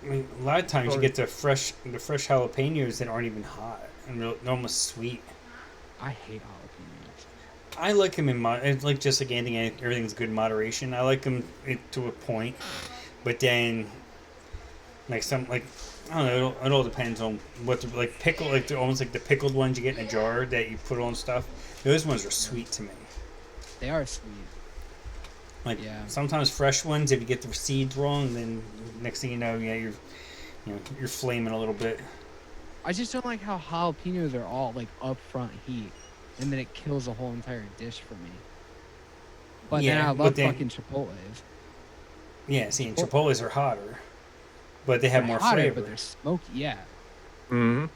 I mean, a lot of times you Sorry. get the fresh jalapenos that aren't even hot and they're almost sweet. I hate jalapenos. I like him in it's like just like anything. Everything's good in moderation. I like him to a point, but then like some like I don't know. It all depends on what the like pickle like almost like the pickled ones you get in a jar that you put on stuff. Those ones are sweet to me. They are sweet. Like Yeah. sometimes fresh ones, if you get the seeds wrong, then next thing you know, you're flaming a little bit. I just don't like how jalapenos are all like upfront heat, and then it kills the whole entire dish for me. But then Yeah, I but love then- fucking chipotles. Yeah, see, and chipotles are hotter, but they have They're more hotter, flavor. but they're smoky. Yeah, Mm-hmm.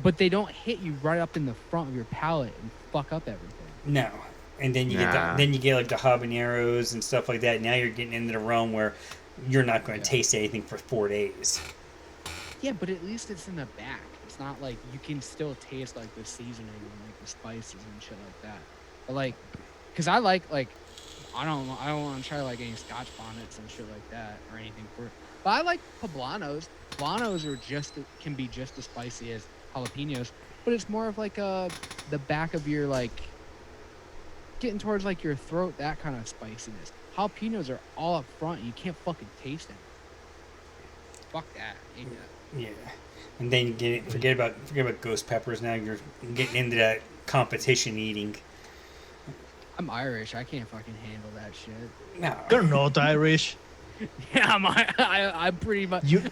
but they don't hit you right up in the front of your palate and fuck up everything. No, and then you Nah. then you get like the habaneros and stuff like that. Now you're getting into the realm where you're not going to Yeah. taste anything for 4 days. Yeah, but at least it's in the back. It's not like you can still taste like the seasoning and like the spices and shit like that. But like, cause I like I don't want to try like any Scotch bonnets and shit like that or anything for. But I like poblanos. Poblanos are can be just as spicy as jalapenos, but it's more of like the back of your like getting towards like your throat, that kind of spiciness. Jalapenos are all up front. You can't fucking taste them. Fuck that. Ain't that. Yeah, and then you forget about ghost peppers. Now you're getting into that competition eating. I'm Irish. I can't fucking handle that shit. No, You're not Irish. Yeah, I'm pretty much. You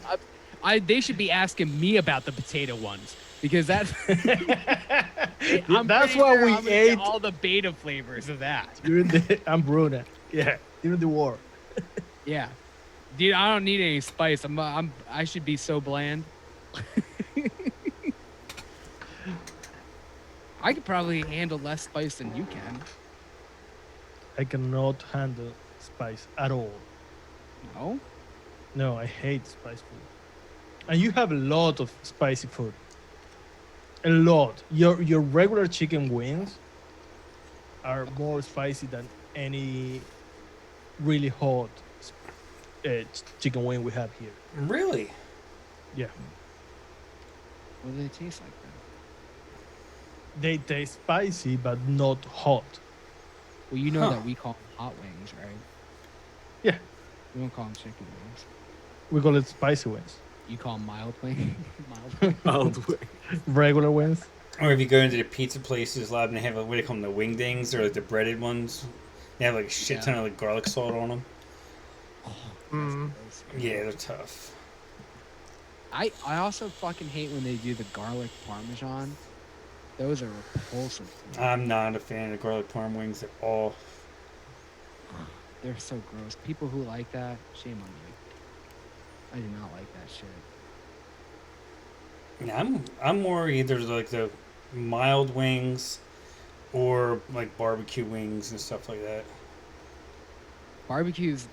They should be asking me about the potato ones because that's. I'm That's pretty why sure we I'm gonna ate get all the beta flavors of that. during the Ambruna. Yeah, during the war. Yeah, dude, I don't need any spice. I should be so bland. I could probably handle less spice than you can. I cannot handle spice at all. No. No, I hate spice food. And you have a lot of spicy food. A lot. Your regular chicken wings are more spicy than any really hot chicken wing we have here. really. Yeah, What do they taste like then? they taste spicy but not hot. Well, you know Huh. that we call them hot wings, right? Yeah, We don't call them chicken wings. we call it spicy wings. You call them mild wing. Mild wing. Regular wings. Or if you go into the pizza places, a lot of them have what do they call them, the wing dings or like the breaded ones. They have like a shit ton of like garlic salt on them. Mm. Yeah, they're tough. I also fucking hate when they do the garlic parmesan. Those are repulsive. to me. I'm not a fan of garlic parm wings at all. They're so gross. People who like that, shame on you. I do not like that shit. Yeah, I'm more either like the mild wings or like barbecue wings and stuff like that. Barbecues,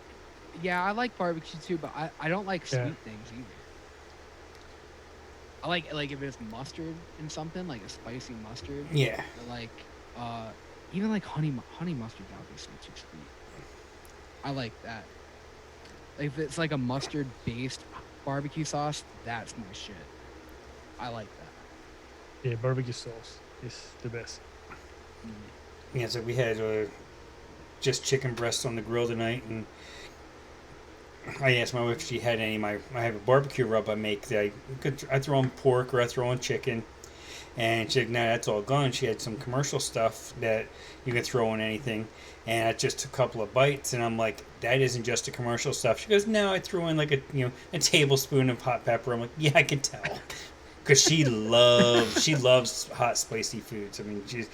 yeah, I like barbecue too, but I don't like sweet Yeah. things either. I like if it's mustard in something, like a spicy mustard. Yeah. Or like even like honey mustard obviously too sweet. I like that. Like, if it's like a mustard based barbecue sauce, that's my shit. I like that. Yeah, barbecue sauce is the best. Yeah, so we had just chicken breasts on the grill tonight, and I asked my wife if she had any. I have a barbecue rub I make that I throw on pork or I throw on chicken, and she said, "No, that's all gone." She had some commercial stuff that you can throw on anything, and I just took a couple of bites, and I'm like, "That isn't just a commercial stuff." She goes, "No, I threw in like a tablespoon of hot pepper." I'm like, "Yeah, I can tell," because she loves hot spicy foods. I mean, she's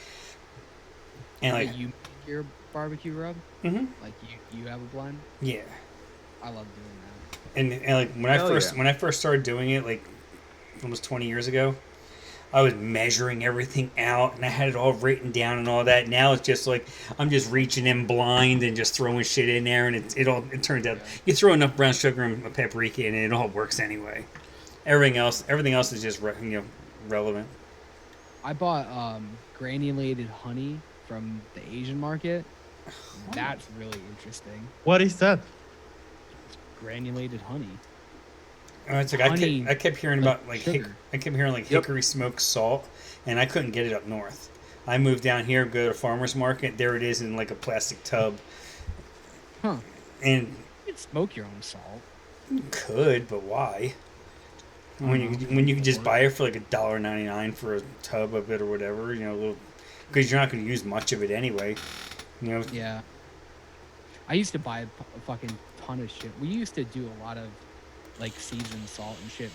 and Like like you make your barbecue rub, mhm, like you have a blend. yeah. I love doing that. And like Hell when I first started doing it, like almost 20 years ago, I was measuring everything out and I had it all written down and all that. Now it's just like I'm just reaching in blind and just throwing shit in there, and it turns out you throw enough brown sugar and paprika in, and it all works anyway. Everything else is just relevant. I bought granulated honey from the Asian market. That's really interesting. What is that? Granulated honey. It's like Honey, I kept hearing like about like sugar. I kept hearing like Yep. hickory smoked salt, and I couldn't get it up north. I move down here, go to farmer's market. There it is in like a plastic tub. Huh. And You can smoke your own salt. you could, but why? When you can just buy it for like $1.99 for a tub of it or whatever, you know, because you're not going to use much of it anyway. You know. Yeah. I used to buy a fucking ton of shit. We used to do a lot of like seasoned salt and shit.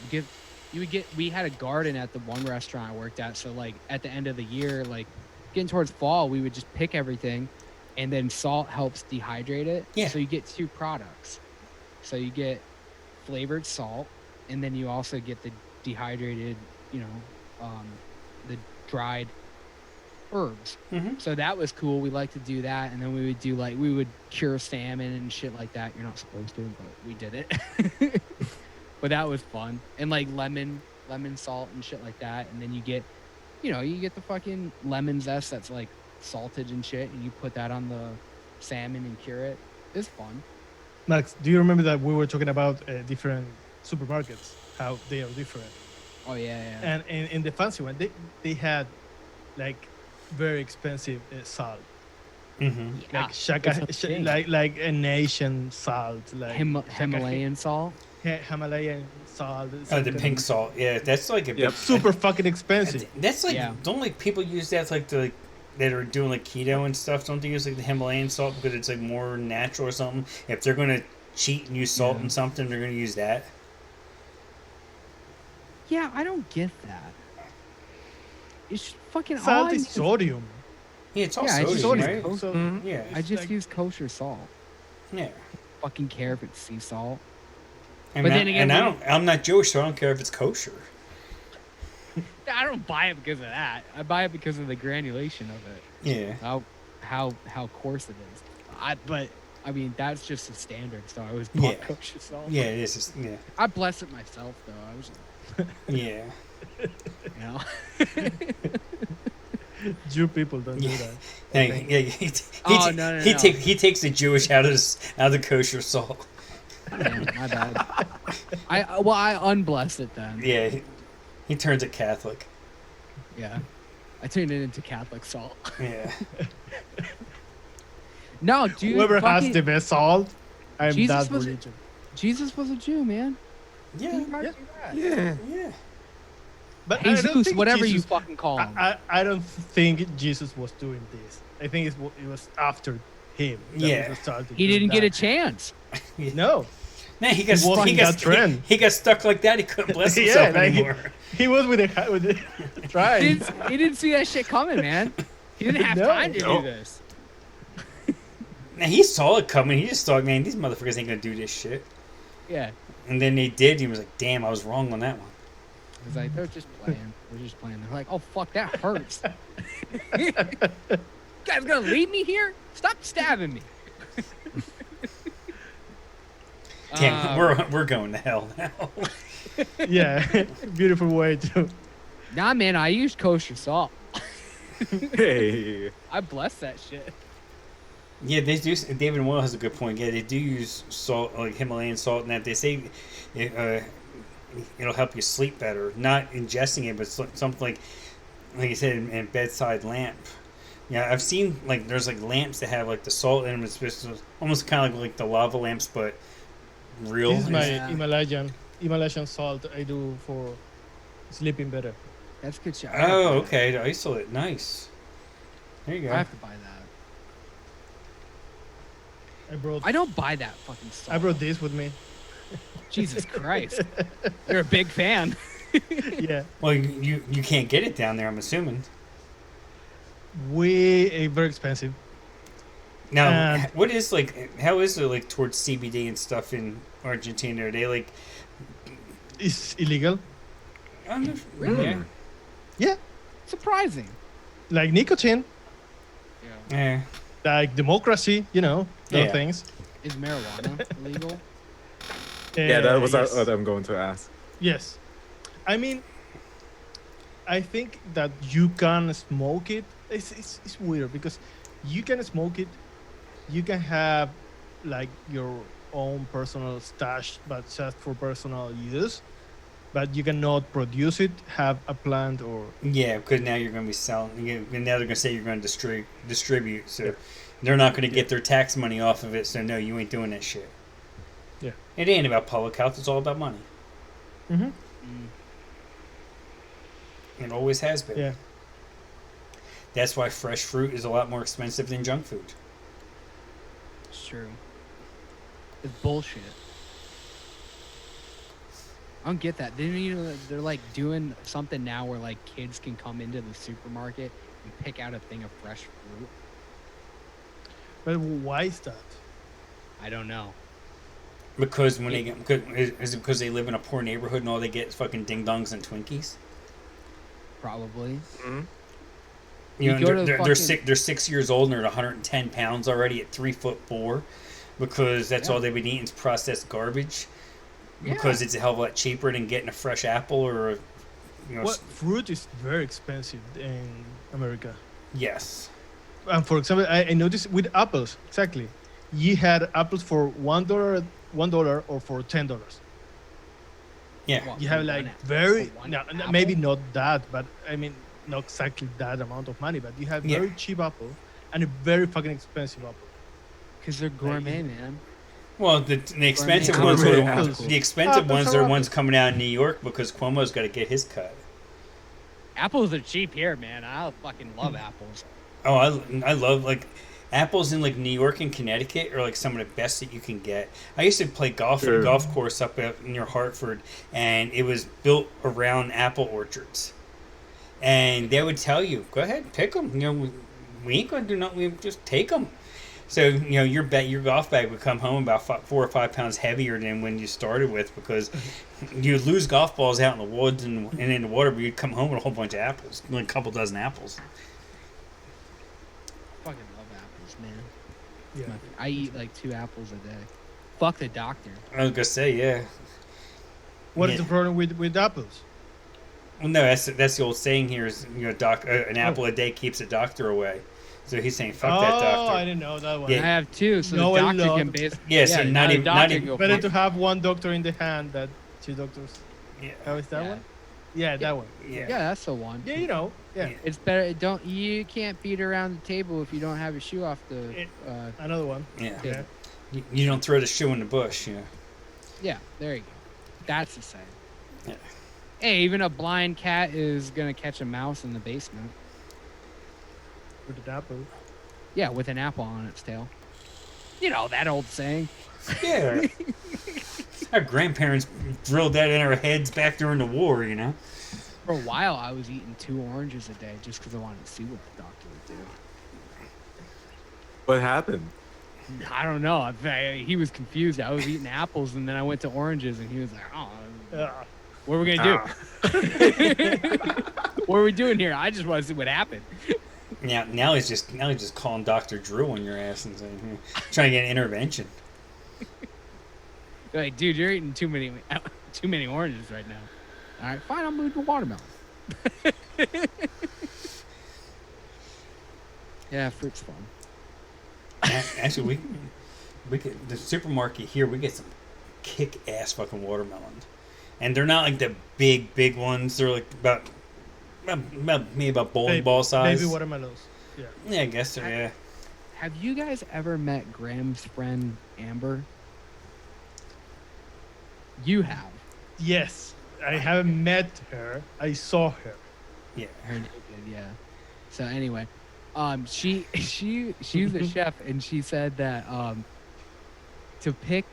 We had a garden at the one restaurant I worked at, so like at the end of the year, like getting towards fall, we would just pick everything, and then salt helps dehydrate it. Yeah. So you get two products. So you get flavored salt, and then you also get the dehydrated, the dried herbs. Mm-hmm. So that was cool. We like to do that, and then we would cure salmon and shit like that. You're not supposed to, but we did it. But that was fun. And like lemon salt and shit like that. And then you get the fucking lemon zest that's like salted and shit, and you put that on the salmon and cure it. It's fun. Max, do you remember that we were talking about different supermarkets, how they are different? Oh yeah. And in the fancy one, they had like very expensive salt, Mm-hmm. Yeah, like like a nation salt, like Himalayan salt. Himalayan salt. Oh, the something pink salt. Yeah, that's like a big, Yep. super fucking expensive. That's like Yeah. don't like people use that like the that are doing like keto and stuff. Don't they use like the Himalayan salt because it's like more natural or something? If they're gonna cheat and use salt in something, they're gonna use that. Yeah, I don't get that. It's fucking Salt odd. is sodium. Yeah, it's all Yeah, it's sodium, just right? So Yeah, I just like- use kosher salt. yeah. Fucking care if it's sea salt. And But I, then again, and when- I'm not Jewish, so I don't care if it's kosher. I don't buy it because of that. I buy it because of the granulation of it. Yeah. How coarse it is. But I mean that's just the standard. So I always Yeah. bought kosher salt. Yeah, it is. Just, yeah. I bless it myself though. I was, Yeah. you know. Jew people don't do Yeah. that. Hey, yeah, Oh, no. he takes the Jewish out of the kosher salt. Man, my bad. I unblessed it then. Yeah, he turns it Catholic. Yeah. I turned it into Catholic salt. Yeah. No, dude. Whoever has fucking- the best salt, I'm Jesus that was- religion. Jesus was a Jew, man. Yeah. He might yeah. do that. Yeah. Yeah. But I don't Jesus, think whatever you Jesus- fucking call him. I don't think Jesus was doing this. I think it was after him. that Yeah. we started He doing didn't get a that. chance. No, Man, he got walking that trend. he got stuck like that. He couldn't bless Yeah, himself like- anymore. he was with the He trying. he didn't see that shit coming, man. He didn't have No. time to No. do this. Now he saw it coming. He just thought, man, these motherfuckers ain't gonna do this shit. Yeah. And then they did. He was like, damn, I was wrong on that one. It's like, they're just playing. They're just playing. They're like, oh, fuck, that hurts. You guys gonna leave me here? Stop stabbing me. Damn, we're going to hell now. Yeah, beautiful way to. Nah, man, I use kosher salt. Hey. I bless that shit. Yeah, they do. David Moyle has a good point. Yeah, they do use salt, like Himalayan salt, and that they say it'll help you sleep better. Not ingesting it, but something like you said, in bedside lamp. Yeah, I've seen like there's like lamps that have like the salt in them. It's just almost kind of like the lava lamps, but real. This is my Yeah. Himalayan salt I do for sleeping better. That's good shit. Oh, okay. To isolate. Nice. There you I go. have to buy that. I don't buy that fucking salt. brought this with me. Jesus Christ. You're a big fan. Yeah, Well, you can't get it down there. I'm assuming. very expensive. Now, And- what is like? How is it like towards CBD and stuff in Argentina? Are they like? It's illegal. Really? Yeah. Yeah, Surprising. like nicotine, Yeah. like democracy. Those Yeah. things. Is marijuana illegal? Yeah, that was yes. what I'm going to ask. Yes. I mean, I think that you can smoke it. It's weird because you can smoke it. You can have like your own personal stash, but just for personal use. but you cannot produce it, have a plant, or Yeah, because now you're going to be selling. Now they're going to say you're going to distribute. So they're not going to get their tax money off of it. So no, you ain't doing that shit. Yeah. It ain't about public health. It's all about money. Mm-hmm. It always has been. Yeah. That's why fresh fruit is a lot more expensive than junk food. It's true. It's bullshit. I don't get that. They're like doing something now where like kids can come into the supermarket and pick out a thing of fresh fruit. But why is that? I don't know. Because when they get, is it because they live in a poor neighborhood and all they get is fucking ding dongs and Twinkies? Probably. Mm-hmm. You You know, go to they're fucking- they're 6 years old and they're at 110 pounds already at 3'4", because that's all they've been eating is processed garbage. Because it's a hell of a lot cheaper than getting a fresh apple or a, What fruit is very expensive in America? Yes. And for example, I noticed with apples exactly. You had apples for $1 or for $10. Yeah. What, You have for like one very for one no, apple? maybe not that, but I mean not exactly that amount of money, but you have Yeah. very cheap apple and a very fucking expensive apple. Because they're gourmet, man. Well, the expensive Gourmet ones apples. the expensive Apples ones are are the ones apples. coming out in New York because Cuomo's got to get his cut. Apples are cheap here, man. I fucking love apples. Oh, I love like apples in like New York and Connecticut are like some of the best that you can get. I used to play golf at a Sure. golf course up near Hartford, and it was built around apple orchards. And they would tell you, "Go ahead, pick them. You know, we ain't gonna do nothing. We just take them." So you know, your golf bag would come home about 4 or 5 pounds heavier than when you started with because you'd lose golf balls out in the woods and in the water, but you'd come home with a whole bunch of apples, like a couple dozen apples. Fucking love apples, man. Yeah. I eat like 2 apples a day. Fuck the doctor. I was gonna say, yeah. What is Yeah. the problem with apples? Well, no, that's the old saying here is an apple a day keeps a doctor away. So he's saying fuck that I doctor. didn't know that one. Yeah. I have 2, so No, the a doctor lot. can base. Yeah, so now not the even- doctor not can even- go Better fuck to have one doctor in the hand than 2 doctors. Yeah. How is that Yeah. one? Yeah, that one. Yeah. Yeah, that's the one. Yeah, you know. Yeah. Yeah. It's better. You can't beat around the table if you don't have a shoe off the. Another one. Yeah. Yeah. You don't throw the shoe in the bush. Yeah. Yeah, there you go. That's the same. Yeah. Hey, even a blind cat is gonna catch a mouse in the basement. With the apple. Yeah, with an apple on its tail. You know that old saying. Yeah. Our grandparents drilled that in our heads back during the war. You know. For a while, I was eating 2 oranges a day just because I wanted to see what the doctor would do. What happened? I don't know. He was confused. I was eating apples, and then I went to oranges, and he was like, "Oh, what are we gonna do? What are we doing here? I just want to see what happened." Now he's just calling Dr. Drew on your ass and saying, trying to get an intervention. They're like, dude, you're eating too many oranges right now. All right, fine. I'll move to watermelon. Yeah, fruit's fun. Actually, we get the supermarket here. We get some kick-ass fucking watermelons, and they're not like the big ones. They're like about maybe about bowling ball size. Baby watermelons. Yeah. Yeah, I guess so. Yeah. Have you guys ever met Graham's friend Amber? You have. Yes. I haven't met her. I saw her. Yeah. Her naked, yeah. So anyway, she's a chef, and she said that to pick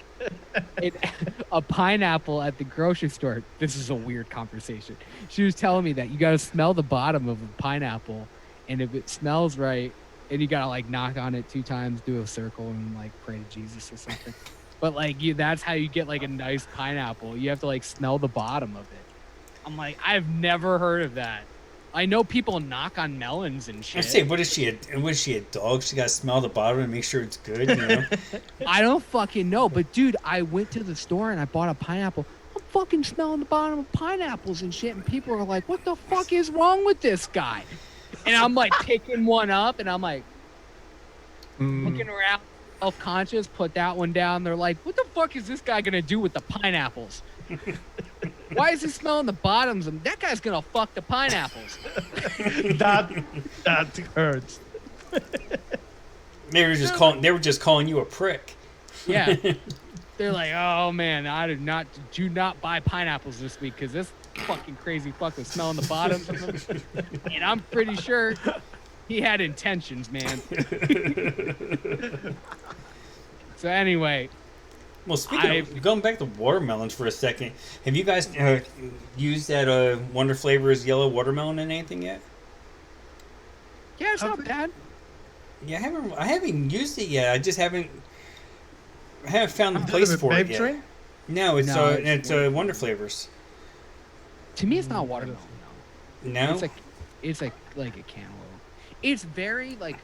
a pineapple at the grocery store. This is a weird conversation. She was telling me that you got to smell the bottom of a pineapple, and if it smells right, and you got to like knock on it 2 times, do a circle, and like pray to Jesus or something. But like that's how you get like a nice pineapple. You have to like smell the bottom of it. I'm like, I've never heard of that. I know people knock on melons and I shit. say, what is she a dog? She got to smell the bottom and make sure it's good. You know. I don't fucking know, but dude, I went to the store and I bought a pineapple. I'm fucking smelling the bottom of pineapples and shit, and people are like, "What the fuck is wrong with this guy?" And I'm like picking one up, and I'm like looking around, self-conscious. Put that one down. They're like, "What the fuck is this guy gonna do with the pineapples?" Why is he smelling the bottoms? And that guy's gonna fuck the pineapples. that hurts. They were just calling you a prick. Yeah. They're like, oh man, do not buy pineapples this week because this fucking crazy fuck was smelling the bottoms of them. And I'm pretty sure he had intentions, man. So anyway. Well, speaking of going back to watermelons for a second, have you guys used that Wonder Flavors yellow watermelon in anything yet? Yeah, it's not bad. Yeah, I haven't used it yet. I haven't found the place for it yet. Train? No, it's Wonder Flavors. To me, it's not watermelon. No, it's like a cantaloupe. It's very like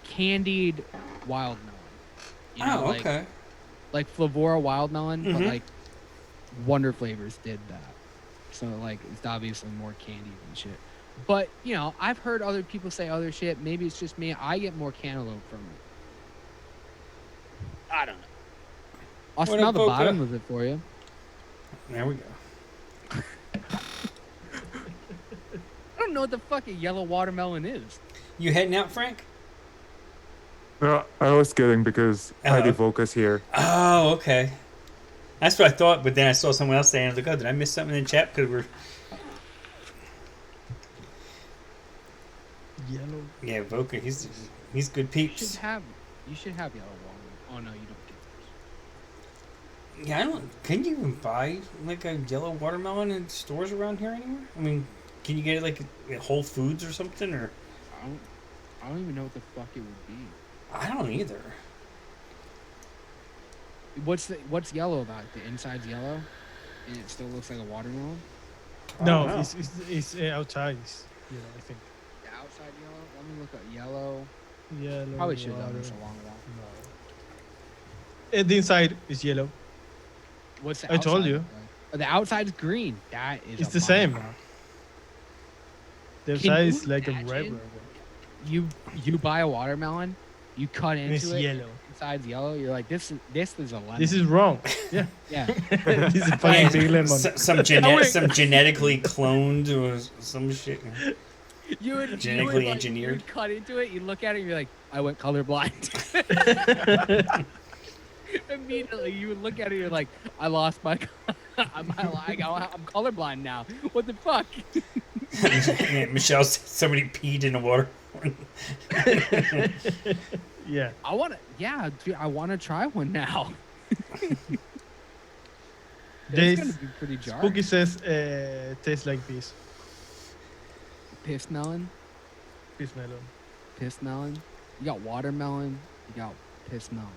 candied wild melon. You know, okay. Like Flavora wild melon, but like Wonder Flavors did that. So like it's obviously more candied and shit. But you know, I've heard other people say other shit. Maybe it's just me. I get more cantaloupe from it. I don't know. I'll smell the bottom of it for you. There we go. I don't know what the fuck a yellow watermelon is. You heading out, Frank? No, I was kidding because ID Focus here. Oh, okay. That's what I thought, but then I saw someone else saying, I was like, oh, did I miss something in chat? Because we're... Yellow. Yeah, Voca, he's good peeps. You should have yellow watermelon. Oh, no, you don't get those. Yeah, can you even buy, like, a yellow watermelon in stores around here anywhere? I mean, can you get it, like, at Whole Foods or something, or... I don't even know what the fuck it would be. I don't either. What's yellow about it? The inside's yellow, and it still looks like a watermelon. No, it's outside. I think. The outside yellow. Let me look at yellow. Yellow. Probably should have done this a long while. No. The inside is yellow. What's the I told outside you. look like? Oh, the outside's green. That is. It's the same. The Can outside you is like a imagine? regular one. You buy a watermelon, you cut And it's into it. yellow. Inside's yellow. You're like, this is a lemon. This is wrong. Yeah. Yeah. This is fucking big lemon. Some genetically cloned or some shit. Genetically engineered. You would cut into it. You look at it. And you're like, I went colorblind. Immediately, you would look at it. You're like, I lost my. I'm colorblind now. What the fuck? Michelle said somebody peed in the water. Yeah. Dude, I want to try one now. This gonna be pretty jarring. Spooky says tastes like piss. Piss melon. Piss melon. Piss melon. You got watermelon. You got piss melon.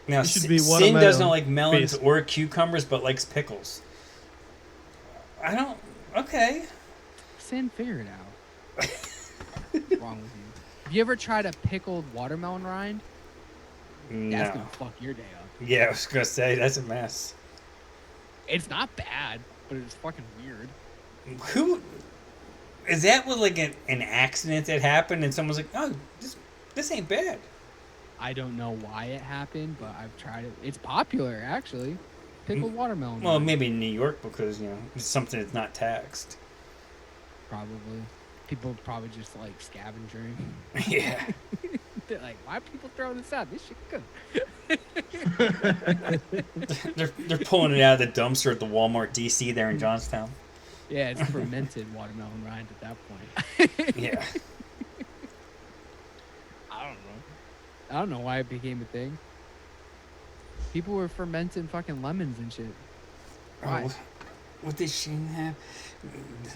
Now, It should be Sin watermelon, doesn't like melons piss. or cucumbers, but likes pickles. I don't. Okay. Sin, figure it out. What's wrong with you? Have you ever tried a pickled watermelon rind? That's No. gonna fuck your day up. Yeah, I was gonna say that's a mess. It's not bad, but it's fucking weird. Who is that? Was like an accident that happened, and someone's like, "Oh, this ain't bad." I don't know why it happened, but I've tried it. It's popular, actually. Pickled watermelon. Well, rind. maybe in New York because it's something that's not taxed. Probably. People probably just like scavenging. Yeah. They're like, why are people throwing this out? This shit good. they're pulling it out of the dumpster at the Walmart DC there in Johnstown. Yeah, it's fermented watermelon rind at that point. Yeah. I don't know why it became a thing. People were fermenting fucking lemons and shit. Why? Oh, what does Shane have?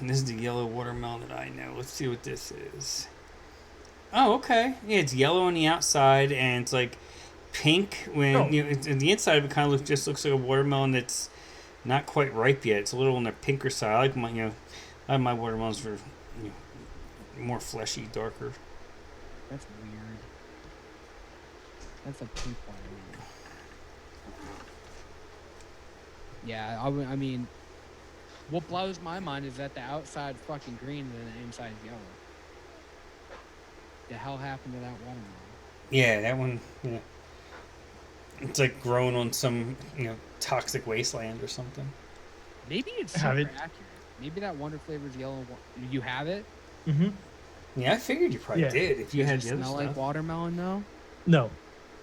This is the yellow watermelon that I know. Let's see what this is. Oh, okay. Yeah, it's yellow on the outside and it's like pink when the inside of it kind of looks like a watermelon that's not quite ripe yet. It's a little on the pinker side. I like my my watermelons are more fleshy, darker. That's weird. That's a pink watermelon. Yeah, I mean, what blows my mind is that the outside's fucking green and the inside's yellow. The hell happened to that watermelon? Yeah, that one. Yeah. It's like grown on some toxic wasteland or something. Maybe it's I have super it. accurate. Maybe that Wonder Flavor's yellow. You have it? Mm-hmm. Yeah, I figured you probably Yeah. did if you had Does the it other smell stuff. like watermelon though? No,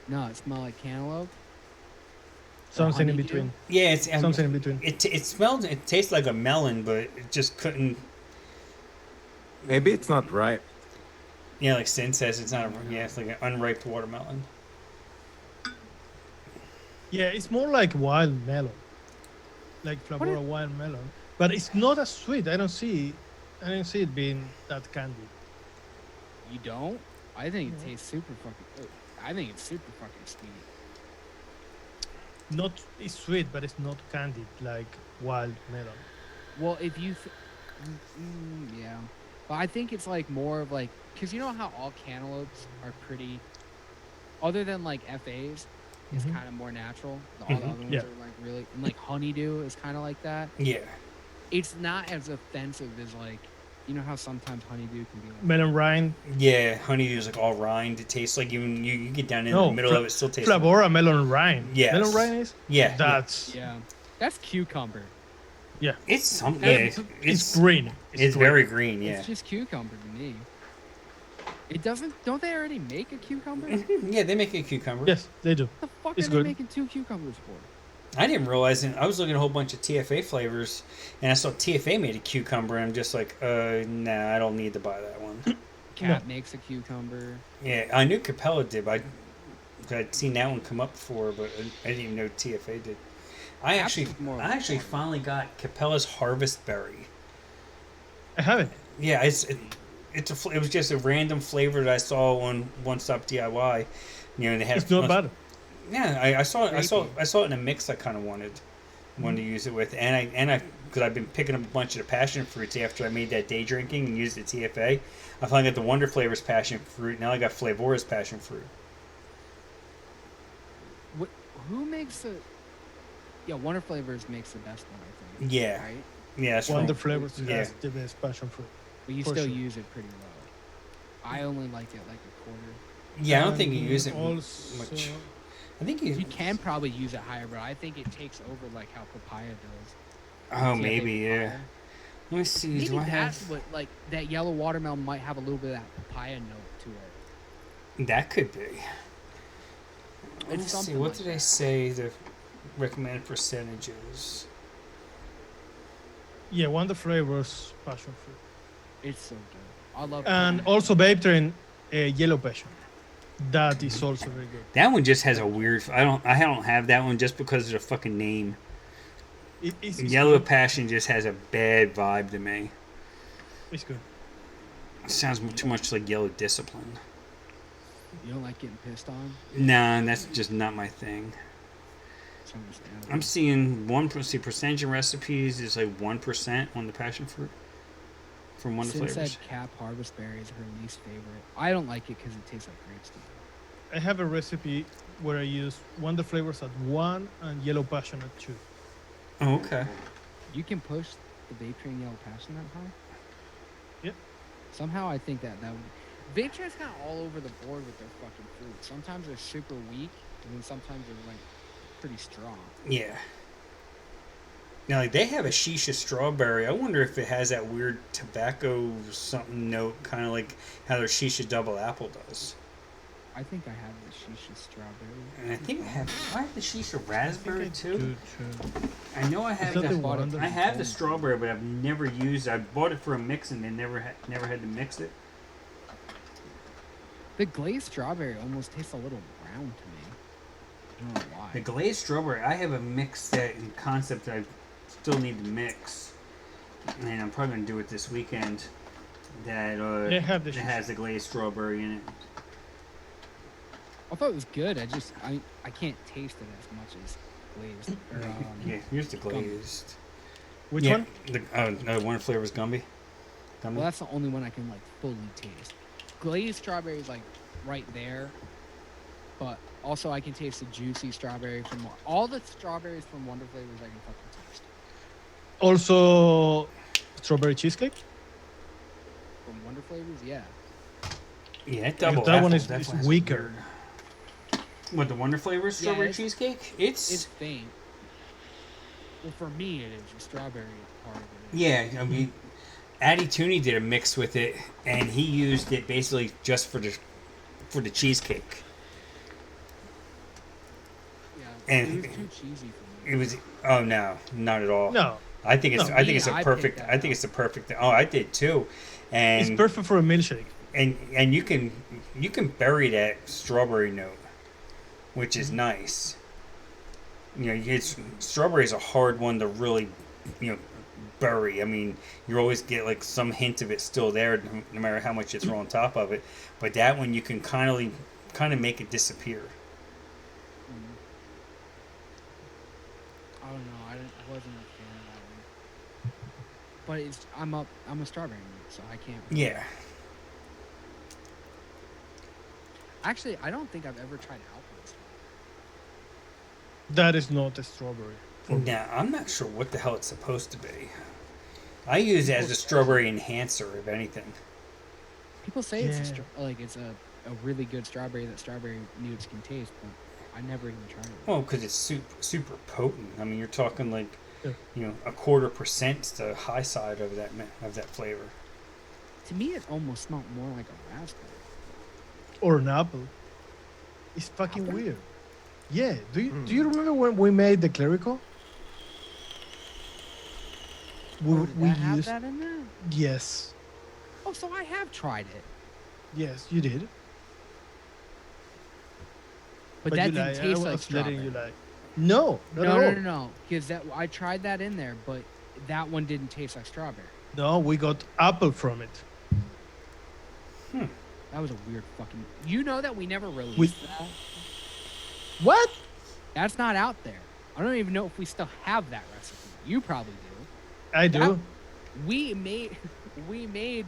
No, it smells like cantaloupe. something in honeydew? between. Yeah, it's Something in between. It smelled. It tastes like a melon, but it just couldn't. Maybe it's not right. Yeah, like Sin says, it's not. Yeah, it's like an unripe watermelon. Yeah, it's more like wild melon, like What Flavora wild melon, but it's not as sweet. I don't see it being that candy. You don't? I think it tastes super fucking. I think it's super fucking sweet. Not it's sweet, but it's not candied like wild melon. Well, if you, yeah, but I think it's like more of like, cause you know how all cantaloupes are pretty, other than like FAs, is Mhm. kind of more natural. All the other ones Yeah. are like really, and like honeydew is kind of like that. Yeah. It's not as offensive as like, you know how sometimes honeydew can be like. Melon rind. Yeah, honeydew's like all rind. It tastes like even you get down in No, the middle of it, still tastes. Flavora melon rind. Yes. Melon rind is. Yeah, That's Yeah, that's cucumber. it's some. Yeah, it's green. It's green. very green. Yeah. It's just cucumber to me. It doesn't. Don't they already make a cucumber? Yeah, they make a cucumber. Yes, they do. What the fuck It's are good. they making 2 cucumbers for? I didn't realize it. I was looking at a whole bunch of TFA flavors, and I saw TFA made a cucumber, and I'm just like, nah, I don't need to buy that one. Cat makes a cucumber. Yeah, I knew Capella did, but I'd seen that one come up before, but I didn't even know TFA did. I Cap's actually, more I actually fun. finally got Capella's Harvest Berry. I have it. Yeah, it was just a random flavor that I saw on One Stop DIY. You know, they had. It's not bad. Yeah, I saw it. I Grapey. saw it in a mix. I kind of wanted to use it with, and I because I've been picking up a bunch of the passion fruits after I made that day drinking and used the TFA. I finally got the Wonder Flavors passion fruit. Now I got Flavora's passion fruit. What? Who makes the? Yeah, Wonder Flavors makes the best one, I think. Yeah, Right. yeah, that's Wonder right. Flavors Yeah. has the best passion fruit. But you For still sure. use it pretty low. I only like it like a quarter. Yeah, I don't think you And use it also, much. I think you. You can probably use it higher, but I think it takes over like how papaya does. Oh, TFA maybe yeah. papaya. Let me see. Maybe Do I that's have? what like that yellow watermelon might have a little bit of that papaya note to it. That could be. Let's see. something What like did I that. say? The recommended percentages. Yeah, Wonder Flavors passion fruit. It's so good. I love And it. also Vape Train yellow passion. That is also very good. That one just has a weird. I don't have that one just because of the fucking name. It's Yellow good. Passion just has a bad vibe to me. It's good. It sounds too much like Yellow Discipline. You don't like getting pissed on? Nah, that's just not my thing. It's understandable. I'm seeing percentage in recipes is like 1% on the passion fruit from Wonder Sin Flavors. said Cap Harvest Berry is her least favorite. I don't like it because it tastes like grapes to me. I have a recipe where I use Wonder Flavors at 1 and Yellow Passion at 2. Oh, okay. You can push the Vape Train Yellow Passion that high? Yep. Somehow I think that would... Vape Train's kind of all over the board with their fucking fruit. Sometimes they're super weak, and then sometimes they're like pretty strong. Yeah. Now, like, they have a shisha strawberry. I wonder if it has that weird tobacco something note, kind of like how their shisha double apple does. I think I have the shisha strawberry. And I think I have the shisha raspberry too. Too. I know I have that the the one that I you have told the me? strawberry, but I've never used it. I bought it for a mix and then never had to mix it. The glazed strawberry almost tastes a little brown to me. I don't know why. The glazed strawberry, I have a mix that in concept I still need to mix, and I'm probably gonna do it this weekend. That They have the that has the glazed strawberry in it. I thought it was good. I can't taste it as much as glazed. Or, Yeah, here's the Gumby. glazed. Which Yeah, one? The Wonder Flavors Gumby. Well, that's the only one I can like fully taste. Glazed strawberry is like right there, but also I can taste the juicy strawberry from all the strawberries from Wonder Flavors. I can fucking taste Also, strawberry cheesecake. from Wonder Flavors. Yeah, Yeah, double that one apple is definitely has a weaker. weird- What, the Wonder Flavors strawberry it's- cheesecake? it's faint. Well, for me, it is the strawberry part of it. Yeah, I mean, Addy Tooney did a mix with it, and he used it basically just for the cheesecake. Yeah, And it was too cheesy for me. it was oh no, not at all. No, I think it's No. I think it's a I perfect picked that I think out. it's a perfect. Oh, I did too, it's and perfect for a milkshake. and you can bury that strawberry note, which is nice. You know, it's strawberry is a hard one to really, you know, bury. I mean, you always get like some hint of it still there, no matter how much you throw on top of it. But that one you can kind of make it disappear. Mm. I don't know. I wasn't a fan of that one. But I'm a strawberry nut, so I can't. Yeah. Actually, I don't think I've ever tried Alpine strawberry. That is not a strawberry. Now I'm not sure what the hell it's supposed to be. I use it as a strawberry enhancer, if anything. People say it's Yeah. it's a really good strawberry that strawberry newts can taste, but I never even tried it. Well, because it's super potent. I mean, you're talking like, Yeah. you know, 1/4% the high side of that flavor. To me, it almost smelled more like a raspberry. Or an apple. It's fucking Apple? weird. Yeah. Do you remember when we made the clerical? Oh, did We that have used that in there? yes, Oh, so I have tried it, yes, you did. but that you didn't lied. taste I like was letting strawberry. you lie. No, not No, at all. no. Because I tried that in there, but that one didn't taste like strawberry. No, we got apple from it. That was a weird fucking. You know that we never released We- that. What? That's not out there. I don't even know if we still have that recipe. You probably do. I do. That- we made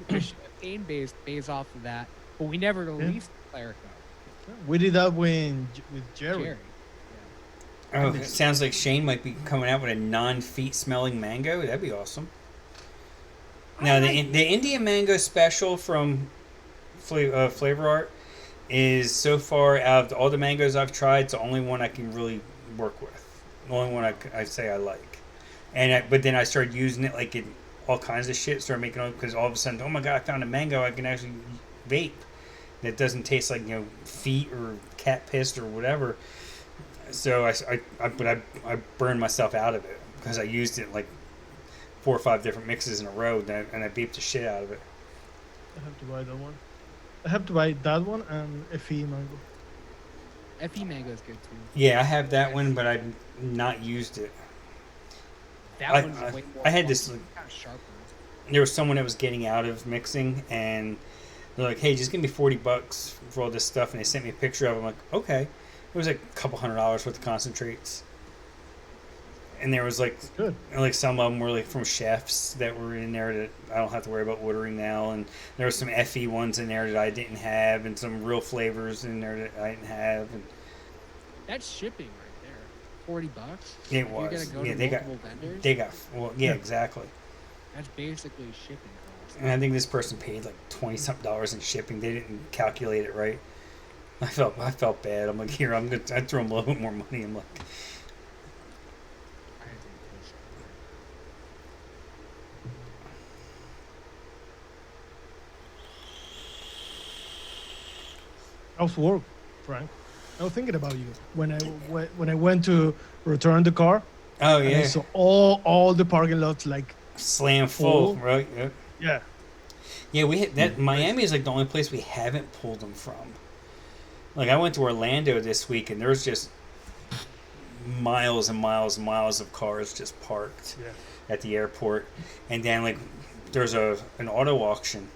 a champagne base off of that, but we never released Clerico. We did that with Jerry. Jerry. Oh, it sounds like Shane might be coming out with a non-feet smelling mango. That'd be awesome. Now the Indian mango special from Flavor Art is so far out of all the mangoes I've tried, it's the only one I can really work with. The only one I say I like. But then I started using it like in all kinds of shit. Started making it because all of a sudden, oh my god, I found a mango I can actually vape that doesn't taste like, you know, feet or cat piss or whatever. So I burned myself out of it because I used it like 4 or 5 different mixes in a row, and I beeped the shit out of it. I have to buy that one. I have to buy that one and FE mango. FE mango is good too. Yeah, I have that one, but I've not used it. That I- one's way more. I had fun, this- kind of sharper. There was someone that was getting out of mixing, and they're like, "Hey, just give me $40 for all this stuff," and they sent me a picture of it. I'm like, "Okay." It was like a couple $100 worth of concentrates, and there was like Good. some of them were like from chefs that were in there that I don't have to worry about ordering now, and there were some FE ones in there that I didn't have, and some real flavors in there that I didn't have, and That's shipping right there. $40. it If was. You're gonna go Yeah, to they got multiple vendors. they got well, yeah, exactly. That's basically shipping costs. And I think this person paid like $20-something in shipping. They didn't calculate it right. I felt bad. I'm like, here, I throw them a little bit more money. I'm like, I had to taste it. How's work, Frank? I was thinking about you when I went to return the car. oh And I yeah, saw all the parking lots like slam full, Full. right? Yep. yeah. Yeah, we hit that. Miami is like the only place we haven't pulled them from. Like I went to Orlando this week, and there's just miles and miles and miles of cars just parked Yeah. at the airport, and then like there's an auto auction.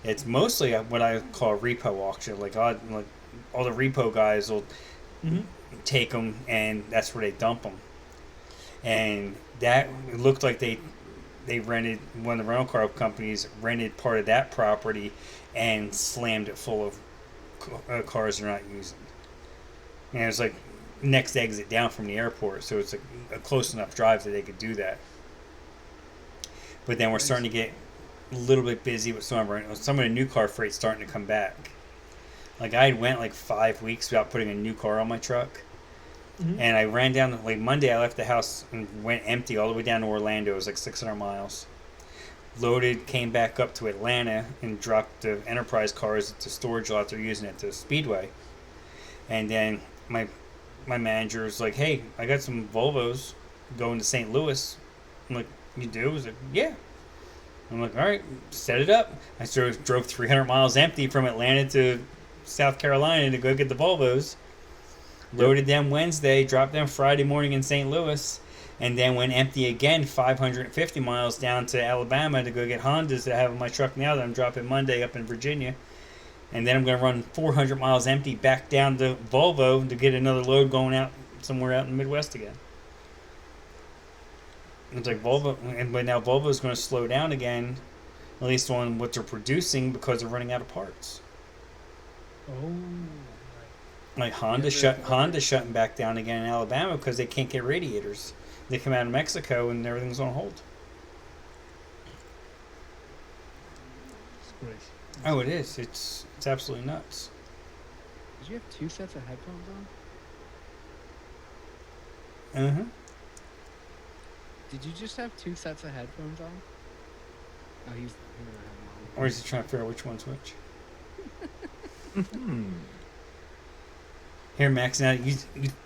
It's mostly what I call a repo auction. Like all the repo guys will Mhm. take them, and that's where they dump them. And that it looked like they rented one of the rental car companies rented part of that property and slammed it full of cars they're not using. And it was like next exit down from the airport, so it's a close enough drive that they could do that. But then we're starting to get a little bit busy with some of the new car freight starting to come back. Like I went like 5 weeks without putting a new car on my truck, And I ran down, like Monday, I left the house and went empty all the way down to Orlando. It was like 600 miles. Loaded, came back up to Atlanta and dropped the Enterprise cars at the storage lot they're using at the Speedway. And then my manager was like, "Hey, I got some Volvos going to St. Louis." I'm like, "You do?" He was like, "Yeah." I'm like, "All right, set it up." I sort of drove 300 miles empty from Atlanta to South Carolina to go get the Volvos. Loaded them Wednesday, dropped them Friday morning in St. Louis, and then went empty again 550 miles down to Alabama to go get Hondas that I have in my truck now that I'm dropping Monday up in Virginia. And then I'm going to run 400 miles empty back down to Volvo to get another load going out somewhere out in the Midwest again. It's like Volvo, but now Volvo is going to slow down again, at least on what they're producing because they're running out of parts. Oh. Like Honda's shutting back down again in Alabama because they can't get radiators. They come out of Mexico and everything's on hold. It's crazy. Oh, it is. It's absolutely nuts. Did you have 2 sets of headphones on? Uh huh. Did you just have 2 sets of headphones on? Oh, he's gonna have them on. Or is he trying to figure out which one's which? Here, Max. Now you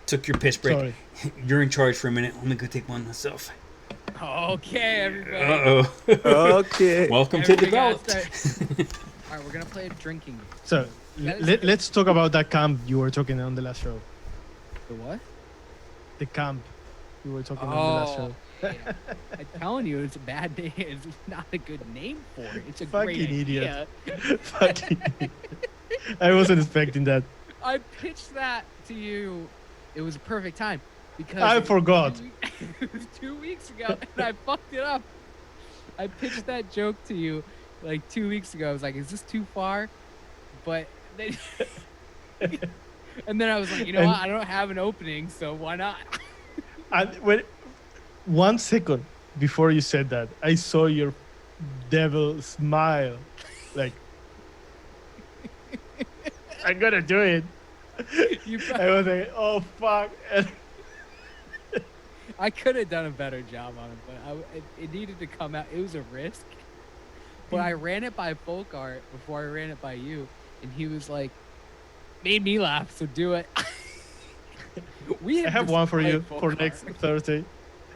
took your piss break. Sorry. You're in charge for a minute. Let me go take one myself. Okay, everybody. Uh oh. Okay. Welcome to Everybody developed. gotta All right, we're gonna play a drinking game. So let's talk about that camp you were talking on the last show. The what? The camp you were talking on the last show. Yeah. I'm telling you, it's a bad name. It's not a good name for it. It's a Fucking great idiot. idea. Fucking. I wasn't expecting that. I pitched that to you. It was a perfect time because I forgot. It was 2 weeks ago, and I fucked it up. I pitched that joke to you like 2 weeks ago. I was like, "Is this too far?" But then, and then I was like, "You know what? I don't have an opening, so why not?" And when 1 second before you said that, I saw your devil smile, like I'm gonna do it. You I was like, oh fuck. And I could have done a better job on it, but it needed to come out. It was a risk. But I ran it by Folkart before I ran it by you, and he was like, made me laugh, so do it. I have one for you for Folkart. next Thursday.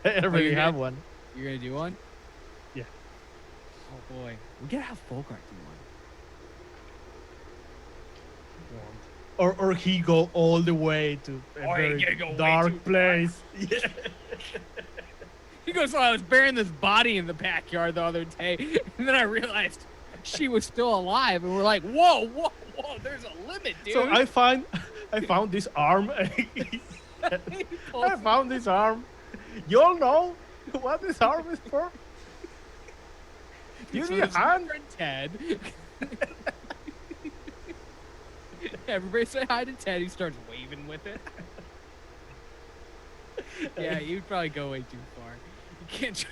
I already have one. You're gonna do one? Yeah. Oh boy, we gotta have Folkart do one. Or he go all the way to a Oh, you very gotta go way dark too place. Yeah. He goes, "Oh, I was burying this body in the backyard the other day, and then I realized she was still alive." And we're like, "Whoa, whoa, whoa! There's a limit, dude." So I found this arm. I found this arm. You all know what this arm is for? Give me a this hand. friend Ted. Everybody say hi to Ted. He starts waving with it. Yeah, you'd probably go way too far. You can't.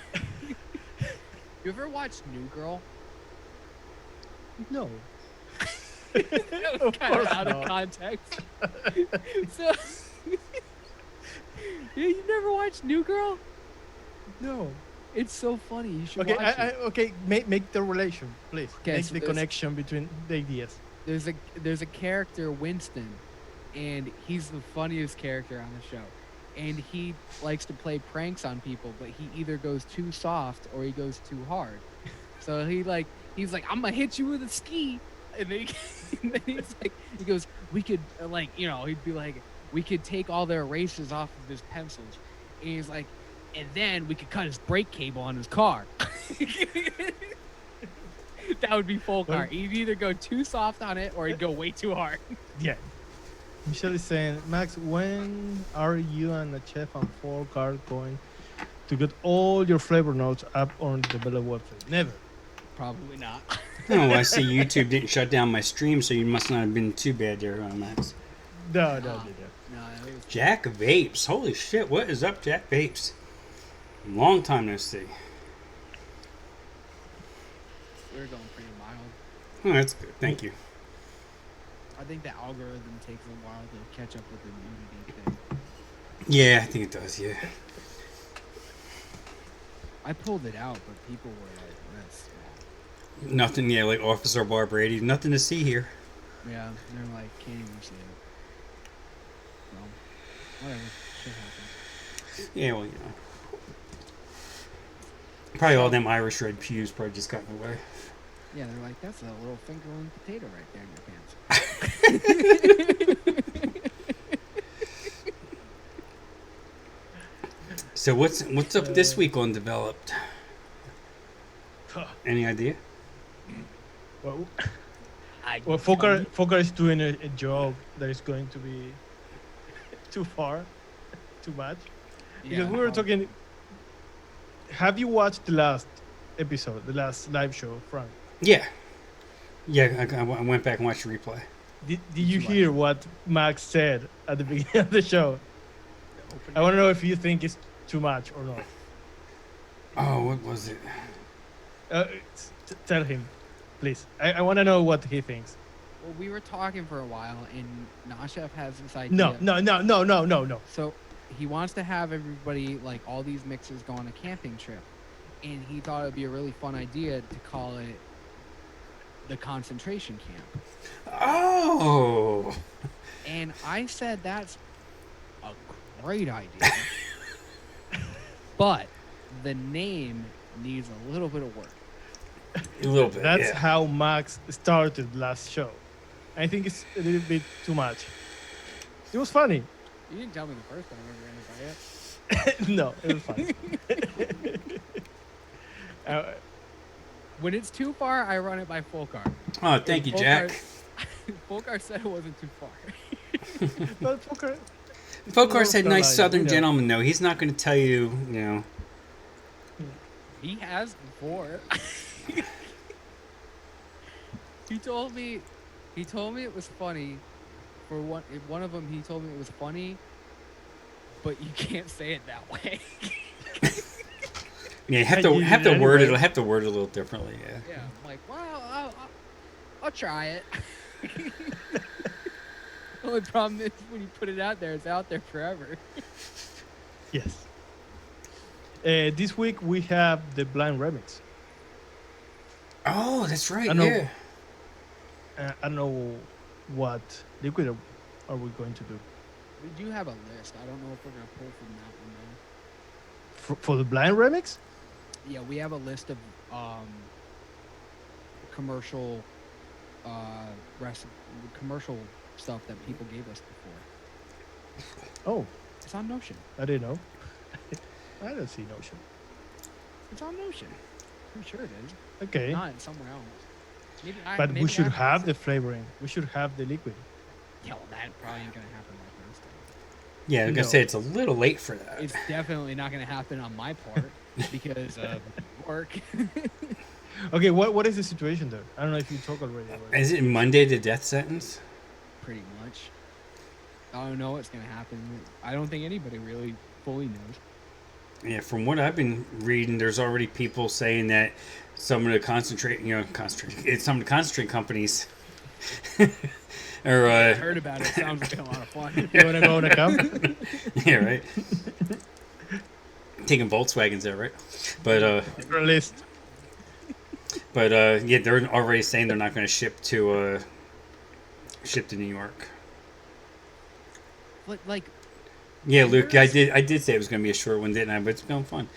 You ever watched New Girl? No. That was Of kind of course out of not. context. So, yeah, you never watched New Girl? No. It's so funny. You should Okay, watch it. okay. Make the relation, please. Okay, Make so the there's- connection between the ideas. There's a character, Winston, and he's the funniest character on the show. And he likes to play pranks on people, but he either goes too soft or he goes too hard. So he's like, "I'm gonna hit you with a ski," and then, and then he goes, "We could he'd be like, we could take all the erasers off of his pencils," and he's like, "And then we could cut his brake cable on his car." That would be Folkart. He'd either go too soft on it or he'd go way too hard. Yeah. Michelle is saying, Max, when are you and the chef and Folkart going to get all your flavor notes up on the Bella website? Never. Probably not. Oh, I see YouTube didn't shut down my stream, so you must not have been too bad there, Max. No. No, it was Jack Vapes. Holy shit, what is up, Jack Vapes? Long time no see. we were going pretty mild. Oh, that's good. Thank you. I think the algorithm takes a while to catch up with the nudity thing. Yeah, I think it does. Yeah. I pulled it out, but people were like, "That's small." Nothing. Yeah, like Officer Bar Brady. Nothing to see here. Yeah, they're like, "Can't even see it." Well, whatever. Shit happens. Yeah, well, you know. Probably all them Irish red pews probably just got in the way. Yeah, they're like, "That's a little fingerling potato right there in your pants." So what's up this week on Developed? Any idea? Well, well, Fokker is doing a job that is going to be too far, too much. Because we were talking. Have you watched the last episode, the last live show, Frank? Yeah. Yeah, I went back and watched the replay. Did you hear what Max said at the beginning of the show? I want to know if you think it's too much or not. Oh, what was it? Tell him, please. I want to know what he thinks. Well, we were talking for a while, and Nashef has this idea. No. So he wants to have everybody, like all these mixers, go on a camping trip, and he thought it would be a really fun idea to call it the concentration camp. Oh. And I said that's a great idea, but the name needs a little bit of work. A little bit. That's yeah. how Max started last show. I think it's a little bit too much. It was funny. You didn't tell me the first time I ever ran it by it. No, it was funny. When it's too far, I run it by Folkar. Oh, thank you, Jack. Folkar said it wasn't too far. But Fokker, Fokar said nice Carolina, Southern you know. gentleman, though. He's not going to tell you, you know. He has before. He told me it was funny. For one of them, he told me it was funny, but you can't say it that way. Yeah, you Have to word it have to word it a little differently, yeah. Yeah, I'm like, well, I'll try it. The only problem is when you put it out there, it's out there forever. yes. This week we have the blind remix. Oh, that's right, I know. yeah. I don't know what liquid are we going to do We do have a list. I don't know if we're gonna pull from that one though. for the blind remix. Yeah, we have a list of commercial commercial stuff that people gave us before. Oh, It's on Notion. I didn't know. I don't see Notion. It's on Notion. Pretty sure it is. Okay, Not it's somewhere else. Maybe but maybe we should I have the flavoring. We should have the liquid. Yeah, well, that probably ain't gonna happen like this time. Yeah, like I No. said, it's a little late for that. It's definitely not gonna happen on my part because of work. Okay, what is the situation there? I don't know if you talk already. About it. Is it Monday the death sentence? Pretty much. I don't know what's gonna happen. I don't think anybody really fully knows. Yeah, from what I've been reading, there's already people saying that some of the some of the concentrate companies or I heard about it. Sounds like a lot of fun. You wanna go on a camp? yeah, right. Taking Volkswagens there, right? But For a list. yeah, they're already saying they're not going to ship to New York. But like, Yeah, Luke, I did say it was going to be a short one, didn't I? But it's been fun.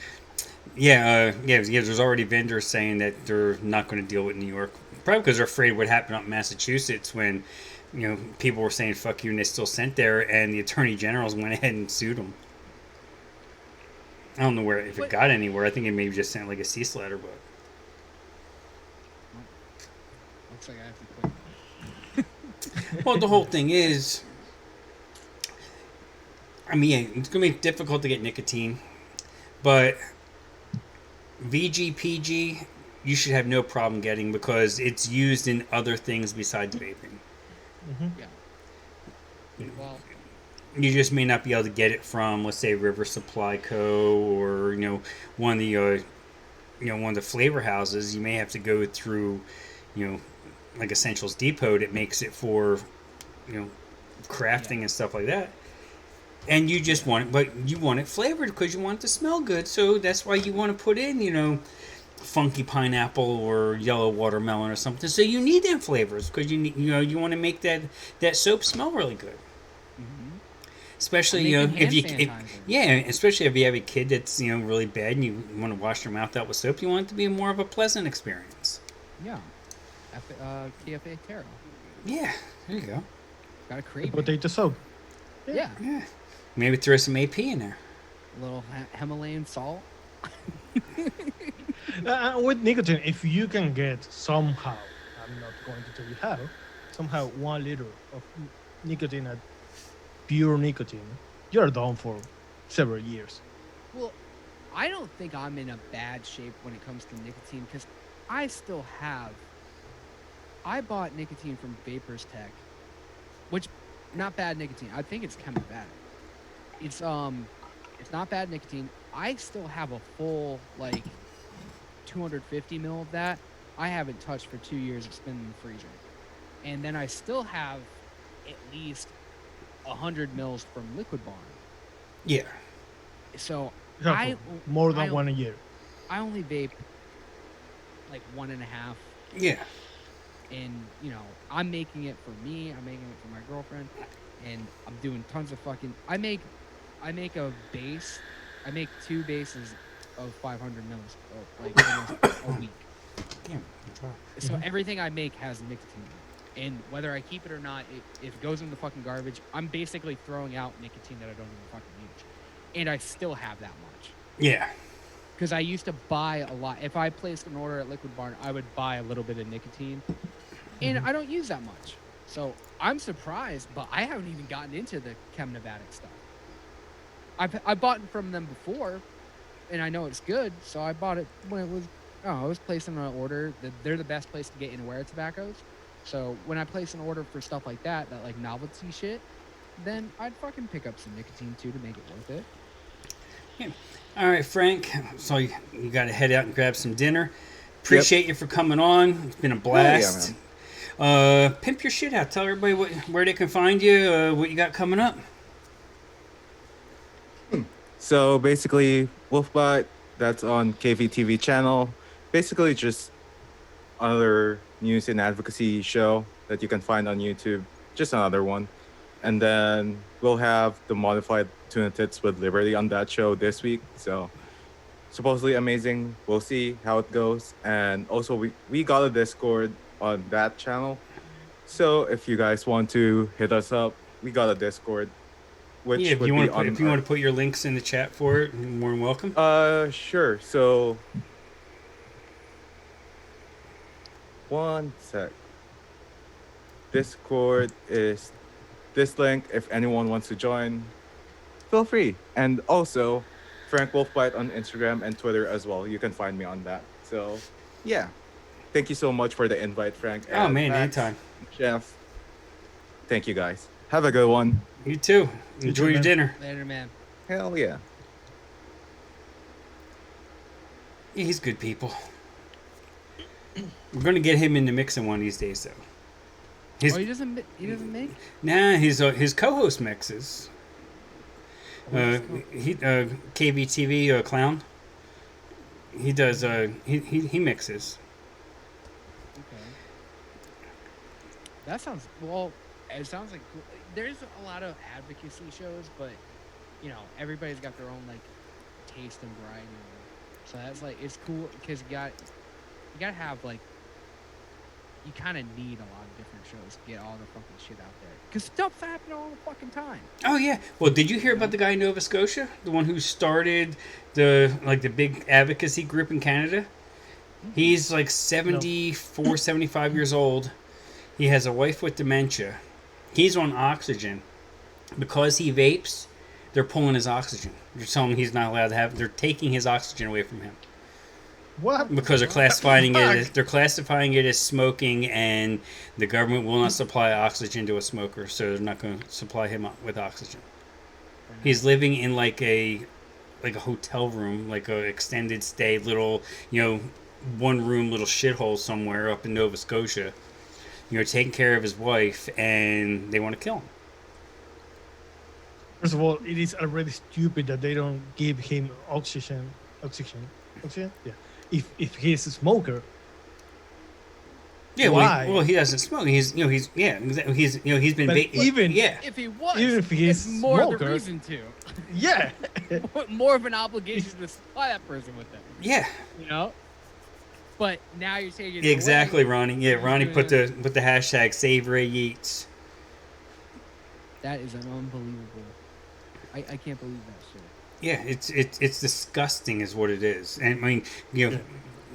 Yeah, yeah. There's already vendors saying that they're not going to deal with New York, probably because they're afraid what happened up in Massachusetts when, people were saying "fuck you" and they still sent there, and the attorney generals went ahead and sued them. I don't know if it got anywhere. I think it maybe just sent like a cease letter, but looks like I have to quit. well, the whole thing is, I mean, yeah, it's going to be difficult to get nicotine, but VGPG, you should have no problem getting because it's used in other things besides vaping. Yeah. Well, You just may not be able to get it from, let's say, River Supply Co. or one of the one of the flavor houses. You may have to go through, like Essentials Depot that makes it for, crafting and stuff like that. And you just want it, but you want it flavored because you want it to smell good. So that's why you want to put in, funky pineapple or yellow watermelon or something. So you need them flavors because you want to make that soap smell really good. Especially especially if you have a kid that's really bad and you want to wash their mouth out with soap, you want it to be more of a pleasant experience. Yeah. KFA Taro. Yeah, there you go. Got a crave. Potato soap. Yeah. Maybe throw some AP in there. A little Himalayan salt. With nicotine, if you can get somehow, I'm not going to tell you how, somehow 1 liter of nicotine at pure nicotine, you're done for several years. Well, I don't think I'm in a bad shape when it comes to nicotine because I bought nicotine from Vapors Tech, which not bad nicotine. I think it's Chemobatic. It's not bad nicotine. I still have a full 250 mil of that. I haven't touched for 2 years. It's been in the freezer, and then I still have at least 100 mils from Liquid Barn. Yeah. So More than one a year. I only vape 1.5. Yeah. And I'm making it for me. I'm making it for my girlfriend, and I'm doing tons of fucking. I make a base. I make 2 bases of 500 mils, almost a week. Damn. So everything I make has nicotine in it. And whether I keep it or not, if it goes in the fucking garbage, I'm basically throwing out nicotine that I don't even fucking use. And I still have that much. Yeah. Because I used to buy a lot. If I placed an order at Liquid Barn, I would buy a little bit of nicotine. And I don't use that much. So I'm surprised, but I haven't even gotten into the Chemobatic stuff. I bought it from them before, and I know it's good, so I bought it when it was... I was placing an order. They're the best place to get anywhere tobaccos. So when I place an order for stuff like that novelty shit, then I'd fucking pick up some nicotine too to make it worth it. Yeah. All right, Frank. So you got to head out and grab some dinner. Appreciate you for coming on. It's been a blast. Pimp your shit out. Tell everybody where they can find you, what you got coming up. So basically, Wolfbot, that's on KVTV channel. Basically, just another news and advocacy show that you can find on YouTube. Just another one. And then we'll have the modified Tuna Tits with Liberty on that show this week. So supposedly amazing. We'll see how it goes. And also, we got a Discord on that channel. So if you guys want to hit us up, we got a Discord. Which if you want to put your links in the chat for it, you're more than welcome. Sure. So one sec. Discord is this link. If anyone wants to join, feel free. And also, Frank Wolfbite on Instagram and Twitter as well. You can find me on that. So, yeah. Thank you so much for the invite, Frank. Oh, man, anytime. Jeff. Thank you, guys. Have a good one. You too. Enjoy your dinner. Later, man. Hell yeah. Yeah, he's good people. We're gonna get him in the mixing one of these days, though. He doesn't make? Nah, his co-host mixes. KVTV Clown. He does. He mixes. Okay. That sounds well. It sounds like there's a lot of advocacy shows, but everybody's got their own taste and variety. So that's it's cool because you gotta have you kind of need a lot of different shows to get all the fucking shit out there because stuff's happening all the fucking time. Oh yeah. Well, did you hear about the guy in Nova Scotia, the one who started the big advocacy group in Canada? He's 74, 75 years old. He has a wife with dementia. He's on oxygen. Because he vapes, they're pulling his oxygen. They're telling him he's not allowed to have. They're taking his oxygen away from him. What? Because they're classifying it as smoking, and the government will not supply oxygen to a smoker, so they're not going to supply him with oxygen. He's living in a hotel room, a extended stay, little one room little shithole somewhere up in Nova Scotia. Taking care of his wife, and they want to kill him. First of all, it is already stupid that they don't give him oxygen. Yeah. If he's a smoker, Yeah, why? well, he doesn't smoke. He's exactly. He's been But even yeah. If he was, Even if it's he's more of the smoker- reason to. yeah, More of an obligation to supply that person with them. Yeah, You know. But now you're taking it exactly, away. Ronnie. Yeah, You're Ronnie just put gonna- the hashtag Save Ray Yates. That is an unbelievable. I can't believe that shit. Yeah, it's disgusting, is what it is. And I mean,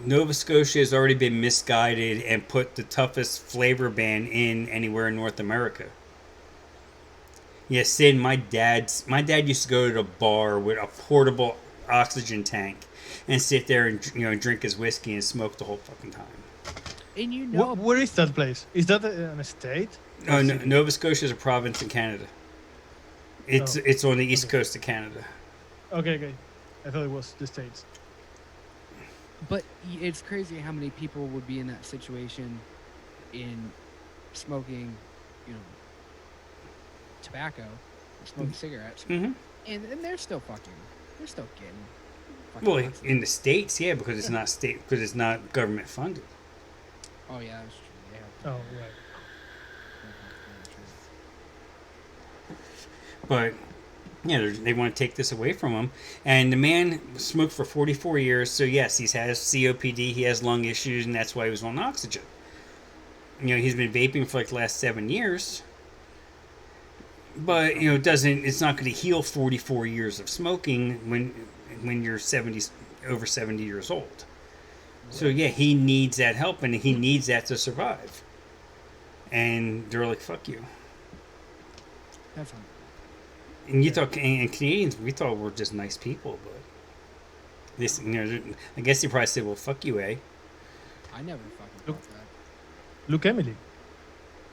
Nova Scotia has already been misguided and put the toughest flavor ban in anywhere in North America. Yeah, Sid, my dad used to go to the bar with a portable oxygen tank and sit there and drink his whiskey and smoke the whole fucking time. And you know, where is that place? Is that an estate? No, Nova Scotia is a province in Canada. It's on the east coast of Canada. Okay. I thought it was the States. but it's crazy how many people would be in that situation, in smoking, tobacco, or smoking cigarettes, Mm-hmm. and they're still getting. Well, busted. in the states, yeah, because it's not government funded. Oh yeah, that's true. Yeah. Oh right. But yeah, they want to take this away from him. And the man smoked for 44 years, so yes, he has COPD, he has lung issues, and that's why he was on oxygen. He's been vaping for like the last 7 years. But it's not going to heal 44 years of smoking when you're over 70 years old. So yeah, he needs that help, and he needs that to survive. And they're like, "Fuck you." That's fine. And you thought, and Canadians, we thought were just nice people, but this, I guess they probably said, "Well, fuck you, eh?" I never fucking Look. thought that. Look, Emily.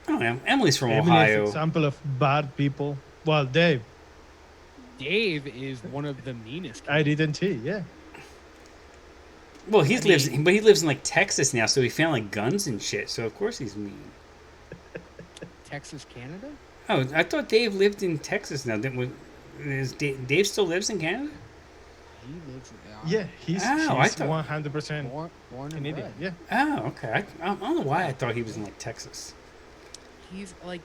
I don't know. Emily's from Emily is Ohio. an example of bad people. Well, Dave, Dave is one of the meanest. I didn't see. Yeah. Well, he lives in like Texas now, so he found like guns and shit. So of course he's mean. Texas, Canada. Oh, I thought Dave lived in Texas now. Dave still lives in Canada? He lives. Yeah, he's Oh, I 100% born and Canadian. bred. Yeah. Oh, okay. I don't know why I thought he was in like Texas. He's like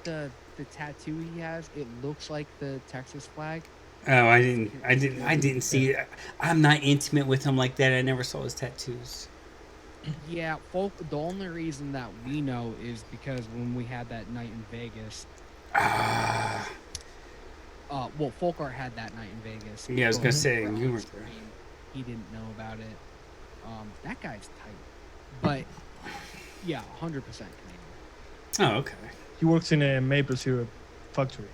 the tattoo he has. It looks like the Texas flag. Oh, I didn't see it. I'm not intimate with him like that. I never saw his tattoos. Yeah, folk. The only reason that we know is because when we had that night in Vegas. Well, folk art had that night in Vegas. Yeah, I was gonna But say, on you were screen, there. He didn't know about it. That guy's tight, but yeah, 100% Canadian. Oh, okay. He works in a maple syrup factory.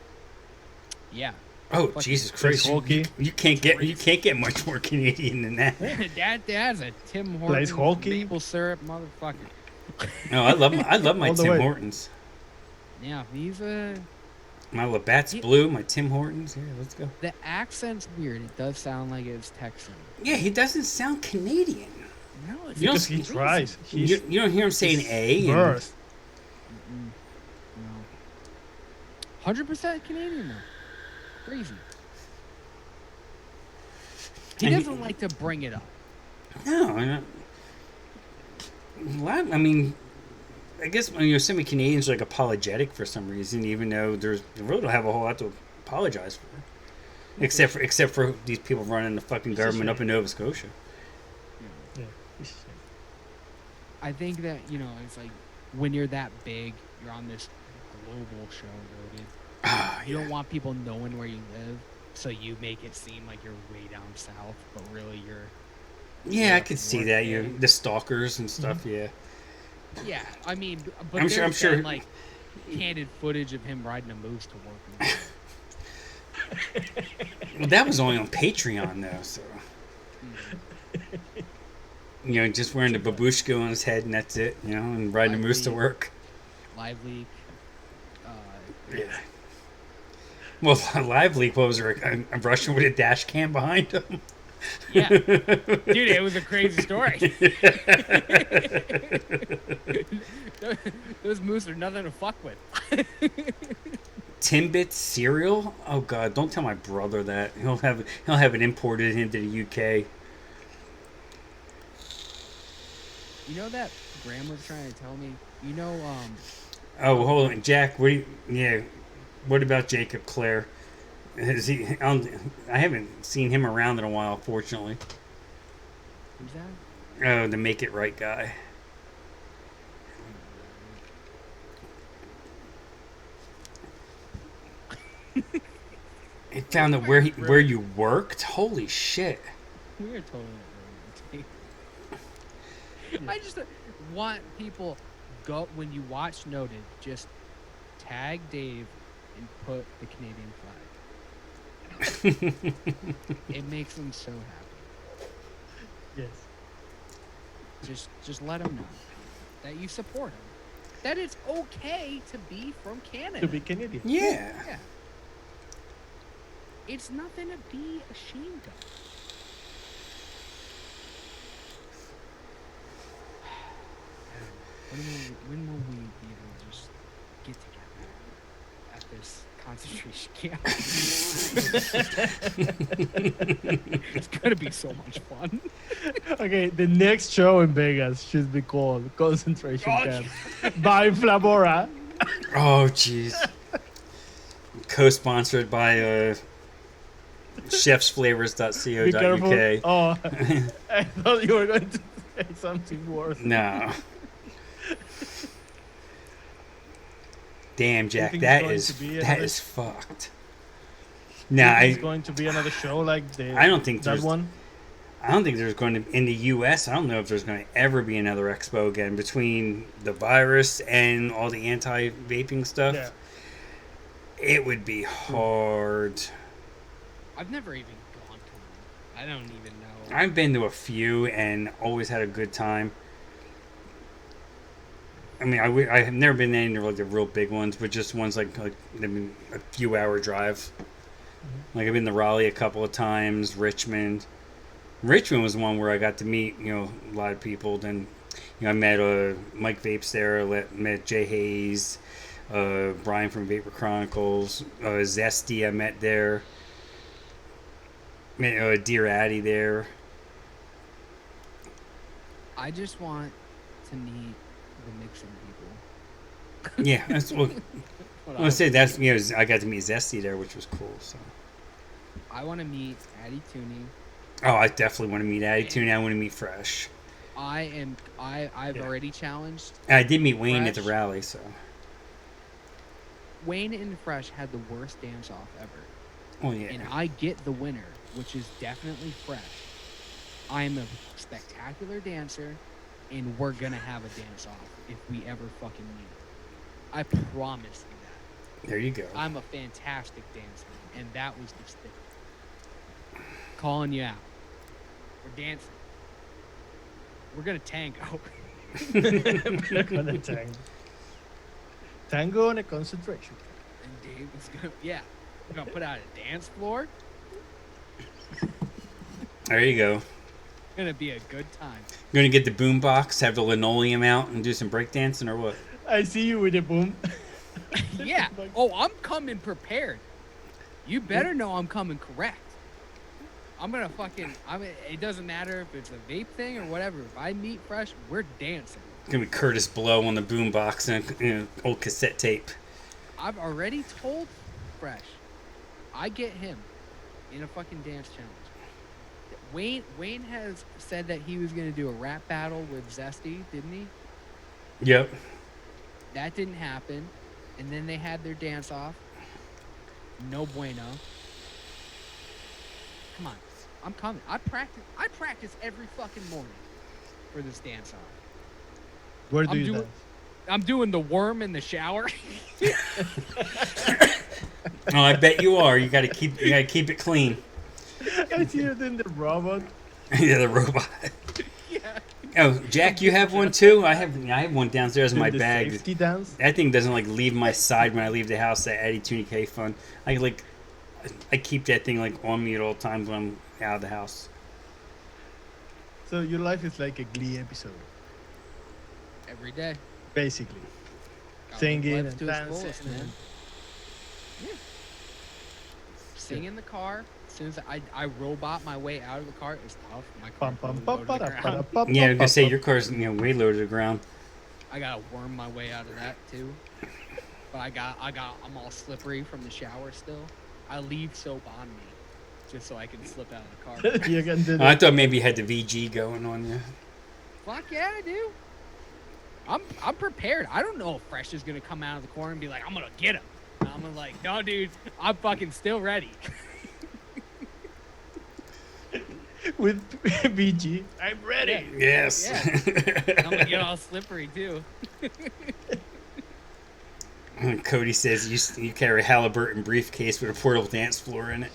Yeah. Oh, Fucking Jesus plays Christ! hockey. You can't get much more Canadian than that. Dad's a Tim Plays Hortons hockey. maple syrup motherfucker. No, I love my All the Tim way. Hortons. Yeah, he's My Labatt's He- Blue, my Tim Hortons. Yeah, let's go. the accent's weird. It does sound like it's Texan. Yeah, he doesn't sound Canadian. No, it's You don't- Because he crazy. tries. He's You don't hear him saying A. And, birth. No. 100% Canadian though. Crazy. He And he- doesn't like to bring it up. no, I mean, I guess some Canadians are like apologetic for some reason, even though they really don't have a whole lot to apologize for, except for these people running the fucking It's a government up shame. in Nova Scotia. Yeah. I think that, it's like when you're that big, you're on this global show, dude. You don't want people knowing where you live, so you make it seem like you're way down south, but really you're. Yeah, I Yeah, could see work that. day. The stalkers and stuff. Yeah. Yeah, I mean, but I'm there's sure- been, like candid footage of him riding a moose to work. Well, that was only on Patreon though, so just wearing the babushka on his head and that's it. And riding a moose to Lively. work. Live leak. Yeah. Well, Live Leak was a Russian with a dash cam behind him. Yeah, dude, it was a crazy story. Those moose are nothing to fuck with. Timbit cereal? Oh God! Don't tell my brother that. He'll have it imported into the UK. You know that Graham was trying to tell me. You know, Oh, hold on, Jack. Yeah. What about Jacob Clare? Is he? I haven't seen him around in a while, fortunately. who's that? Oh, the Make It Right guy. I found out where you worked. Holy shit! We are totally not I just want people go when you watch Noted, just tag Dave and put the Canadian flag. It makes him so happy. Yes. Just let him know that you support him. That it's okay to be from Canada. To be Canadian. Yeah. Yeah. It's nothing to be ashamed of. When will we be able to just get together at this concentration camp? It's gonna be so much fun. Okay, the next show in Vegas should be called Concentration Camp by Flamora. Oh, jeez. Co-sponsored by Be careful. chefsflavors.co.uk. Oh, I thought you were going to say something worse. No. Damn, Jack, think that it's going to be that another- is fucked. Do Nah, you think it's I going to be another show like the. I don't think that there's- one. I don't think there's going to in the U.S. I don't know if there's going to ever be another expo again between the virus and all the anti-vaping stuff. Yeah. It would be hard. I've never even gone to one. I don't even know. I've been to a few and always had a good time. I mean, I have never been to any of like the real big ones, but just ones like I mean, a few hour drive. Like I've been to Raleigh a couple of times, Richmond. Richmond was one where I got to meet a lot of people. Then I met Mike Vapes there. Met Jay Hayes, Brian from Vapor Chronicles, Zesty I met there. Met Dear Addy there. I just want to meet the mixing people. Yeah, that's what. What I want to say that's I got to meet Zesty there, which was cool. So. I want to meet Addy Tuning. Oh, I definitely want to meet Attitude. I want to meet Fresh. I've Yeah. already challenged. I did meet Wayne at the Fresh. rally, so. Wayne and Fresh had the worst dance off ever. Oh yeah. And I get the winner, which is definitely Fresh. I'm a spectacular dancer, and we're gonna have a dance off if we ever fucking meet. I promise you that. There you go. I'm a fantastic dancer, and that was the stick. Calling you out. We're dancing. We're gonna tango. We're gonna tango on a concentration. And Dave is gonna, we're gonna put out a dance floor. There you go. Gonna be a good time. You're gonna get the boom box, have the linoleum out, and do some breakdancing, or what? I see you with a boom. Yeah. Oh, I'm coming prepared. You better know I'm coming correct. I'm gonna it doesn't matter if it's a vape thing or whatever. If I meet Fresh, we're dancing. It's gonna be Curtis Blow on the boom box and an old cassette tape. I've already told Fresh. I get him in a fucking dance challenge. Wayne has said that he was gonna do a rap battle with Zesty, didn't he? Yep. That didn't happen. And then they had their dance off. No bueno. Come on. I'm coming. I practice every fucking morning for this dance off. Where do I'm you doing- dance? I'm doing the worm in the shower. Oh, I bet you are. You gotta keep it clean. I see it in the robot. Yeah, the robot. Yeah. Oh, Jack, you have one too? I have one downstairs in my the bag. Safety dance. That thing doesn't leave my side when I leave the house. That Attitude K fun. I keep that thing on me at all times when I'm out of the house. So your life is like a Glee episode, Every day. basically. Gotta live Singing life and to its dancing. fullest, man. Sing in the car. As soon as I robot my way out of the car, it's tough. My car Pum, pum, probably pum, low to the para, ground. para, pum, Yeah, I was pum, gonna say pum, your car's way low to the ground. I gotta worm my way out of that too. But I'm all slippery from the shower still. I leave soap on me, just so I can slip out of the car. You can do I that. thought maybe you had the VG going on you. Fuck yeah, I do. I'm prepared. I don't know if Fresh is gonna come out of the corner and be like, I'm gonna get him. And I'm like, no, dude, I'm fucking still ready. With BG, I'm ready. Yes. Yeah. I'm gonna get all slippery too. Cody says you carry a Halliburton briefcase with a portable dance floor in it.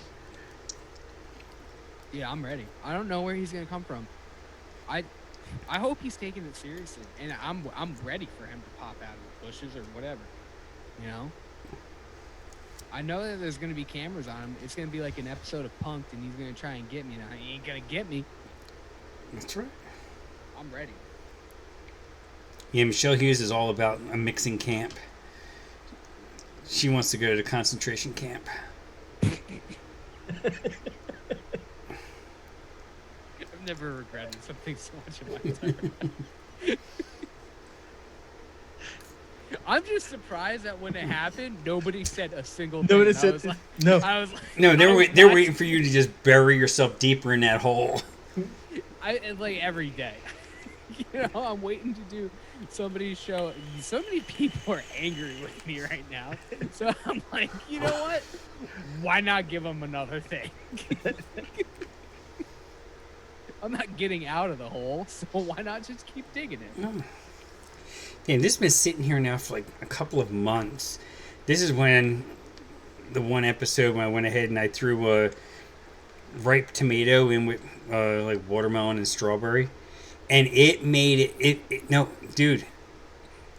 Yeah, I'm ready. I don't know where he's gonna come from. I hope he's taking it seriously, and I'm ready for him to pop out of the bushes or whatever. You know. I know that there's gonna be cameras on him. It's gonna be like an episode of Punk'd, and he's gonna try and get me. Now he ain't gonna get me. That's right. I'm ready. Yeah, Michelle Hughes is all about a mixing camp. She wants to go to concentration camp. I've never regretted something so much in my entire life. I'm just surprised that when it happened, nobody said a single thing. Nobody I said was like, no. I was like, No, I was they're watching- waiting for you to just bury yourself deeper in that hole. It's like every day. You know, I'm waiting to do somebody's show. So many people are angry with me right now. So I'm like, you know what? Why not give them another thing? I'm not getting out of the hole, so why not just keep digging it? Damn, this has been sitting here now for like a couple of months. This is when the one episode when I went ahead and I threw a ripe tomato in with like watermelon and strawberry, and it made it. No, dude,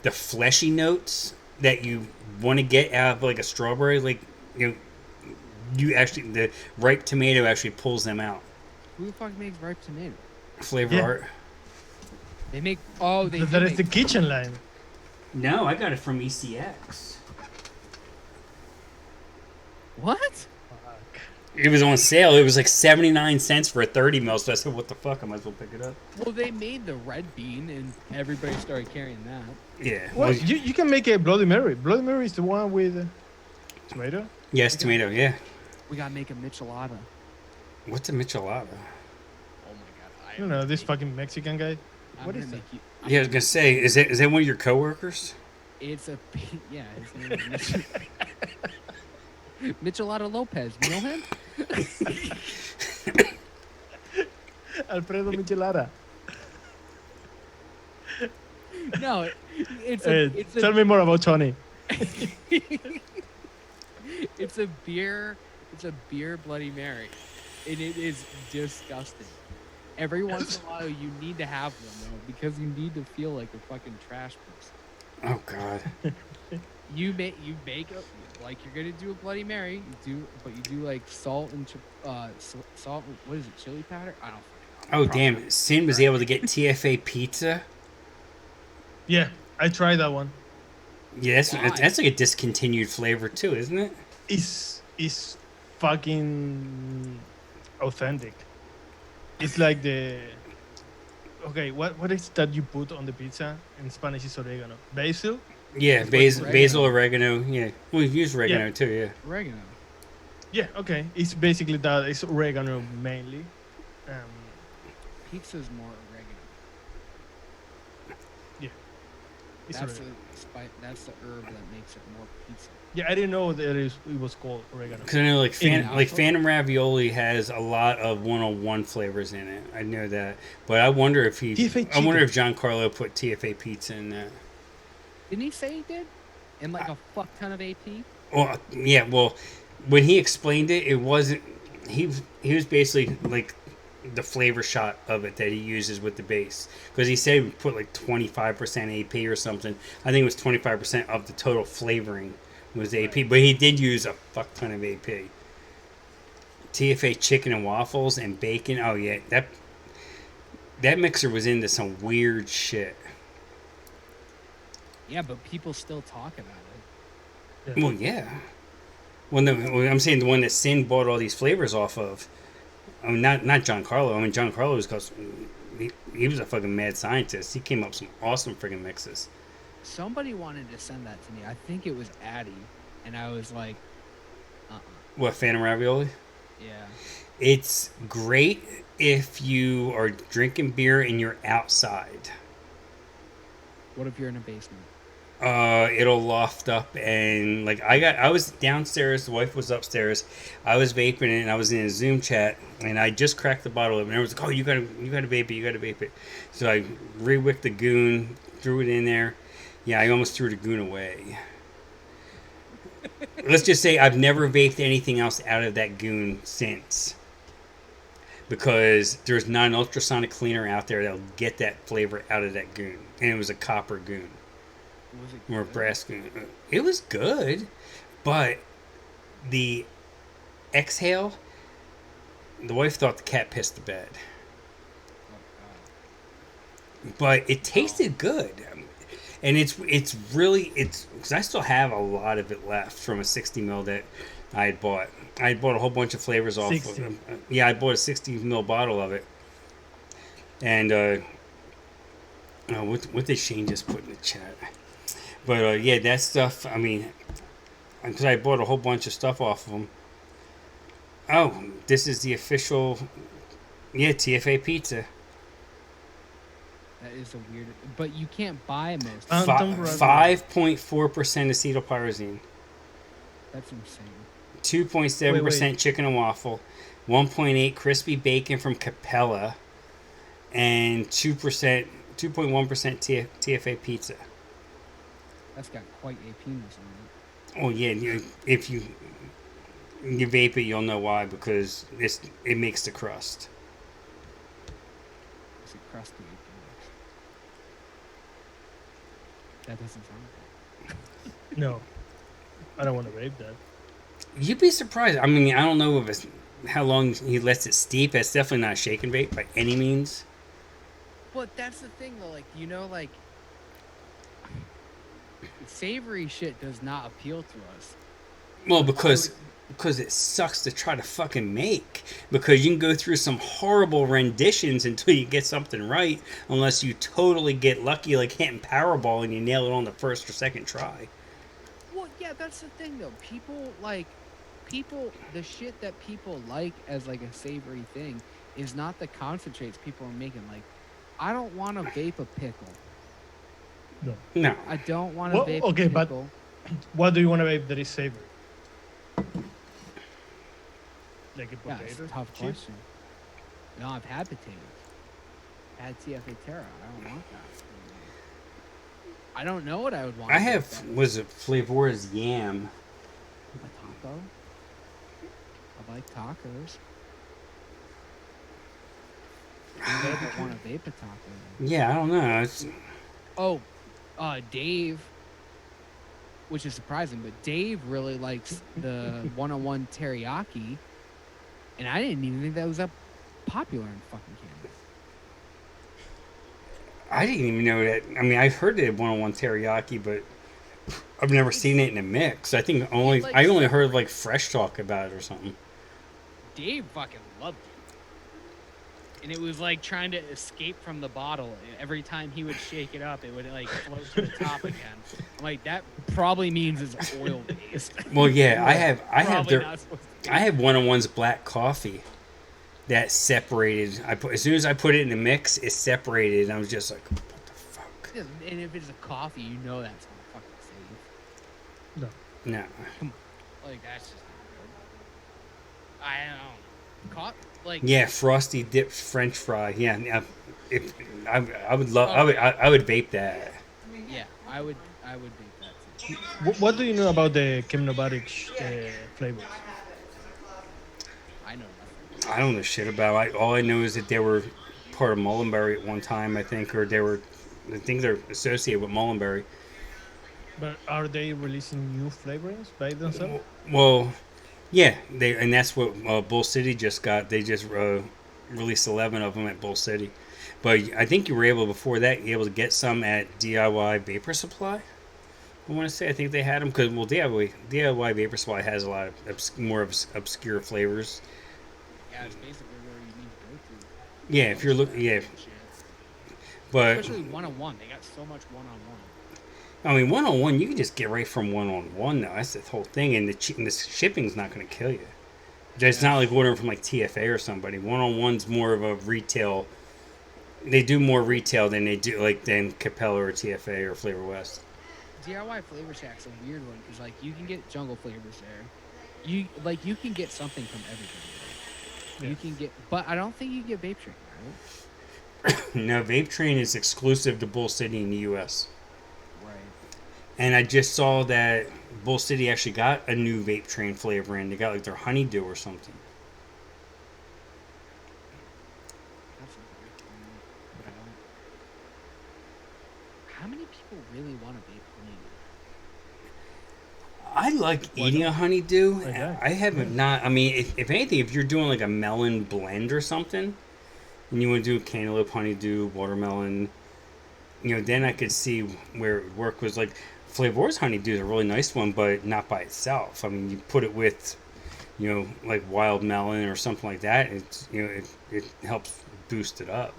the fleshy notes that you want to get out of like a strawberry, like you actually the ripe tomato actually pulls them out. Who the fuck makes ripe tomato? Flavor Yeah. art. They make they That do is make- the kitchen line. No, I got it from ECX. what? Fuck. It was on sale. It was like 79 cents for a 30 mil. So I said, "What the fuck? I might as well pick it up." Well, they made the red bean, and everybody started carrying that. Yeah. Well, Well, you can make a Bloody Mary. Bloody Mary is the one with tomato. yes, tomato. Yeah. We gotta make a michelada. What's a michelada? Oh my god! I don't know, this fucking Mexican guy. I'm What gonna is that? make you. Yeah, I was gonna say, is that one of your coworkers? It's a yeah. His name is Michelada Lopez. You know him? Alfredo Michelada. No, it's Tell me more about Tony. it's a beer. It's a beer Bloody Mary, and it is disgusting. Every once in a while, you need to have one though, because you need to feel like a fucking trash person. Oh God. You make like you're gonna do a Bloody Mary. You do like salt and salt. What is it? Chili powder? I don't fucking know. Oh damn! Sin was able to get TFA pizza. Yeah, I tried that one. Yeah, Why? that's like a discontinued flavor too, isn't it? It's fucking authentic. It's like the okay. What is that you put on the pizza? In Spanish, is oregano. Basil. Yeah, It's like basil, oregano. Yeah, we've used oregano Yeah. too. Yeah. Oregano. Yeah. Okay. It's basically that. It's oregano mainly. Pizza's more oregano. It's That's oregano. that's the herb that makes it more pizza. Yeah, I didn't know that it was called oregano. Because I know like In- Phantom Ravioli has a lot of 101 flavors in it. I know that, but I wonder if TFA I wonder chicken. if Giancarlo put TFA pizza in that. Didn't he say he did? And like a fuck ton of AP? Well, yeah. Well, when he explained it, it wasn't. He was basically like the flavor shot of it that he uses with the base, because he said he put like 25% AP or something. I think it was 25% of the total flavoring was AP, but he did use a fuck ton of AP. TFA chicken and waffles and bacon. Oh yeah, that mixer was into some weird shit. Yeah, but people still talk about it. Well, yeah. Well, I'm saying the one that Sin bought all these flavors off of. I mean, not Giancarlo. I mean, Giancarlo was because he was a fucking mad scientist. He came up with some awesome friggin' mixes. Somebody wanted to send that to me. I think it was Addie, and I was like, What, Phantom Ravioli? yeah. It's great if you are drinking beer and you're outside. What if you're in a basement? It'll loft up and like I was downstairs, the wife was upstairs, I was vaping it and I was in a Zoom chat and I just cracked the bottle open and everyone's like, oh, you gotta vape it. So I re-wicked the goon, threw it in there. Yeah, I almost threw the goon away. Let's just say I've never vaped anything else out of that goon since. Because there's not an ultrasonic cleaner out there that'll get that flavor out of that goon. And it was a copper goon. Was it Or a good? brass goon. It was good. But the exhale, the wife thought the cat pissed the bed. Oh, But it tasted good. And it's really, because I still have a lot of it left from a 60 mil that I had bought. I had bought a whole bunch of flavors off 60. of them. Yeah, I bought a 60 mil bottle of it. And what did Shane just put in the chat? But yeah, that stuff, I mean, because I bought a whole bunch of stuff off of them. Oh, this is the official, yeah, TFA pizza. that is a weird. But you can't buy most. Phantom Ravioli. 5.4% acetylpyrazine. That's insane. 2.7% chicken and waffle, 1.8 crispy bacon from Capella, and 2.1% TFA pizza. That's got quite a penis on it. Oh yeah, if you vape it, you'll know why, because it makes the crust. It's a crusty penis. That doesn't sound good. No, I don't want to vape that. You'd be surprised. I mean, I don't know if it's how long he lets it steep. It's definitely not a shake and vape by any means. But that's the thing, though. Like, you know, like savory shit does not appeal to us. Well, because it sucks to try to fucking make. Because you can go through some horrible renditions until you get something right, unless you totally get lucky, like hitting Powerball and you nail it on the first or second try. Well, yeah, that's the thing, though. The shit that people like as like a savory thing is not the concentrates people are making. Like, I don't want to vape a pickle. No. I don't want to Well, vape okay, a but- pickle. What do you want to vape that is savory? Like a Yeah, it's potato a tough chip? question. No, I've had potatoes. I had TFA Terra. I don't want that. I don't know what I would want. I to vape have, that. was it Flavor's Yam? A taco. I like tacos. I don't want to vape a taco. Yeah, I don't know. It's, Oh, Dave, which is surprising, but Dave really likes the 101 teriyaki, and I didn't even think that was that popular in fucking Canada. I didn't even know that. I mean, I've heard it 101 teriyaki, but I've never seen it in a mix. I think I only heard like Fresh talk about it or something. Dave fucking loved it. And it was like trying to escape from the bottle. Every time he would shake it up, it would like float to the top again. I'm like, that probably means it's oil based. Well, yeah, I have Probably their, not supposed to be. I have 101's black coffee that separated. As soon as I put it in the mix, it separated, and I was just like, what the fuck? Yeah, and if it's a coffee, you know that's not fucking safe. No. Like, that's just not good. I don't know. Like, Yeah, frosty dipped French fry. Yeah, I would love. I would vape that. yeah, I would vape that too. What do you know about the Chemnobatic flavors? I know nothing. I don't know shit about it. All I know is that they were part of Mullenberry at one time, I think, or I think they're associated with Mullenberry. But are they releasing new flavorings by themselves? Well, yeah, and that's what Bull City just got. They just released 11 of them at Bull City. But I think you were able, before that, to get some at DIY Vapor Supply. I want to say I think they had them because DIY Vapor Supply has a lot of obscure flavors. Yeah, it's basically where you need to go to. Yeah, if you're looking, yeah, but Especially one-on-one. They got so much one-on-one. I mean, 1-on-1 you can just get right from 1-on-1 though. That's the whole thing, and the shipping's not going to kill you. It's not like ordering from like TFA or somebody. 1-on-1's more of a retail. They do more retail than they do than Capella or TFA or Flavor West. DIY Flavor Shack's a weird one because like you can get jungle flavors there. You can get something from everything there. You can get, but I don't think you can get Vape Train, right? No, Vape Train is exclusive to Bull City in the U.S. Right. And I just saw that Bull City actually got a new Vape Train flavor in. They got like their honeydew or something. That's weird. But I don't. How many people really want to vape honey? I like eating a honeydew. Okay. I haven't not. I mean, if anything, if you're doing like a melon blend or something, and you want to do cantaloupe, honeydew, watermelon, then I could see where it would work. Was like Flavor's honeydew is a really nice one, but not by itself. I mean, you put it with, like wild melon or something like that. It's it helps boost it up.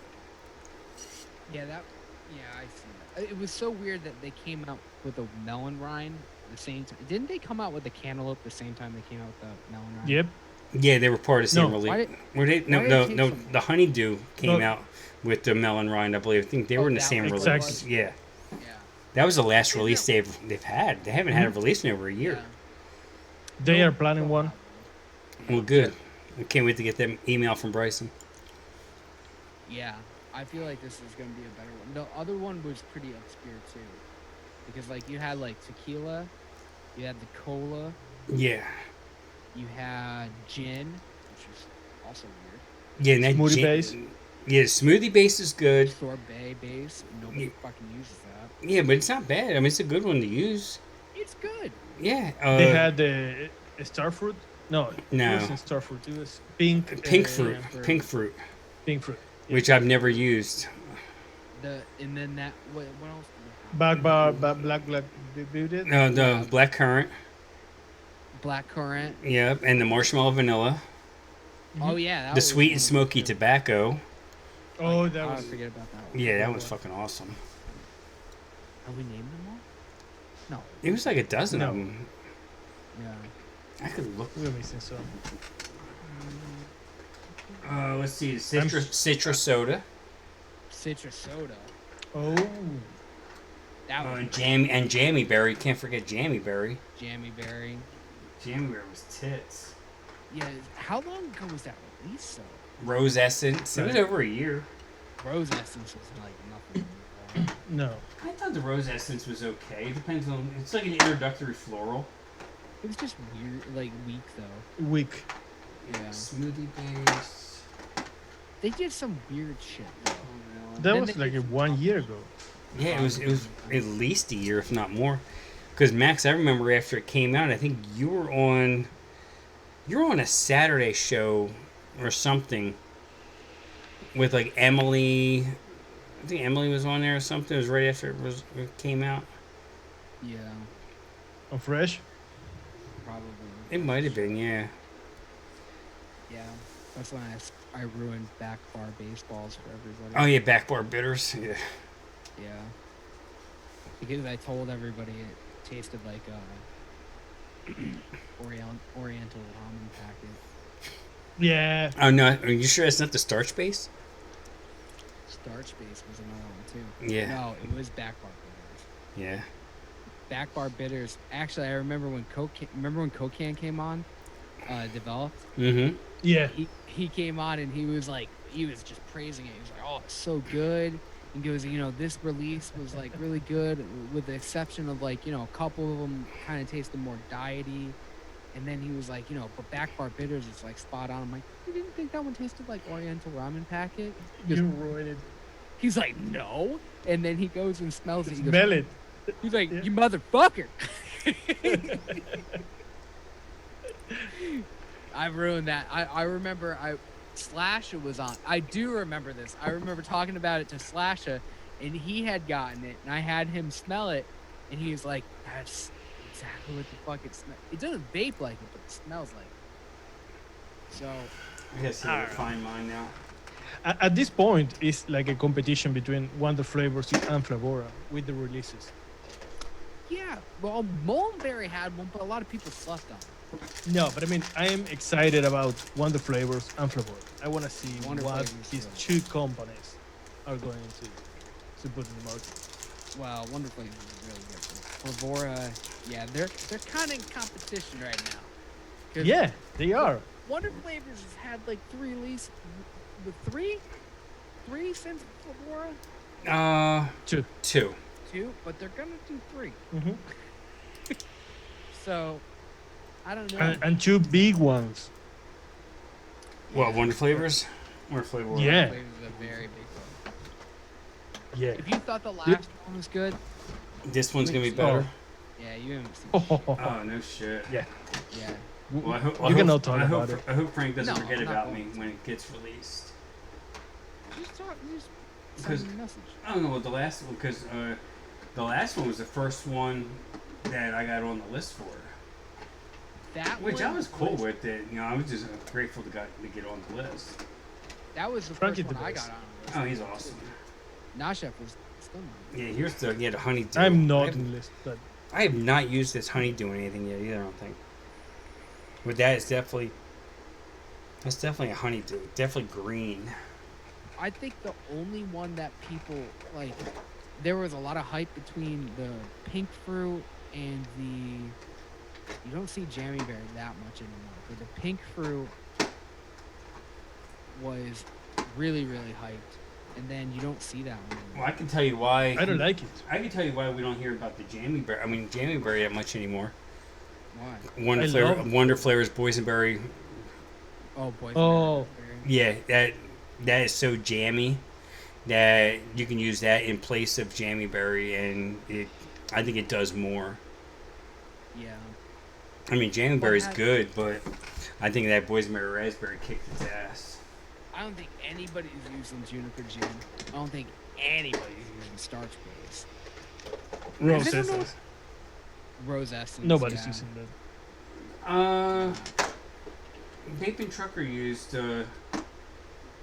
Yeah, I see that. It was so weird that they came out with a melon rind the same time. Didn't they come out with the cantaloupe the same time they came out with the melon rind? Yep. Yeah, they were part of the same No. release. Why did it take some- The honeydew came No. out with the melon rind, I believe. I think they were in the that same was release. what it was? Yeah, Yeah. that was the last Isn't release it- they've had. They haven't had a release in over a year. Yeah. They are planning one. Well, good. I can't wait to get that email from Bryson. Yeah, I feel like this is gonna be a better one. The other one was pretty obscure too, because like you had like tequila, you had the cola, Yeah, you had gin, which is also weird. yeah. And that Smoothie gin- base? Yeah, smoothie base is good. Sorbet base, nobody fucking uses that. Yeah, but it's not bad. I mean, it's a good one to use. It's good. Yeah. They had the starfruit. No, No. it wasn't starfruit. It was pink. pink fruit. fruit. Pink fruit, Pink fruit. which I've never used. And then that what else? Black beauty. No, the black currant. Black currant. Yep, and the marshmallow vanilla. Oh yeah, that The was sweet one and of the smoky good- tobacco. Oh, that I was. forget about that one. Yeah, that was fucking awesome. Have we named them all? No. It was like a dozen of No. them. Yeah. I could look. We're missing some. Let's see, the citrus soda. Citrus soda. Oh, That was Jammy berry. Can't forget jammy berry. jammy berry. Jammy berry was tits. Yeah. How long ago was that released though? Rose essence. It was Right. over a year. Rose essence was like nothing. anymore. no. I thought the rose essence was okay. It depends on. It's like an introductory floral. It was just weird, like weak though. Weak. Yeah. Smoothie base. They did some weird shit though. That Then was they like did- 1 year ago. Yeah, it was at least a year, if not more. Because Max, I remember after it came out, I think you were on a Saturday show or something with like Emily. I think Emily was on there or something. It was right after it came out. Yeah. On Fresh. Probably. It might have been, yeah. Yeah. That's when I ruined back bar baseballs for everybody. Oh yeah, back bar bitters. Yeah. Yeah. Because I told everybody it tasted like Oriental ramen packet. Yeah. Oh no, are you sure that's not the starch base? Starch base was another one too. Yeah. No, it was back bar bitters. Yeah. Back bar bitters. Actually, I remember when Cocan came on, developed. Mm-hmm. Yeah. He came on and he was just praising it. He was like, "Oh, it's so good." He goes, this release was like really good, with the exception of like, a couple of them kind of tasted more diety. And then he was like, but back bar bitters is like spot on. I'm like, you didn't think that one tasted like Oriental ramen packet? He goes- You ruined it. He's like, no. And then he goes and smells it. He goes, Smell it. He's like, Yeah. you motherfucker. I ruined that. I remember Slasha was on. I do remember this. I remember talking about it to Slasha, and he had gotten it, and I had him smell it, And he was like, "That's exactly what the fuck it smells. It doesn't vape like it, but it smells like it." So I gotta see if I can find mine now. At this point, it's like a competition between Wonder Flavors and Flavora with the releases. yeah, well, Mulberry had one, but a lot of people slept on it. No, but I mean, I am excited about Wonder Flavors and Flavora. I want to see Wonder what Flavors, these yeah. two companies are going to put in the market. Well, Wonder Flavors is really good. Flavora, yeah, they're kind of in competition right now. 'Cause Yeah, they are. Wonder Flavors has had like three releases, three since Flavora, Two. 2. two, but they're gonna do 3. Mm-hmm. So I don't know. And two big ones. What, Wonder Flavors? Or Flavor? Yeah. Flavors is a very big one. Yeah. If you thought the last one was good, This one's gonna be better. yeah, you haven't seen. Oh, no shit. Yeah. Yeah, Well, I hope, You cannot talk about it. I hope Frank doesn't No, forget I'm not about going me when it gets released. just Because- send me a message. I don't know what the last one, because the last one was the first one that I got on the list for. That Which I one was cool with it. You know, I was just grateful to get on the list. That was the Frankie first one the I best. got on. the list. Oh, he's awesome. Nashef was still not. Yeah, here's the honeydew. I'm I not have, in the list, but I have not used this honeydew in anything yet either. I don't think. But that's definitely a honeydew. Definitely green. I think the only one that people like, there was a lot of hype between the pink fruit and the. You don't see jammy berry that much anymore, but the pink fruit was really hyped, and then you don't see that one anymore. Well, I can tell you why. I don't like it. I can tell you why we don't hear about the jammy berry. I mean, jammy berry that much anymore. Why? Wonder Flavors, boysenberry. Oh boy. Oh. Yeah, that is so jammy that you can use that in place of jammy berry, and I think it does more. Yeah. I mean, jammy berry's that- good, but I think that boysenberry raspberry kicked its ass. I don't think anybody's using juniper gin. I don't think anybody's using starch base. Rose I don't know essence. Rose essence. Nobody's yeah. using that. Vape and Trucker used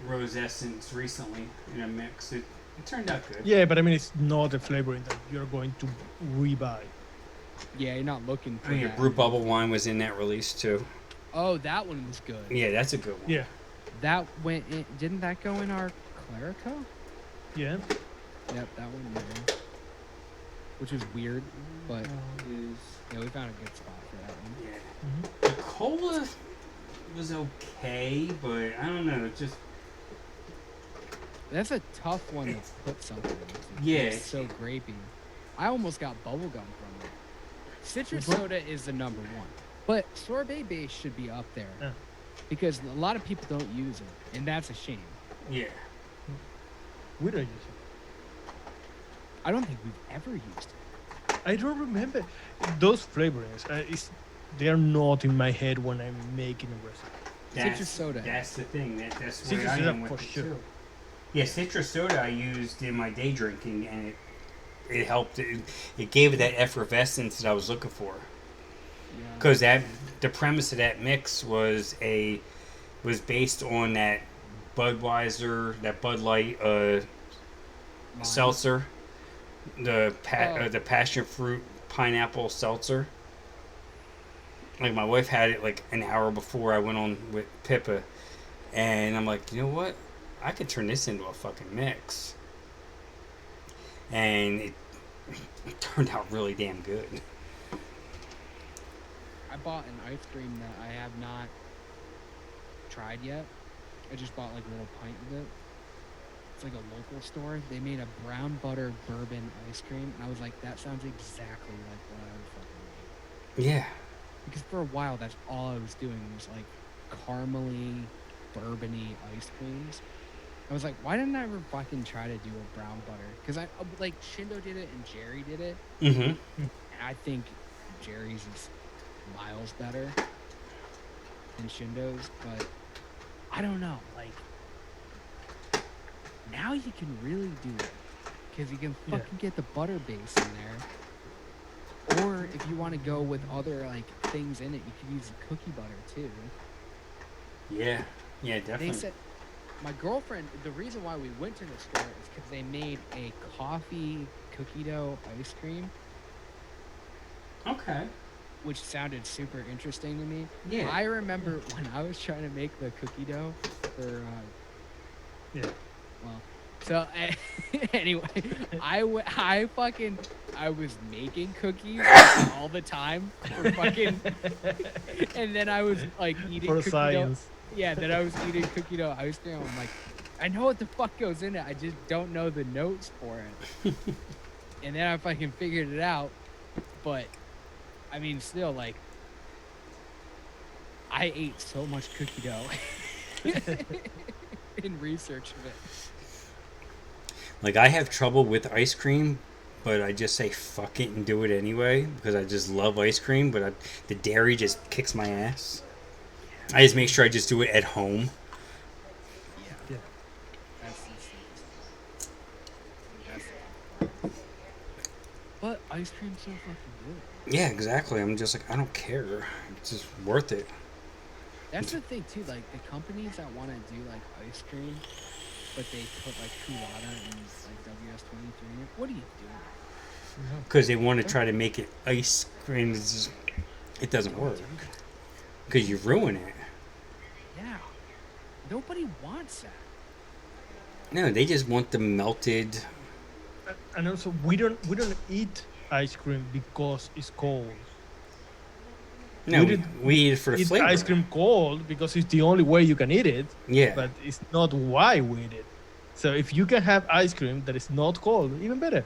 rose essence recently in a mix. It turned out good. Yeah, but I mean, it's not a flavoring that you're going to rebuy. Yeah, you're not looking for Oh, yeah, that. Brew Bubble Wine was in that release too. Oh, that one was good. Yeah, that's a good one. Yeah. That went in, didn't that go in our Clerico? Yeah. Yep, that one did. Which was weird, but yeah, we found a good spot for that one. Yeah. The cola was okay, but I don't know. It just That's a tough one to put something in. Yeah. It's so grapey. I almost got bubblegum from it. Citrus soda is the number one. But sorbet base should be up there. Yeah. Because a lot of people don't use it, and that's a shame. yeah. We don't use it. I don't think we've ever used it. I don't remember those flavorings. They are not in my head when I'm making a recipe. Citrus soda. That's the thing. That's where Citrus I soda am with for it sure. too. Yeah, citrus soda I used in my day drinking, and it helped. It gave it that effervescence that I was looking for. Yeah. Because the premise of that mix was based on that Budweiser, that Bud Light Lime. seltzer, the Oh. the passion fruit pineapple seltzer. Like my wife had it like an hour before I went on with Pippa, and I'm like, you know what? I could turn this into a fucking mix, and it turned out really damn good. I bought an ice cream that I have not tried yet. I just bought like a little pint of it. It's like a local store. They made a brown butter bourbon ice cream, and I was like, that sounds exactly like what I would fucking make. Yeah. Because for a while, that's all I was doing was like caramely, bourbony ice creams. I was like, why didn't I ever fucking try to do a brown butter? Because I like Shindo did it and Jerry did it, Mm-hmm. and I think Jerry's is miles better than Shindo's, but I don't know. Like now you can really do it because you can Yeah. fucking get the butter base in there, Or if you want to go with other like things in it, you could use cookie butter too. Yeah. Yeah, They definitely. said my girlfriend. The reason why we went to the store is because they made a coffee cookie dough ice cream, Okay. which sounded super interesting to me. Yeah. I remember when I was trying to make the cookie dough for Yeah. well, so anyway, I was making cookies all the time for fucking, and then I was like eating For cookie science. dough. Yeah, then I was eating cookie dough ice cream. I'm like, I know what the fuck goes in it. I just don't know the notes for it. And then I fucking figured it out. But I mean, still, like, I ate so much cookie dough in research of it. Like, I have trouble with ice cream, but I just say fuck it and do it anyway because I just love ice cream, but the dairy just kicks my ass. I just make sure I just do it at home. Yeah. Yeah. That's insane. But ice cream's so fucking good. Yeah, exactly. I'm just like, I don't care. It's just worth it. That's the thing too. Like the companies that want to do like ice cream, but they put like Culotta and like WS-23 in it. What are you doing? Because they want to try to make it ice cream. It doesn't work. Because you ruin it. Yeah. Nobody wants that. No, they just want the melted. And also, we don't eat ice cream because it's cold. No, We we, did- we eat it for the Eat flavor. ice cream cold because it's the only way you can eat it. Yeah. But it's not why we eat it. So if you can have ice cream that is not cold, even better.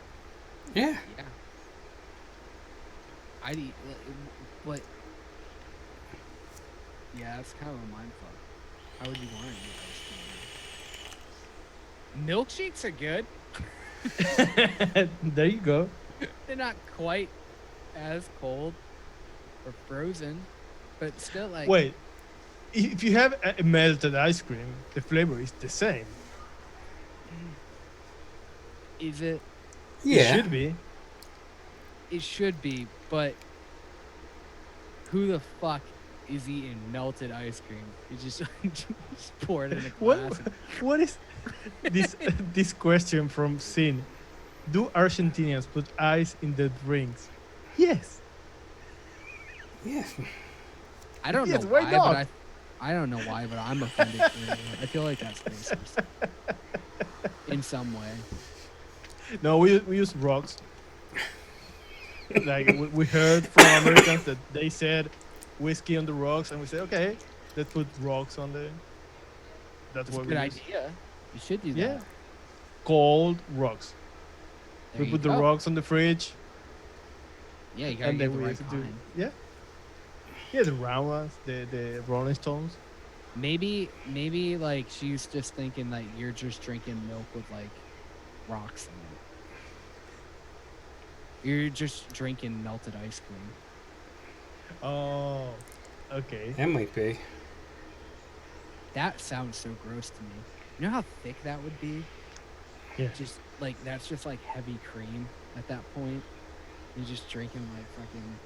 Yeah. Yeah. I'd eat, but yeah, it's kind of a mind fuck. How would you want to eat ice cream? Milkshakes are good. There you go. They're not quite as cold or frozen, but still like. Wait, if you have a melted ice cream, the flavor is the same. Is it? It Yeah. should be. It should be, but who the fuck is eating melted ice cream? You just, just pour it in a What? glass. and- What is this? This question from Sin: do Argentinians put ice in their drinks? Yes. Yeah. I don't Yes, know why why, not? but I don't know why, but I'm offended. I feel like that's racist in some way. No, we use rocks. Like we heard from Americans that they said whiskey on the rocks, and we said, okay, let's put rocks on the. That's It's a what good we use. idea. You should do Yeah. that. Cold rocks. There We you put the go. rocks on the fridge, Yeah, you gotta and get then the we right used to do. kind. Yeah. Yeah, the round ones, the Rolling Stones. Maybe like she's just thinking like you're just drinking milk with like rocks in it. You're just drinking melted ice cream. Oh, okay. That might be. That sounds so gross to me. You know how thick that would be? Yeah. Just like that's just like heavy cream at that point. You're just drinking like fucking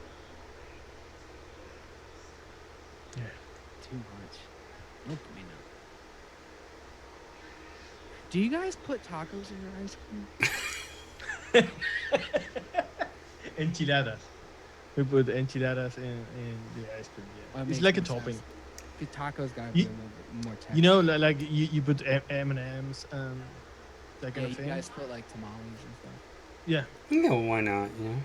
Yeah. too much. No bueno. Do you guys put tacos in your ice cream? Enchiladas. We put enchiladas in the ice cream. Well, Yeah. it It's makes like a more topping. sense. The tacos gotta You- be a little bit more texture. You know, like you put M&Ms and that yeah, kind of you thing. guys put like tamales and stuff. Yeah. No, why not? You know.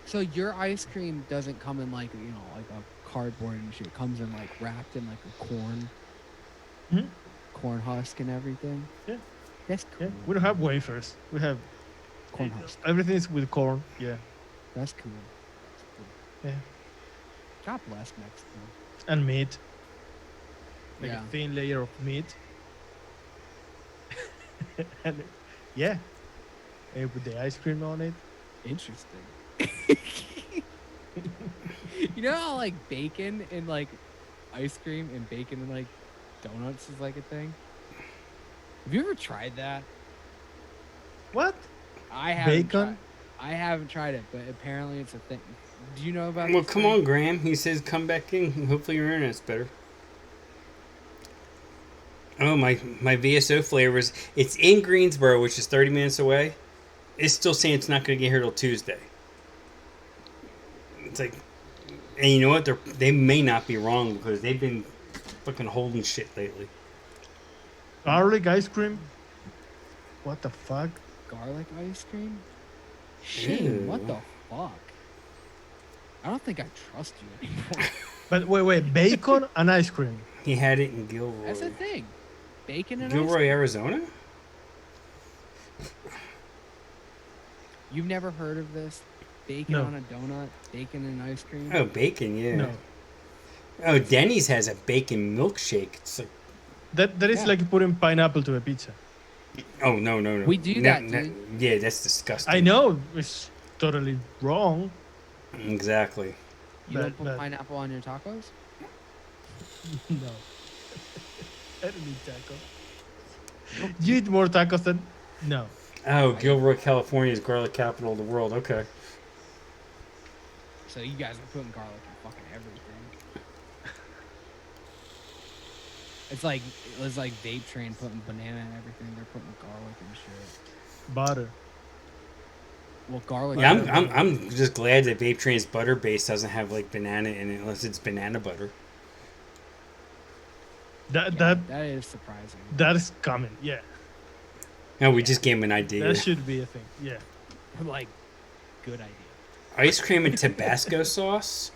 So your ice cream doesn't come in like like a cardboard and shit. It comes in like wrapped in like a corn husk and everything. Yeah. That's cool. Yeah. We don't have wafers. We have Corn husk. everything is with corn. Yeah. That's cool. That's cool. Yeah. God bless Mexico. And meat. Like Yeah. a thin layer of meat. And yeah. And you put the ice cream on it. Interesting. You know how like bacon and like ice cream and bacon and like donuts is like a thing? Have you ever tried that? What? I haven't. Bacon? I haven't tried it, but apparently it's a thing. Do you know about? Well, this come thing? on, Graham. He says come back in. Hopefully your internet's better. Oh, my VSO flavors. It's in Greensboro, which is 30 minutes away. It's still saying it's not going to get here till Tuesday. It's like, and you know what? They may not be wrong because they've been fucking holding shit lately. Garlic ice cream. What the fuck? Garlic ice cream? Shane, what Ew. the fuck? I don't think I trust you anymore. But wait, bacon and ice cream. He had it in Gilroy. That's a thing. Bacon and ice Gilroy, cream. Arizona? You've never heard of this? Bacon No. on a donut, bacon and ice cream. Oh, bacon, yeah. No, Oh, Denny's has a bacon milkshake. It's like, that is Yeah. like putting pineapple to a pizza. oh, no. We do that, dude. Yeah, that's disgusting. I know it's totally wrong. Exactly. You don't put but- pineapple on your tacos? No. I don't eat tacos. You eat more tacos than no. Oh, Gilroy, California is garlic capital of the world. Okay. So you guys are putting garlic in fucking everything. It's like Vape Train putting banana in everything. They're putting garlic and shit. Butter. Well, garlic. Yeah, I'm just glad that Vape Train's butter base doesn't have like banana in it unless it's banana butter. That that is surprising. that is coming. Yeah, No, we just gave him an idea. that should be a thing. Yeah. Like, good idea. Ice cream and Tabasco sauce.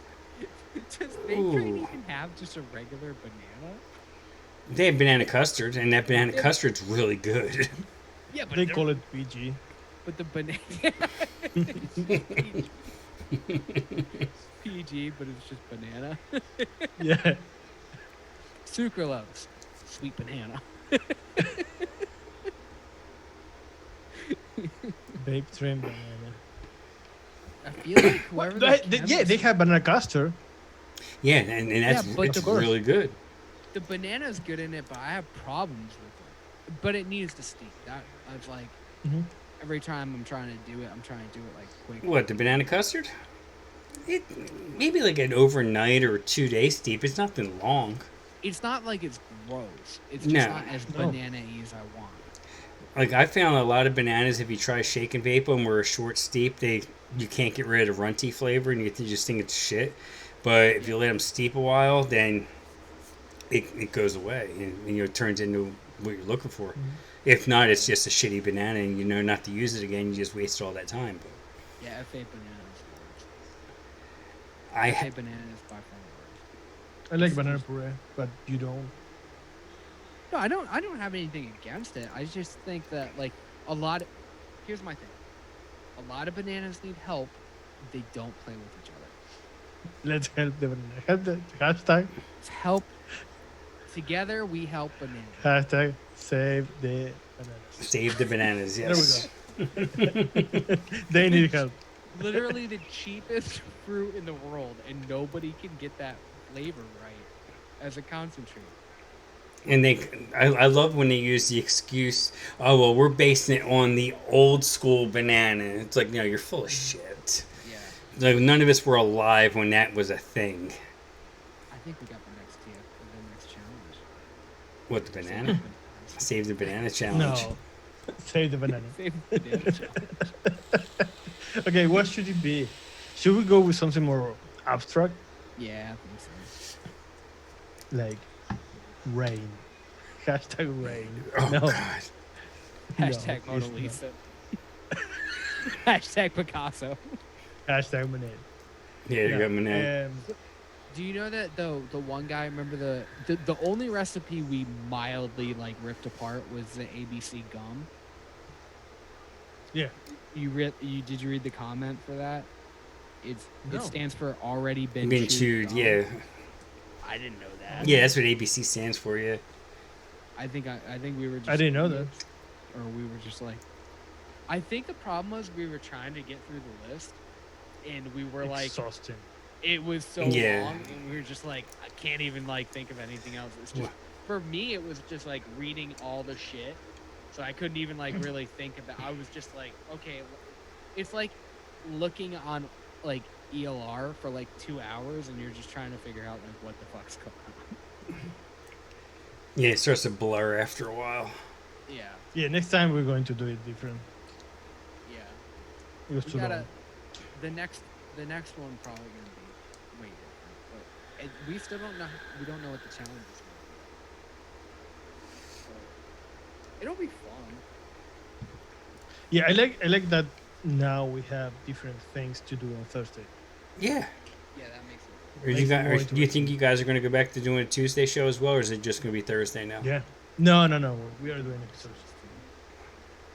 Does Vape Train Ooh. even have just a regular banana? They have banana custard, and that banana custard's really good. Yeah, but They call it PG. But the banana. PG, but it's just banana. Yeah. Sucralose, sweet banana. Vape train banana. I feel like whoever They have banana custard. Yeah, and that's Yeah, but it's of course. really good. the banana's good in it, but I have problems with it. But it needs to steep. That I was like, Mhm. every time I'm trying to do it, I'm trying to do it like quick. What, the banana custard? It maybe like an overnight or 2 day steep. It's nothing long. It's not like it's gross. It's No. just not as No. banana-y as I want. Like I found a lot of bananas, if you try shake and vape them, were a short steep. You can't get rid of the runty flavor, and you just think it's shit. But if you let them steep a while, then it goes away, and it turns into what you're looking for. If not, it's just a shitty banana, and you know not to use it again. You just wasted all that time. But Yeah, F8 banana is the worst. I F8 banana is by far the worst. I like banana puree, but you don't. No, I don't have anything against it. I just think that like here's my thing. A lot of bananas need help. They don't play with each other. Let's help the banana. Help the hashtag. It's help. Together we help bananas. Hashtag save the bananas. saved the bananas. Yes. They need help. Literally the cheapest fruit in the world, and nobody can get that flavor right as a concentrate. And I love when they use the excuse, oh, well, we're basing it on the old school banana. It's like, no, you're full of shit. Yeah, Like, none of us were alive when that was a thing. I think we got the next challenge. What, the banana? Save the banana challenge. No. Save the banana. Save the banana challenge. Okay, what should it be? Should we go with something more abstract? Yeah, I think so. Like rain. Hashtag rain. Oh, No. God. Hashtag No, Mona it's Lisa. Hashtag Picasso. Hashtag banana. Yeah, you got banana. Do you know that though? The one guy, remember the only recipe we mildly like ripped apart was the ABC gum. Yeah. Did you read the comment for that? It No. stands for already been Been chewed, gum. yeah. I didn't know that. Yeah, that's what ABC stands for, yeah. I think we were just I didn't know that. or we were just like I think the problem was we were trying to get through the list and we were like Exhausting. it was so Yeah. long and we were just like I can't even like think of anything else. It's just for me it was just like reading all the shit. So I couldn't even like really think about I was just like okay, it's like looking on like ELR for like 2 hours, and you're just trying to figure out like what the fuck's going on. Yeah, it starts to blur after a while. Yeah, Yeah, next time we're going to do it different. yeah. It was We too gotta long. the next one probably gonna be way different, but we still don't know. We don't know what the challenge is gonna be. So, it'll be fun. Yeah, I like that now we have different things to do on Thursday. Yeah. Yeah, that makes it. Or you Makes it guys, more or do you think interesting. you guys are going to go back to doing a Tuesday show as well, or is it just going to be Thursday now? Yeah. No. We are doing it Thursday.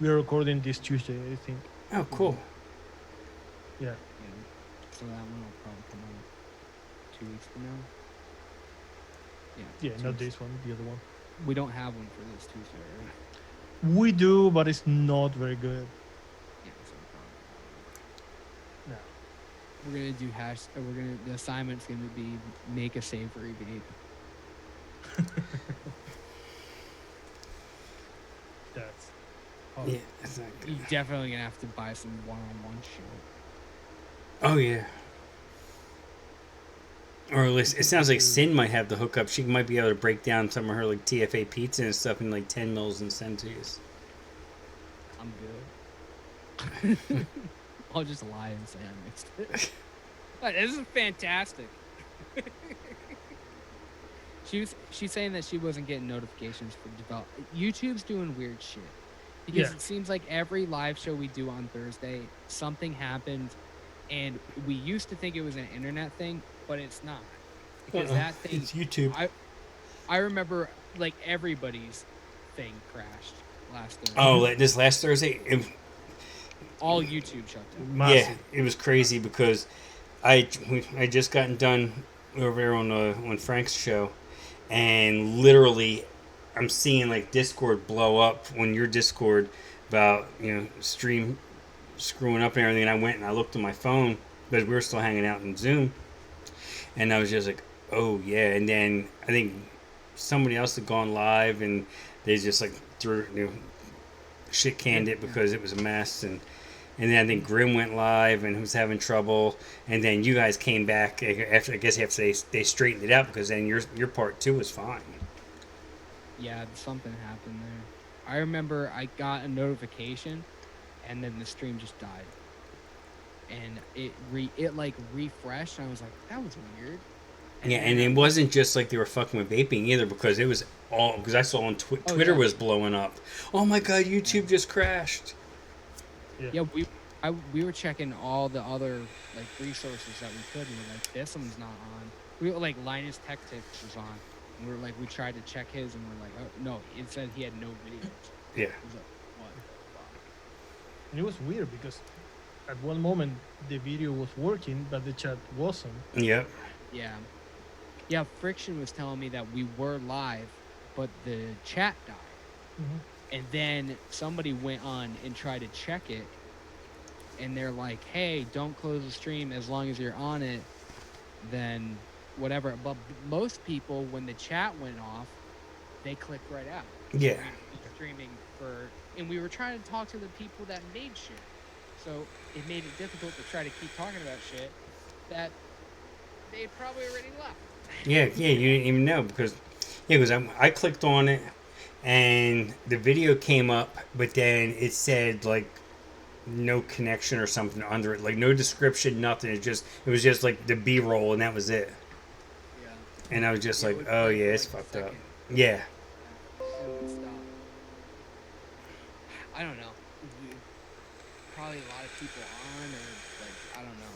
We are recording this Tuesday, I think. Oh, cool. Yeah. Yeah. So that one will probably come out 2 weeks from now. Yeah. Yeah, 2 not weeks. this one, the other one. We don't have one for this Tuesday, right? We do, but it's not very good. Yeah. So No. we're gonna do the assignment's gonna be make a savory vape. That's hard. Yeah, that's not good. You're definitely gonna have to buy some one-on-one shit. Oh, yeah. Or at least, it sounds like Sin might have the hookup. She might be able to break down some of her like TFA pizza and stuff in like 10 mils and send to you. I'm good. I'll just lie and say I mixed it. This is fantastic. She's saying that she wasn't getting notifications for develop. YouTube's doing weird shit because Yeah. it seems like every live show we do on Thursday, something happened, and we used to think it was an internet thing, but it's not because that thing. It's YouTube. I remember like everybody's thing crashed last Thursday. Oh, like this last Thursday? All YouTube shut down. Massive. Yeah, it was crazy because I just gotten done over there on Frank's show, and literally I'm seeing like Discord blow up on your Discord about stream screwing up and everything. And I went and I looked at my phone because we were still hanging out in Zoom, and I was just like, oh yeah. And then I think somebody else had gone live and they just like threw shit canned it because it was a mess. And then I think Grim went live and was having trouble. And then you guys came back after, I guess after they straightened it out, because then your part too was fine. Yeah, something happened there. I remember I got a notification, and then the stream just died. And it refreshed, and I was like, that was weird. Yeah, and it wasn't just like they were fucking with vaping either, because it was all, because I saw on Twitter was blowing up. Oh my god, YouTube just crashed. Yeah, we were checking all the other like resources that we could, and we're like, this one's not on. We were like, Linus Tech Tips was on, and we were like, we tried to check his, and we're like, oh no, it said he had no videos. Yeah. It was like, what the fuck? And it was weird because at one moment the video was working, but the chat wasn't. Yep. Yeah, Friction was telling me that we were live, but the chat died. Mm-hmm. And then somebody went on and tried to check it, and they're like, hey, don't close the stream as long as you're on it, then whatever. But most people, when the chat went off, they clicked right out. Yeah. We were streaming and we were trying to talk to the people that made shit. So it made it difficult to try to keep talking about shit that they probably already left. Yeah, you didn't even know because I clicked on it and the video came up, but then it said like no connection or something under it, like no description, nothing. It was just like the B-roll and that was it. Yeah. And I was just It like, would oh play yeah, for, it's like, a fucked up. second. Yeah. And it would stop. I don't know. Probably a lot of people on, or like, I don't know.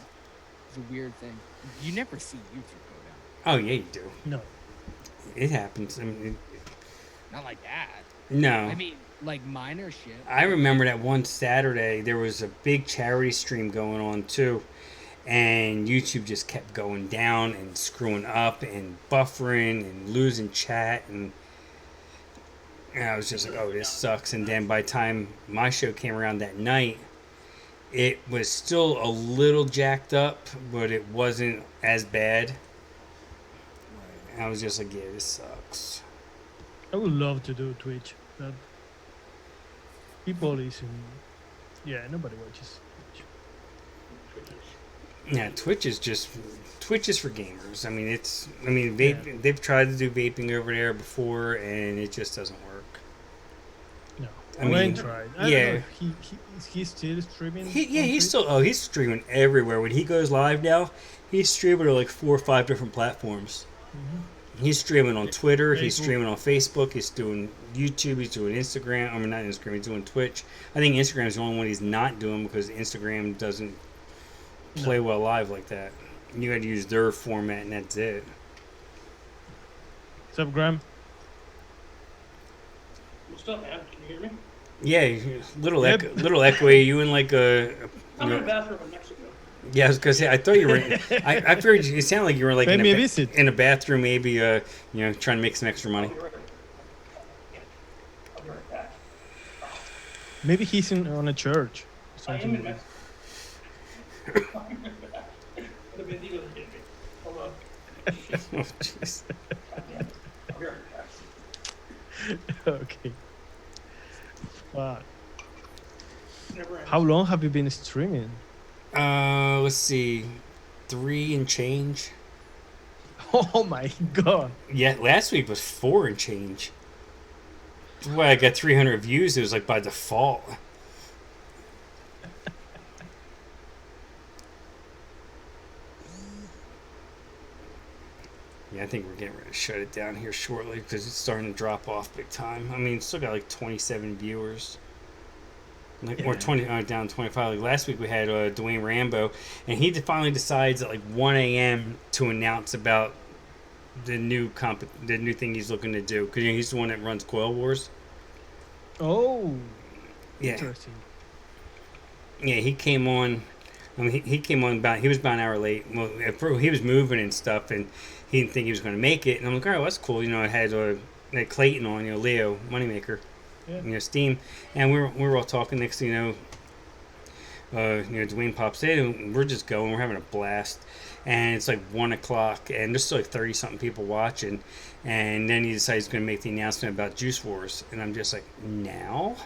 It's a weird thing. You never see YouTube go down. Oh yeah, you do. No. It happens. I mean, Not like that. no. I mean, like minor shit. I remember that one Saturday there was a big charity stream going on too, and YouTube just kept going down and screwing up and buffering and losing chat, and I was just like, oh, this sucks. And then by the time my show came around that night, it was still a little jacked up, but it wasn't as bad. And I was just like, yeah, this sucks. I would love to do Twitch, but people listen. Yeah, nobody watches Twitch. Yeah, Twitch is for gamers. I mean, vape. They've tried to do vaping over there before, and it just doesn't work. No, I mean, Wayne tried. I don't yeah. know. He's still streaming. He's he's streaming everywhere. When he goes live now, he's streaming to like 4 or 5 different platforms. He's streaming on Twitter. He's Facebook. streaming on Facebook. He's doing YouTube. He's doing Instagram. I mean, not Instagram. He's doing Twitch. I think Instagram is the only one he's not doing because Instagram doesn't play well live like that. You got to use their format, and that's it. What's up, Graham? What's up, man? Can you hear me? Yeah, little Yep. little echoey. You in like a. I'm in the bathroom in Mexico. Yeah, I was gonna say. I thought you were. I figured you sound like you were like Pay in me a, a visit. in a bathroom, maybe. Trying to make some extra money. I'll be right back. Maybe he's on a church. I am Something in like Mexico. The banditos are getting me. Hold on. Oh, jeez. I'll be right back. that. Okay. Wow. Never ends. How long have you been streaming? Let's see, 3 and change. Oh my god. Yeah, last week was 4 and change. That's why I got 300 views. It was like by default. Yeah, I think we're getting ready to shut it down here shortly because it's starting to drop off big time. I mean, it's still got like 27 viewers. Like, or 20 down 25. Like last week we had Dwayne Rambo, and he finally decides at like 1 a.m. to announce about the new thing he's looking to do because he's the one that runs Coil Wars. Oh. Yeah, Interesting. yeah. He came on. I mean, he came on he was about an hour late. Well, he was moving and stuff, and he didn't think he was going to make it. And I'm like, all right, well, that's cool. I had Clayton on, Leo Moneymaker. Yeah. Steam, and we were all talking. Next thing Dwayne pops in, and we're just going. We're having a blast, and it's like 1 o'clock, and there's still like 30 something people watching, and then he decides he's going to make the announcement about Juice Wars, and I'm just like, now.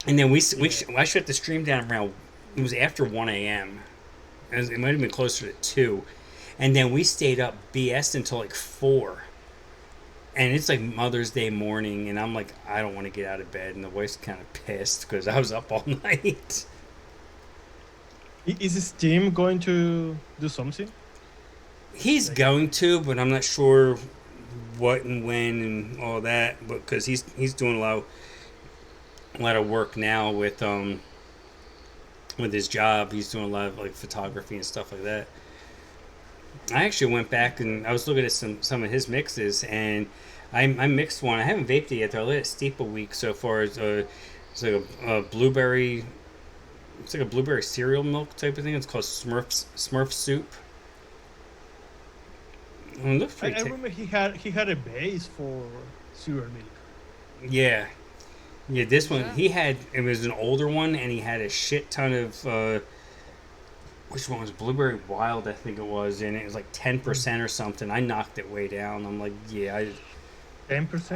And then I shut the stream down around. It was after 1 a.m. It might have been closer to 2, and then we stayed up BS until like 4. And it's like Mother's Day morning, and I'm like, I don't want to get out of bed. And the wife's kind of pissed because I was up all night. Is Steam going to do something? He's going to, but I'm not sure what and when and all that. But because he's doing a lot of work now with his job. He's doing a lot of like photography and stuff like that. I actually went back and I was looking at some of his mixes, and I mixed one. I haven't vaped it yet. I let it steep a week so far. It's like a blueberry. It's like a blueberry cereal milk type of thing. It's called Smurf soup. It looks I pretty. remember he had a base for cereal milk. Yeah. This one it was an older one, and he had a shit ton of. Which one was Blueberry Wild? I think it was, and it was like 10% or something. I knocked it way down. I'm like, 10%.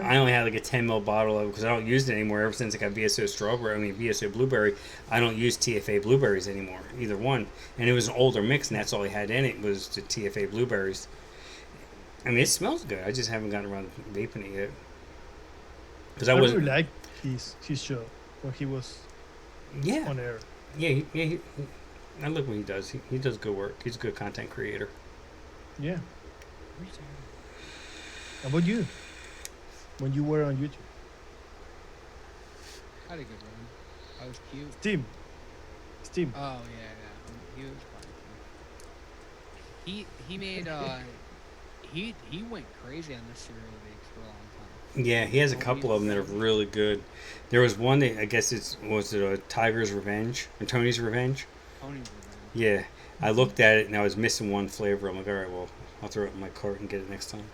I only had like a 10 ml bottle of it because I don't use it anymore. Ever since I got BSO strawberry, BSO blueberry, I don't use TFA blueberries anymore, either one. And it was an older mix, and that's all I had in it was the TFA blueberries. I mean, it smells good. I just haven't gotten around to vaping it yet. Because I really liked his show when he was on air. Yeah. I look what he does. He does good work. He's a good content creator. Yeah. How about you? When you were on YouTube? I had a good run. I was cute. Steam. Oh yeah. He was fun. He made he went crazy on the cereal bakes for a long time. Yeah, he has a couple of them that are really good. There was one that I guess was it a Tiger's Revenge or Tony's Revenge? Tony's Revenge. Yeah, I looked at it and I was missing one flavor. I'm like, all right, well, I'll throw it in my cart and get it next time.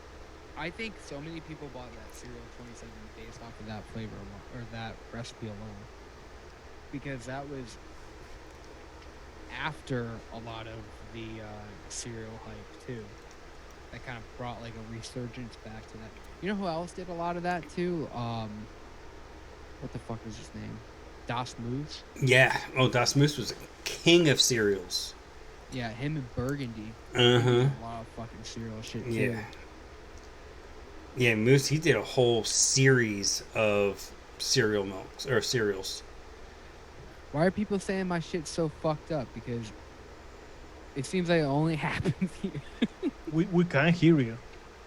I think so many people bought that cereal 27 based off of that flavor alone, or that recipe alone, because that was after a lot of the cereal hype too. That kind of brought like a resurgence back to that. You know who else did a lot of that too? What the fuck was his name? Das Moose. Yeah. Oh, Das Moose was a king of cereals. Yeah, him and Burgundy. Uh huh. A lot of fucking cereal shit too. Yeah. Yeah, Moose. He did a whole series of cereal milks or cereals. Why are people saying my shit's so fucked up? Because it seems like it only happens here. We can't hear you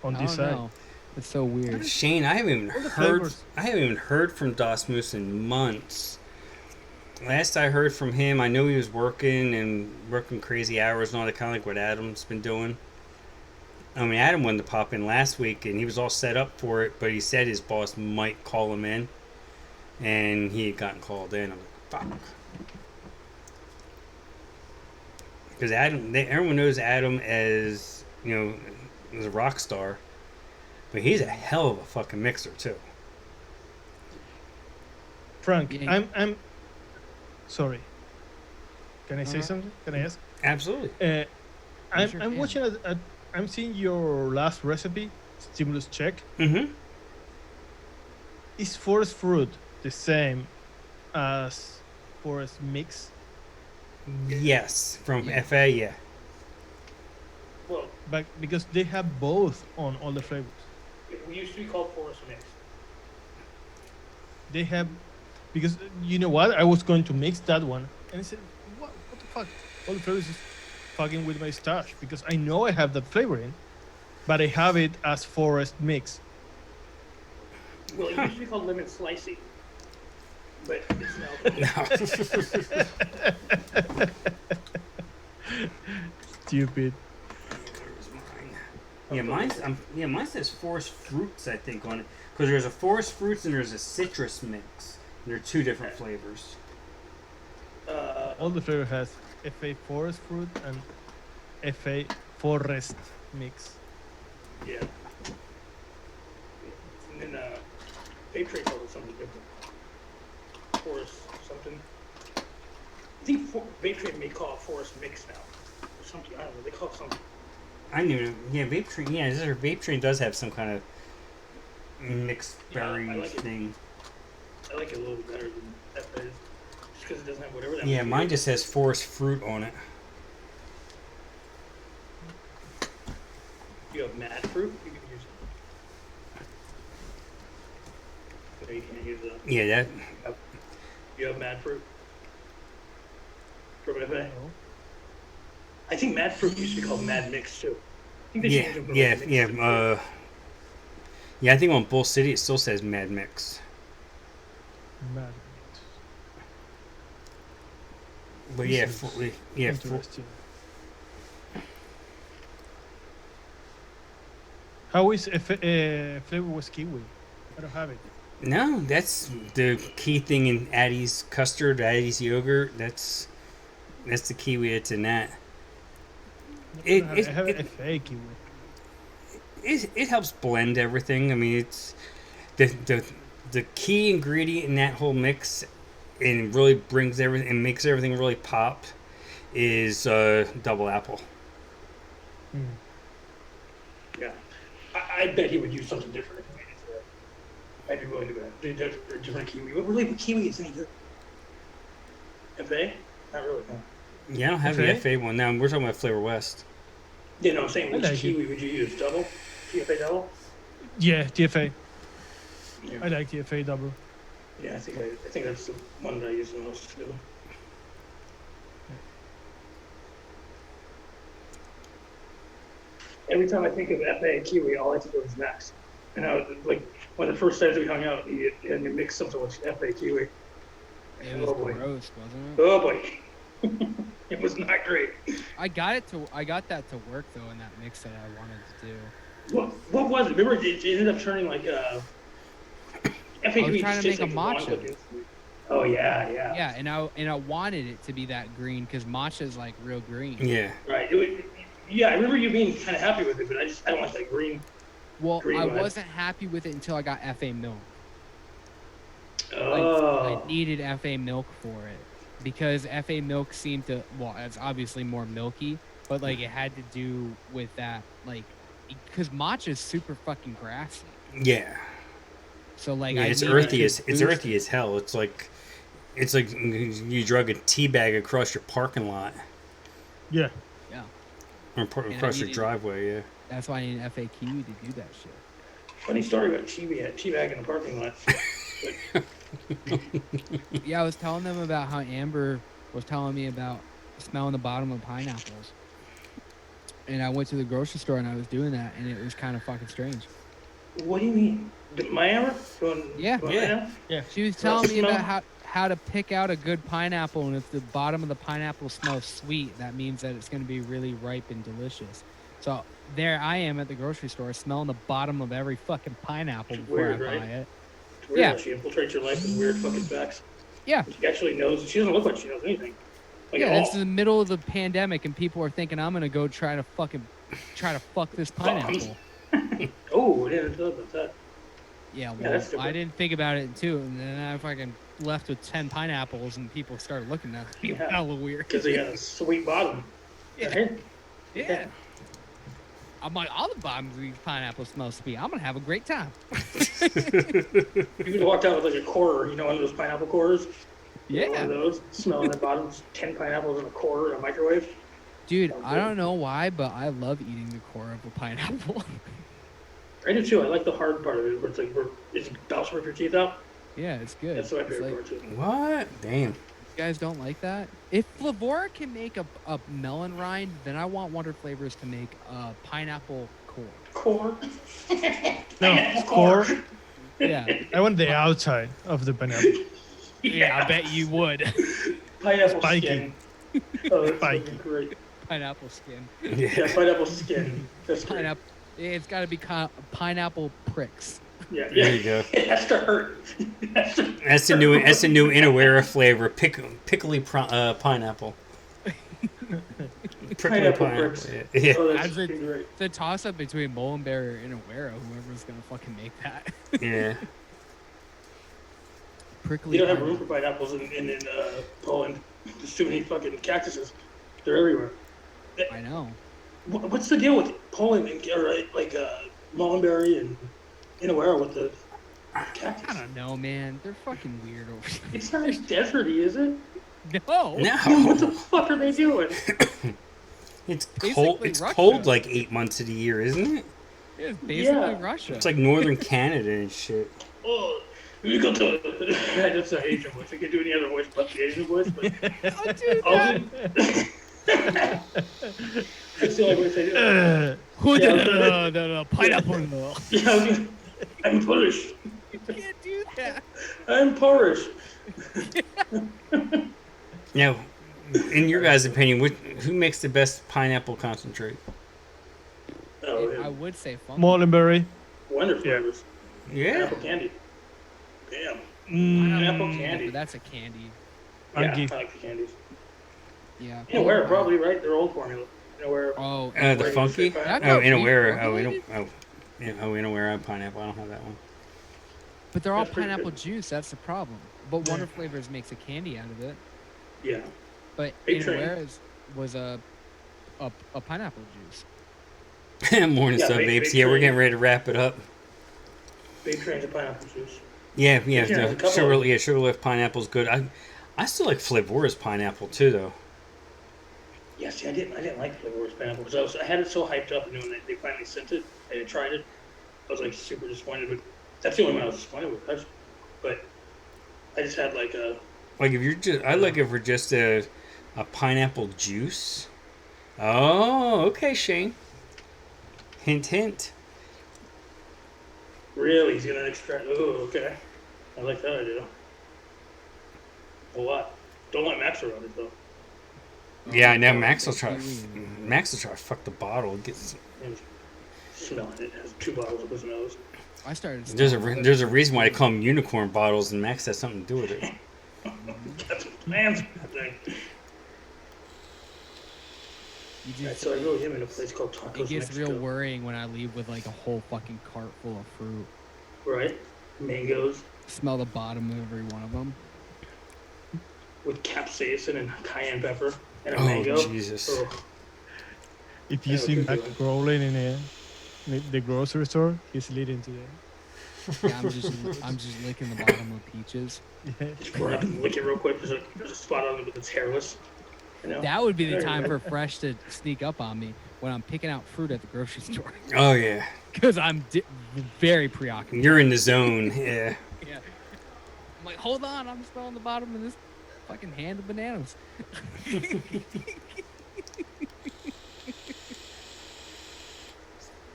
on I this don't side. know. It's so weird. Shane, I haven't even All the heard. flavors. I haven't even heard from Das Moose in months. Last I heard from him, I know he was working crazy hours and all that, kind of like what Adam's been doing. I mean, Adam wanted to pop in last week, and he was all set up for it, but he said his boss might call him in, and he had gotten called in. I'm like, fuck. Because everyone knows Adam as, as a rock star, but he's a hell of a fucking mixer too. Frank, Yeah. I'm sorry. Can I say Uh-huh. something? Can I ask? Absolutely. I'm sure I'm can. watching I'm seeing your last recipe, stimulus check. Mm-hmm. Is forest fruit the same as forest mix? Yes, from Yeah. FA, yeah. Well, But because they have both on all the flavors. we used to be called Forest Mix. They have, because you know what? I was going to mix that one, and I said, what the fuck? All the flavors is fucking with my stash because I know I have that flavor in, but I have it as forest mix. Well, it used to be called Lemon Slicey, but it's now. No. Stupid. Yeah, mine says forest fruits, I think, on it. Because there's a forest fruits and there's a citrus mix. And they're two different flavors. All the flavor has FA forest fruit and FA forest mix. Yeah. And then vape trade called it something different. Forest something. I think vape trade may call it forest mix now. Or something. I don't know. They call it something. I knew. Yeah, vape train. Yeah, vape train does have some kind of mixed Yeah, I berry like it. thing. I like it a little bit better than FA. Just because it doesn't have whatever that Yeah, was. mine just says forest fruit on it. You have mad fruit, you can use it. No, you can't use that. Yeah, that. You have mad fruit from FA. Oh. I think mad fruit used to be called mad mix too. I think they Yeah, changed it from yeah, mix yeah. to- Yeah, I think on Bull City it still says Mad Mix. Mad But yeah, This is yeah. interesting. How is flavor with kiwi? I don't have it. No, that's the key thing in Addie's custard, Addie's yogurt. That's the kiwi. It's in that. I have FA kiwi. It helps blend everything. I mean, it's the key ingredient in that whole mix, and really brings everything and makes everything really pop, is double apple. Mm. Yeah. I bet he would use something different if he made it for that. I'd be willing to bet. A different kiwi. What really what kiwi is any good? FA? Not really, no. Yeah, I don't have Okay. the FA one now. We're talking about Flavor West. Yeah, no, I'm saying I which like kiwi would you use? Double? TFA double? Yeah, TFA. Yeah. I like TFA double. Yeah, I think that's the one that I use the most too. Every time I think of FA and kiwi, all I think of is Max. And I was like, one of the first times we hung out, he had me mix something with FA kiwi. It was Oh, boy. gross, wasn't it? Oh boy, it was not great. I got that to work though in that mix that I wanted to do. What was it? Remember, it ended up turning like FA kiwi trying to just make a like matcha. looking. Oh yeah. Yeah, and I wanted it to be that green because matcha's like real green. Yeah. Right. Yeah, I remember you being kind of happy with it, but I don't like that green. Well, Green I one. wasn't happy with it until I got FA milk. Oh. I needed FA milk for it because FA milk seemed to, well, it's obviously more milky, but like it had to do with that, like, because matcha is super fucking grassy. Yeah. So like, Yeah, I it's needed earthy to as boost it. hell. It's like It's like you drug a tea bag across your parking lot Yeah. Yeah. or And I across your needed- driveway. Yeah. That's why I need an FAQ to do that shit. Funny story about teabag in the parking lot. Yeah, I was telling them about how Amber was telling me about smelling the bottom of pineapples. And I went to the grocery store and I was doing that, and it was kind of fucking strange. What do you mean? My Amber? Yeah. Yeah. She was What's telling the me about smell? how to pick out a good pineapple, and if the bottom of the pineapple smells sweet, that means that it's going to be really ripe and delicious. So there I am at the grocery store smelling the bottom of every fucking pineapple before Weird, I right? buy it. It's weird Yeah. how she infiltrates your life with weird fucking facts. Yeah. She actually knows. She doesn't look like she knows anything. Like Yeah, at it's all. the middle of the pandemic, and people are thinking I'm gonna go try to fuck this pineapple. Oh, I didn't know about that. Yeah, well, that's I different. didn't think about it too, and then I fucking left with 10 pineapples, and people started looking at me Yeah. hella weird. Because they got a sweet bottom. Yeah. Right? Yeah. I'm like, all the bottoms of these pineapples smell sweet. I'm gonna have a great time. You could walk out with like a quarter, you know, one of those pineapple quarters. One Yeah, of those, smelling the bottom, 10 pineapples in a quarter in a microwave. dude, Sounds I good. don't know why, but I love eating the core of a pineapple. I do too. I like the hard part of it, where it's like, it's about to rip your teeth out. Yeah, it's good. That's my It's favorite like, part too. What? Damn. you guys don't like that? If Flavora can make a melon rind, then I want Wonder Flavors to make a pineapple core. Core? No, core. Yeah, I want the outside of the pineapple. yeah, I bet you would. Pineapple Spiky. skin. Oh, that's Spiky. fucking great. Pineapple skin. Yeah, Yeah. pineapple skin. That's great. Pineapple. It's got to be pineapple pricks. Yeah, There yeah. you go. It has to hurt. It has to- That's the new Inawera flavor, pickly pineapple. Prickly Pineapple pineapple. bricks. Yeah. Yeah. Oh, that's As a- fucking great. It's a toss up between Molenberry and Awero, whoever's gonna fucking make that. Yeah. Prickly. You don't have room pineapple. for pineapples in Poland. There's too many fucking cactuses. They're everywhere. I know. What's the deal with Poland and Mullenberry and Inawera with the cactus? I don't know, man. They're fucking weird over It's not as deserty, is it? there. No. What the No. fuck are they doing? It's Basically cold. It's Russia. cold like 8 months of the year, isn't it? It's basically Yeah. Russia. It's like northern Canada and shit. Oh, you go to. That's an Asian voice. I can do any other voice but the Asian voice. But Oh, dude, I'll do- that's the only voice I do. Who Yeah. the pineapple? No. Yeah, I'm Polish. You can't do that. I'm Polish. Now, in your guys' opinion, who makes the best pineapple concentrate? Oh, I yeah. would say funky. Molenberry. Wonder Yeah. flavors. Yeah. Pineapple candy. Damn. Mm, Pineapple candy. But that's a candy. Funky. Yeah, I like the candies. Yeah. Inawera, probably, right? Their old formula. Inawera. Oh, The Wait, funky? say That Oh, might be Inawera. formulated? Inawera pineapple. I don't have that one. but they're all That's pretty pineapple good. juice. That's the problem. But Wonder Flavors makes a candy out of it. Yeah. But Big Train. Inawera's was a pineapple juice. Morning Yeah, sub big- babes. big Yeah, we're tree. getting ready to wrap it up. Big trains of pineapple juice. Yeah, Yeah, there's a couple of- Sugarloaf pineapple's good. I still like Flavora's pineapple too, though. Yeah, see, I didn't like Flavor's pineapple because I had it so hyped up, and when they finally sent it, and I tried it, I was like super disappointed. But that's the only one I was disappointed with. But I just had like a Like if you're just, I like it for just a pineapple juice. Oh, okay, Shane. Hint, hint. really he's gonna extract. Oh, okay. I like that idea. A lot. Don't let Max around it though. Yeah, I know. Oh, Max will big try. kiwi. Max will try to fuck the bottle. And smelling it. It has 2 bottles of his nose. I started. There's a reason why they call them unicorn bottles, and Max has something to do with it. Got some plans for that thing. You Right, just, so I rode him in a place called Tacos it gets Mexico. real worrying when I leave with like a whole fucking cart full of fruit. Right? Mangoes Smell the bottom of every one of them. with capsaicin and cayenne pepper and a Oh, mango. Jesus. Oh, if you Yeah, see what Mac you're doing. rolling in the grocery store, he's leading to that. Yeah, I'm just licking the bottom of peaches. Just pour it up and lick it real quick. There's a spot on it, but it's hairless. You know? That would be the There you time go. for Fresh to sneak up on me when I'm picking out fruit at the grocery store Oh yeah, because I'm very preoccupied. you're in the zone. Yeah. Yeah. I'm like, hold on, I'm still on the bottom of this fucking hand of bananas.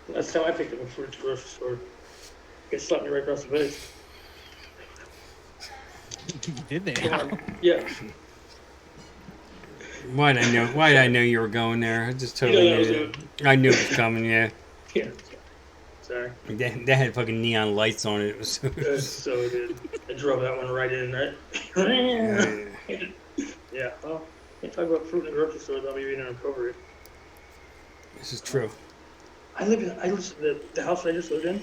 Last time I picked up a fruit at the grocery store, it slapped me right across the face. Did they? Come on. Yeah. Why'd I know you were going there? I just You totally know that was knew it. I knew it was coming. Yeah. Yeah. Sorry. That had fucking neon lights on it. It was. So good. I drove that one right in, right? Yeah. Well, can't talk about fruit in the grocery store without me being in recovery. This is true. The house I just lived in,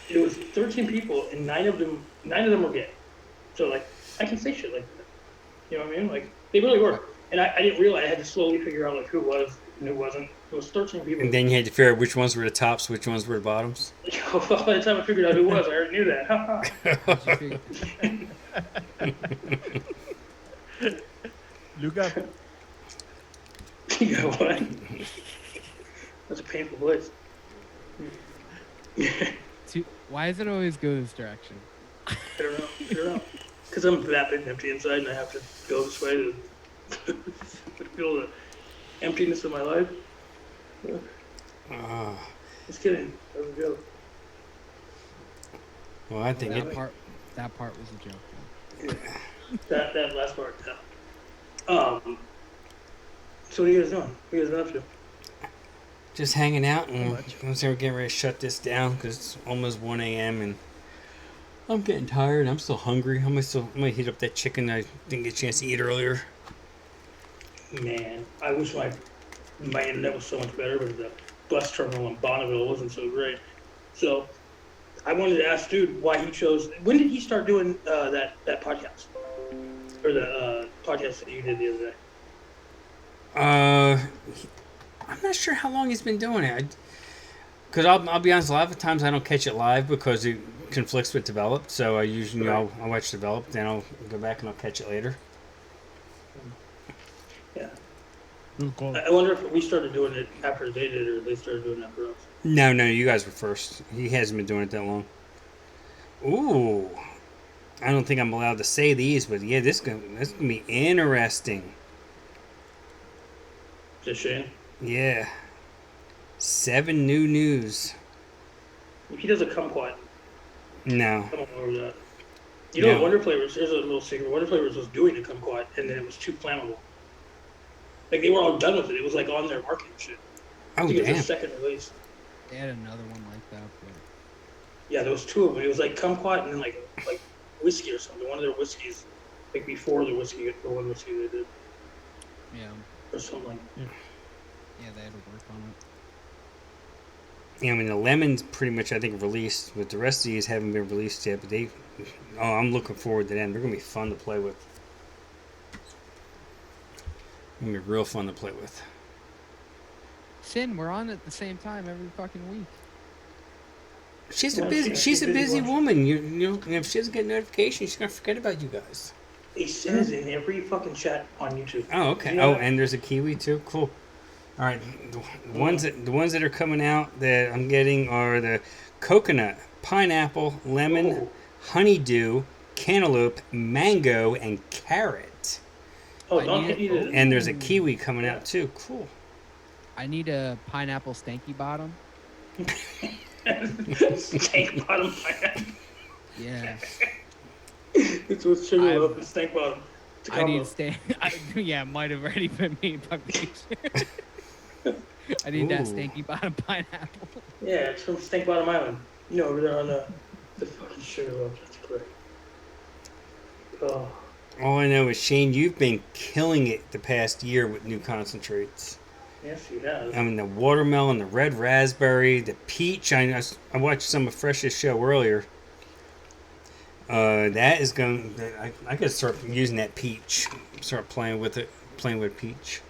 it was 13 people and nine of them were gay. So like, I can say shit like that. You know what I mean? Like, they really were. And I didn't realize, I had to slowly figure out like who was and who wasn't. It was 13 people. And then you had to figure out which ones were the tops, which ones were the bottoms. By the time I figured out who it was, I already knew that. Look up. You know what? That's a painful place. Why does it always go this direction? I don't know. Because I'm vapid and empty inside, and I have to go this way to feel the emptiness of my life. Just kidding. That was a joke. Well, I think That part was a joke. Yeah. That last part. Yeah. So what are you guys doing? What are you guys been up to? just hanging out, and we're getting ready to shut this down because it's almost 1 a.m. and I'm getting tired. I'm still hungry. I'm gonna heat up that chicken I didn't get a chance to eat earlier. Man, I wish my internet was so much better, but the bus terminal in Bonneville wasn't so great. So I wanted to ask dude why he chose. When did he start doing that podcast, or the podcast that you did the other day? I'm not sure how long he's been doing it. Because I'll be honest, a lot of the times I don't catch it live because it conflicts with Developed. So I usually I'll watch Developed, then I'll go back and I'll catch it later. Yeah. Cool. I wonder if we started doing it after they did, or they started doing it after us. No, you guys were first. He hasn't been doing it that long. Ooh. I don't think I'm allowed to say these, but yeah, this is gonna be interesting. Just Shane. Yeah. 7 new news. He does a kumquat. No. I don't know that. You know, No. Wonder Flavors. There's a little secret. Wonder Flavors was doing a kumquat, and then it was too flammable. Like they were all done with it. It was like on their marketing shit. I Oh, think it was damn. their second release. They had another one like that, but Yeah, there was 2 of them. It was like kumquat and then like whiskey or something. One of their whiskeys, like before the one whiskey they did, yeah, or something. they had to work on it. Yeah, I mean, the lemon's pretty much, I think, released, but the rest of these haven't been released yet. But I'm looking forward to them. They're going to be fun to play with. Going to be real fun to play with. Sin, we're on at the same time every fucking week. She's a Well, busy she's a busy bunch. woman. You know, and if she doesn't get notifications, she's going to forget about you guys. He sends in every fucking chat on YouTube. Oh, okay. Yeah. Oh, and there's a kiwi too. Cool. All right. The ones that are coming out that I'm getting are the coconut, pineapple, lemon, Ooh. honeydew, cantaloupe, mango, and carrot. Oh, I don't need eat it. it. And there's a kiwi coming out too. Cool. I need a pineapple stanky bottom. Stank bottom pineapple. Yeah, It's with sugar loaf and stank bottom. It's a I combo. need stank. Yeah, it might have already been made by picture. I need that Ooh. stanky bottom pineapple. Yeah, it's from Stank Bottom Island. You know, over there on the fucking sugar loaf. That's correct. Oh, All I know is, Shane, you've been killing it the past year with new concentrates. yes, you have. I mean, the watermelon, the red raspberry, the peach. I watched some of Fresh's show earlier. That is going. I could start using that peach. Start playing with it. Playing with peach.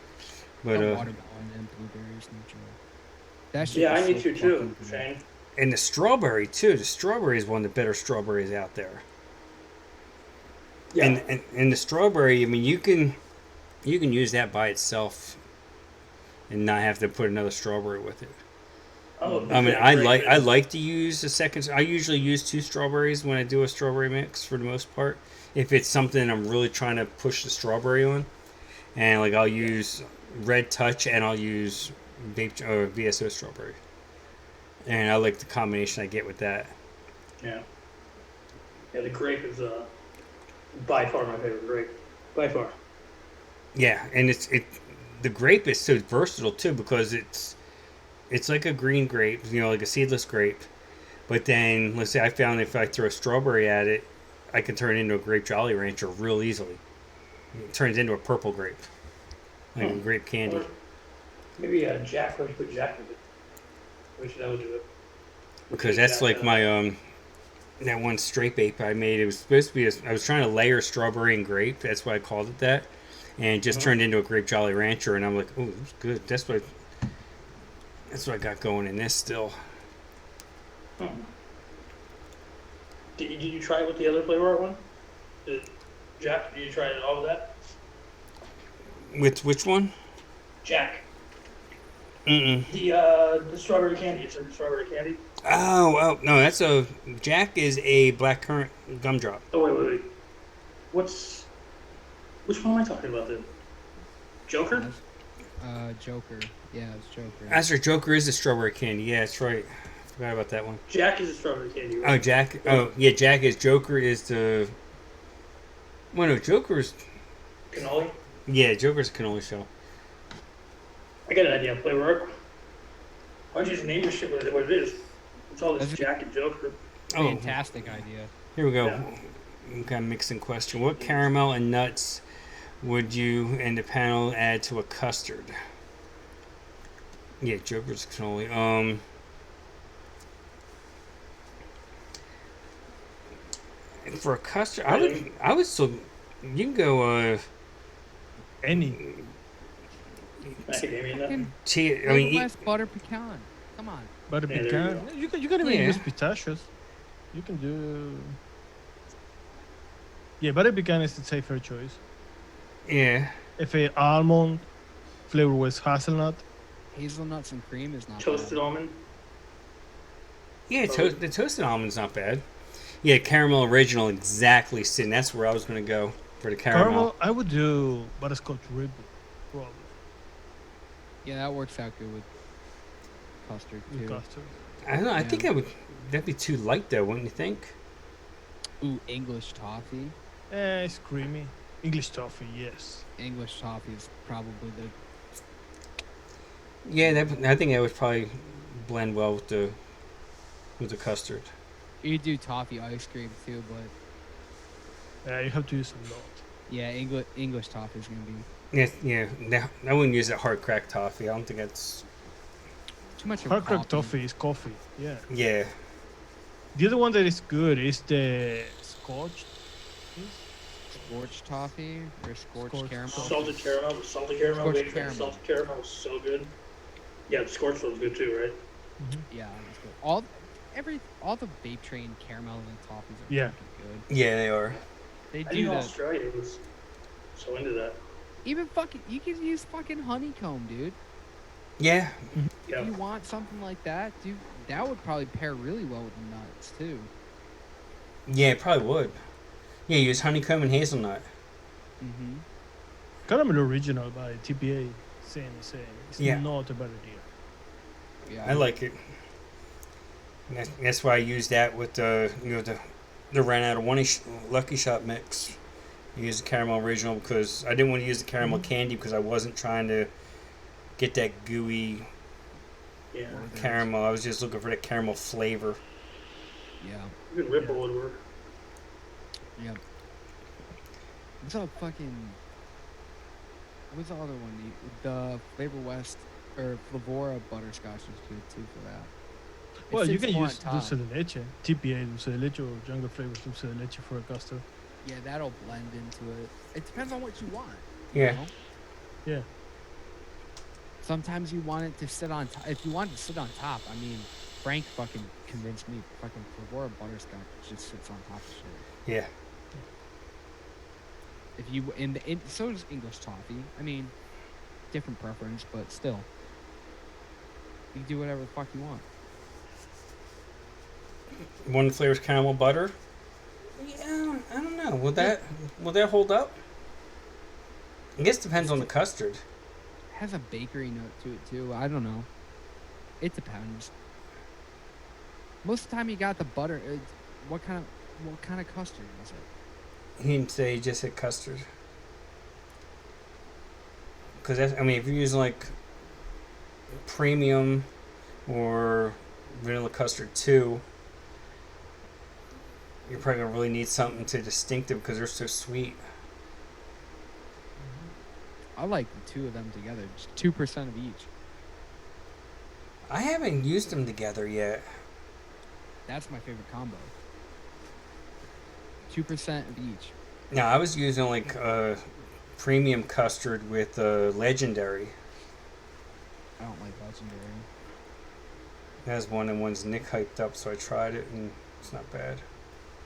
But watermelon and blueberries, no joke. That shit Yeah, was I need so to too, fucking good. Shane. And the strawberry too. The strawberry is one of the better strawberries out there. Yeah. And the strawberry, I mean, you can use that by itself, and not have to put another strawberry with it. I mean, I like to use a second. I usually use 2 strawberries when I do a strawberry mix for the most part. If it's something I'm really trying to push the strawberry on, and like I'll use Red Touch and I'll use vape or VSO strawberry, and I like the combination I get with that. Yeah. Yeah, the grape is by far my favorite grape. By far. Yeah, and the grape is so versatile too because it's like a green grape, like a seedless grape. But then, let's say I found if I throw a strawberry at it, I can turn it into a grape Jolly Rancher real easily. It turns into a purple grape, like a grape candy. Or maybe Jack. Let's put Jack with it. Wish that would do it. Because that's like my that one straight vape I made. It was supposed to be. I was trying to layer strawberry and grape. That's why I called it that, and it just turned into a grape Jolly Rancher. And I'm like, oh, it's good. That's what I got going in this still. Did you try it with the other flavor art one? Jack, did you try it all with that? With which one? Jack. Mm-mm. The strawberry candy. It's a strawberry candy. Oh no, that's a Jack is a blackcurrant gumdrop. Oh wait. Which one am I talking about then? Joker? Joker. Yeah, it's Joker. That's right, Joker is a strawberry candy. Yeah, that's right. Forgot about that one. Jack is a strawberry candy, right? Oh, Jack. Oh, yeah, Jack is. Joker is the. Well, no, Joker's. Cannoli? Yeah, Joker's a cannoli shell. I got an idea. Flavor art. Why don't you just name your shit what it is? It's all this Jack and Joker. Oh, Fantastic idea. here we go. Yeah. Kind of mixing question. What caramel and nuts would you and the panel add to a custard? Yeah, Joker's cannoli. For a custard, I would still. You can go. Any. Macadamia nut. I mean, West butter pecan. Come on. But Yeah, there pecan, you can even Yeah. use pistachios. You can do. Yeah, butter pecan is the safer choice. yeah. If a almond flavor was hazelnut, Hazelnuts and cream is not Toasted bad. almond. Yeah, the toasted almond's not bad. Yeah, caramel original, exactly. Sin. That's where I was going to go for the caramel. I would do butterscotch ribble, probably Yeah, that works out good with custard with too. custard. I don't know. I Yeah. think that'd be too light, though, wouldn't you think? Ooh, English toffee. It's creamy. English toffee, yes. English toffee is probably the Yeah, I think that would probably blend well with the custard. You could do toffee ice cream too, but You have to use a lot. yeah, English toffee is gonna be Yeah. I wouldn't use that hard crack toffee. I don't think that's. too much of Hard crack coffee. toffee is coffee, yeah. Yeah. The other one that is good is the scotch. Scorched toffee or scorched Scorched caramel. toffee. Salted caramel. The salted caramel. Scorched Big caramel. Salted caramel was so good. Yeah, the scorched one was good too, right? Yeah, that's good. All the vape train caramel and toffees are Yeah. fucking good. Yeah, they are. They I do think that. Australia was so into that. Even fucking, you can use fucking honeycomb, dude. Yeah. Yeah. If you want something like that, dude, that would probably pair really well with the nuts too. Yeah, it probably would. Yeah, use honeycomb and hazelnut. Mm-hmm. Caramel Original by TPA, same. It's Yeah. not a bad idea. Yeah, I like it. And that's why I use that with the the ran out of one Lucky Shot mix. I used the caramel original because I didn't want to use the caramel candy because I wasn't trying to get that gooey Yeah. caramel. I was just looking for that caramel flavor. Yeah. Even Ripple would work. Yep. What's up, fucking? What's the other one? The Flavor West or Flavora butterscotch is good too for that. It Well, you sits can more use on top. dulce de leche, TPA dulce de leche, or jungle flavors dulce de leche for a custard. Yeah, that'll blend into it. It depends on what you want. Yeah. know? Yeah. Sometimes you want it to sit on top. If you want it to sit on top, I mean, Frank fucking convinced me. Fucking Ferrora butterscotch just sits on top of shit. Yeah. If you so does English toffee. I mean, different preference, but still, you can do whatever the fuck you want. One flavor's caramel butter. Yeah, I don't know. Will that hold up? I guess it depends on the custard. It has a bakery note to it too. I don't know. It depends. Most of the time, you got the butter. What kind of custard is it? He didn't say, he just said custard. Because if you're using like premium or vanilla custard too, you're probably gonna really need something to distinctive because they're so sweet. I like the two of them together, just 2% of each. I haven't used them together yet. That's my favorite combo. 2% of each. No, I was using like premium custard with legendary. I don't like legendary. That's one and one's Nick hyped up, so I tried it and it's not bad.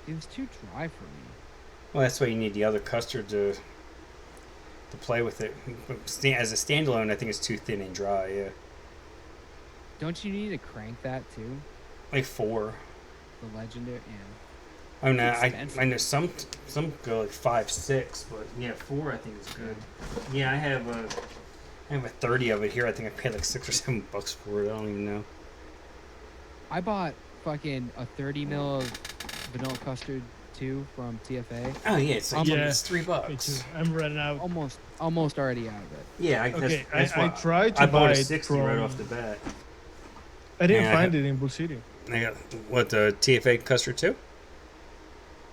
It was too dry for me. Well, that's why you need the other custard to play with it. But as a standalone, I think it's too thin and dry. Yeah, Don't you need to crank that too? like 4. The legendary, Oh no, It's I expensive. know some go like 5, 6, but yeah, 4 I think is good. Yeah, I have a 30 of it here. I think I paid like $6 or $7 for it. I don't even know. I bought fucking a 30 mil of vanilla custard too from TFA. Oh yeah, it's like Yeah. it's $3. Me too. I'm running out. Almost already out of it. Yeah, Okay, that's I why tried to I bought buy a it 60 right off the bat. I didn't Yeah, find it in Bull City. I got what, the TFA custard too?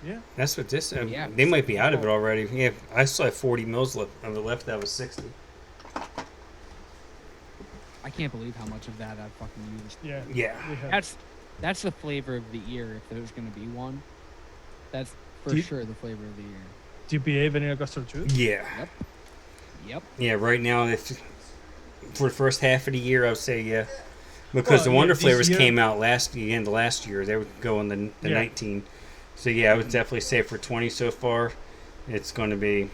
Yeah. That's what this. Yeah. They might be out of it already. Yeah, I still have 40 mils left of it left. That was 60. I can't believe how much of that I fucking used. Yeah. Yeah. we have- That's the flavor of the year if there's gonna be one. That's for Do- sure the flavor of the year. TPA vanilla custard too. Yeah. Yep. Yeah. Right now, if for the first half of the year, I would say yeah, because Well, the yeah, Wonder this flavors year- came out the end of last year. They would go in the Yeah. 19. So yeah, I would definitely say for 20 so far, it's going to be.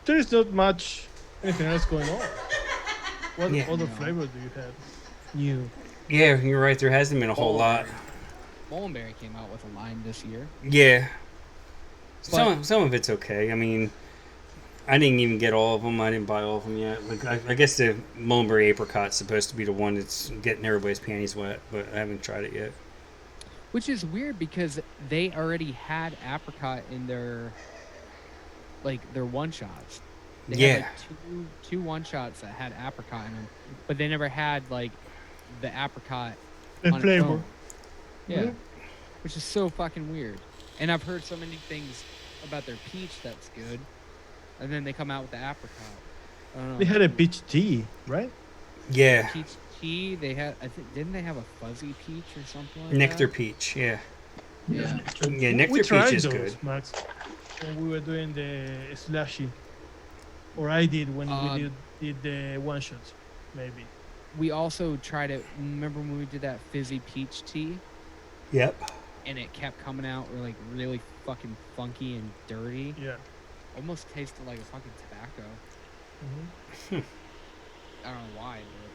There is not much anything else going on. What Yeah. other No. flavor do you have? New. Yeah, you're right. There hasn't been a whole lot. Mullenberry came out with a line this year. Yeah. But- Some of it's okay. I mean, I didn't even get all of them. I didn't buy all of them yet. Like, I guess the Mulberry Apricot's supposed to be the one that's getting everybody's panties wet, but I haven't tried it yet. Which is weird because they already had apricot in their one shots. They Yeah. had like two one shots that had apricot in them, but they never had like the apricot The on its flavor. own. Yeah, Mhm. which is so fucking weird. And I've heard so many things about their peach that's good, and then they come out with the apricot. I don't know. They had a peach tea, right? Yeah. peach tea. They had, I think, didn't they have a fuzzy peach or something like Nectar that? peach, yeah. Yeah. Yeah, Nectar we peach tried is those, good. Max, when we were doing the slushy, or I did when we did the one shots, maybe. We also tried it. Remember when we did that fizzy peach tea, Yep. and it kept coming out like really fucking funky and dirty. Yeah. Almost tasted like a fucking tobacco. hmm I don't know why, but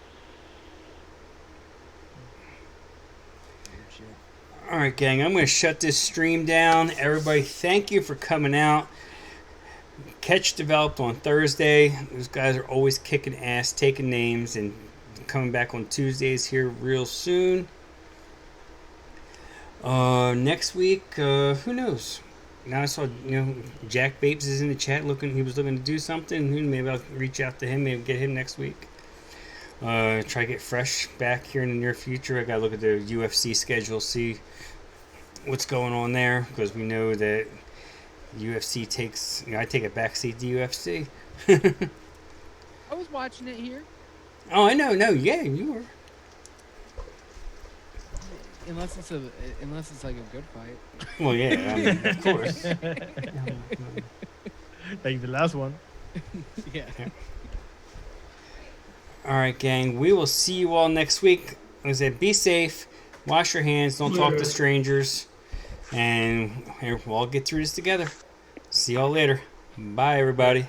weird shit. All right, gang, I'm going to shut this stream down. Everybody, thank you for coming out. Catch developed on Thursday. Those guys are always kicking ass, taking names, and coming back on Tuesdays here real soon. Next week, who knows? Now I saw, Jack Bapes is in the chat looking. He was looking to do something. Maybe I'll reach out to him. Maybe get him next week. Try to get fresh back here in the near future. I gotta look at the UFC schedule, see what's going on there, because we know that UFC takes. I take a backseat to UFC. I was watching it here. Oh, I know. No, yeah, you were. Unless it's like a good fight. Well, yeah, I mean, of course. Like the last one. Yeah. All right, gang. We will see you all next week. I said, be safe, wash your hands, don't talk to Yeah. strangers, and here, we'll all get through this together. See y'all later. Bye, everybody.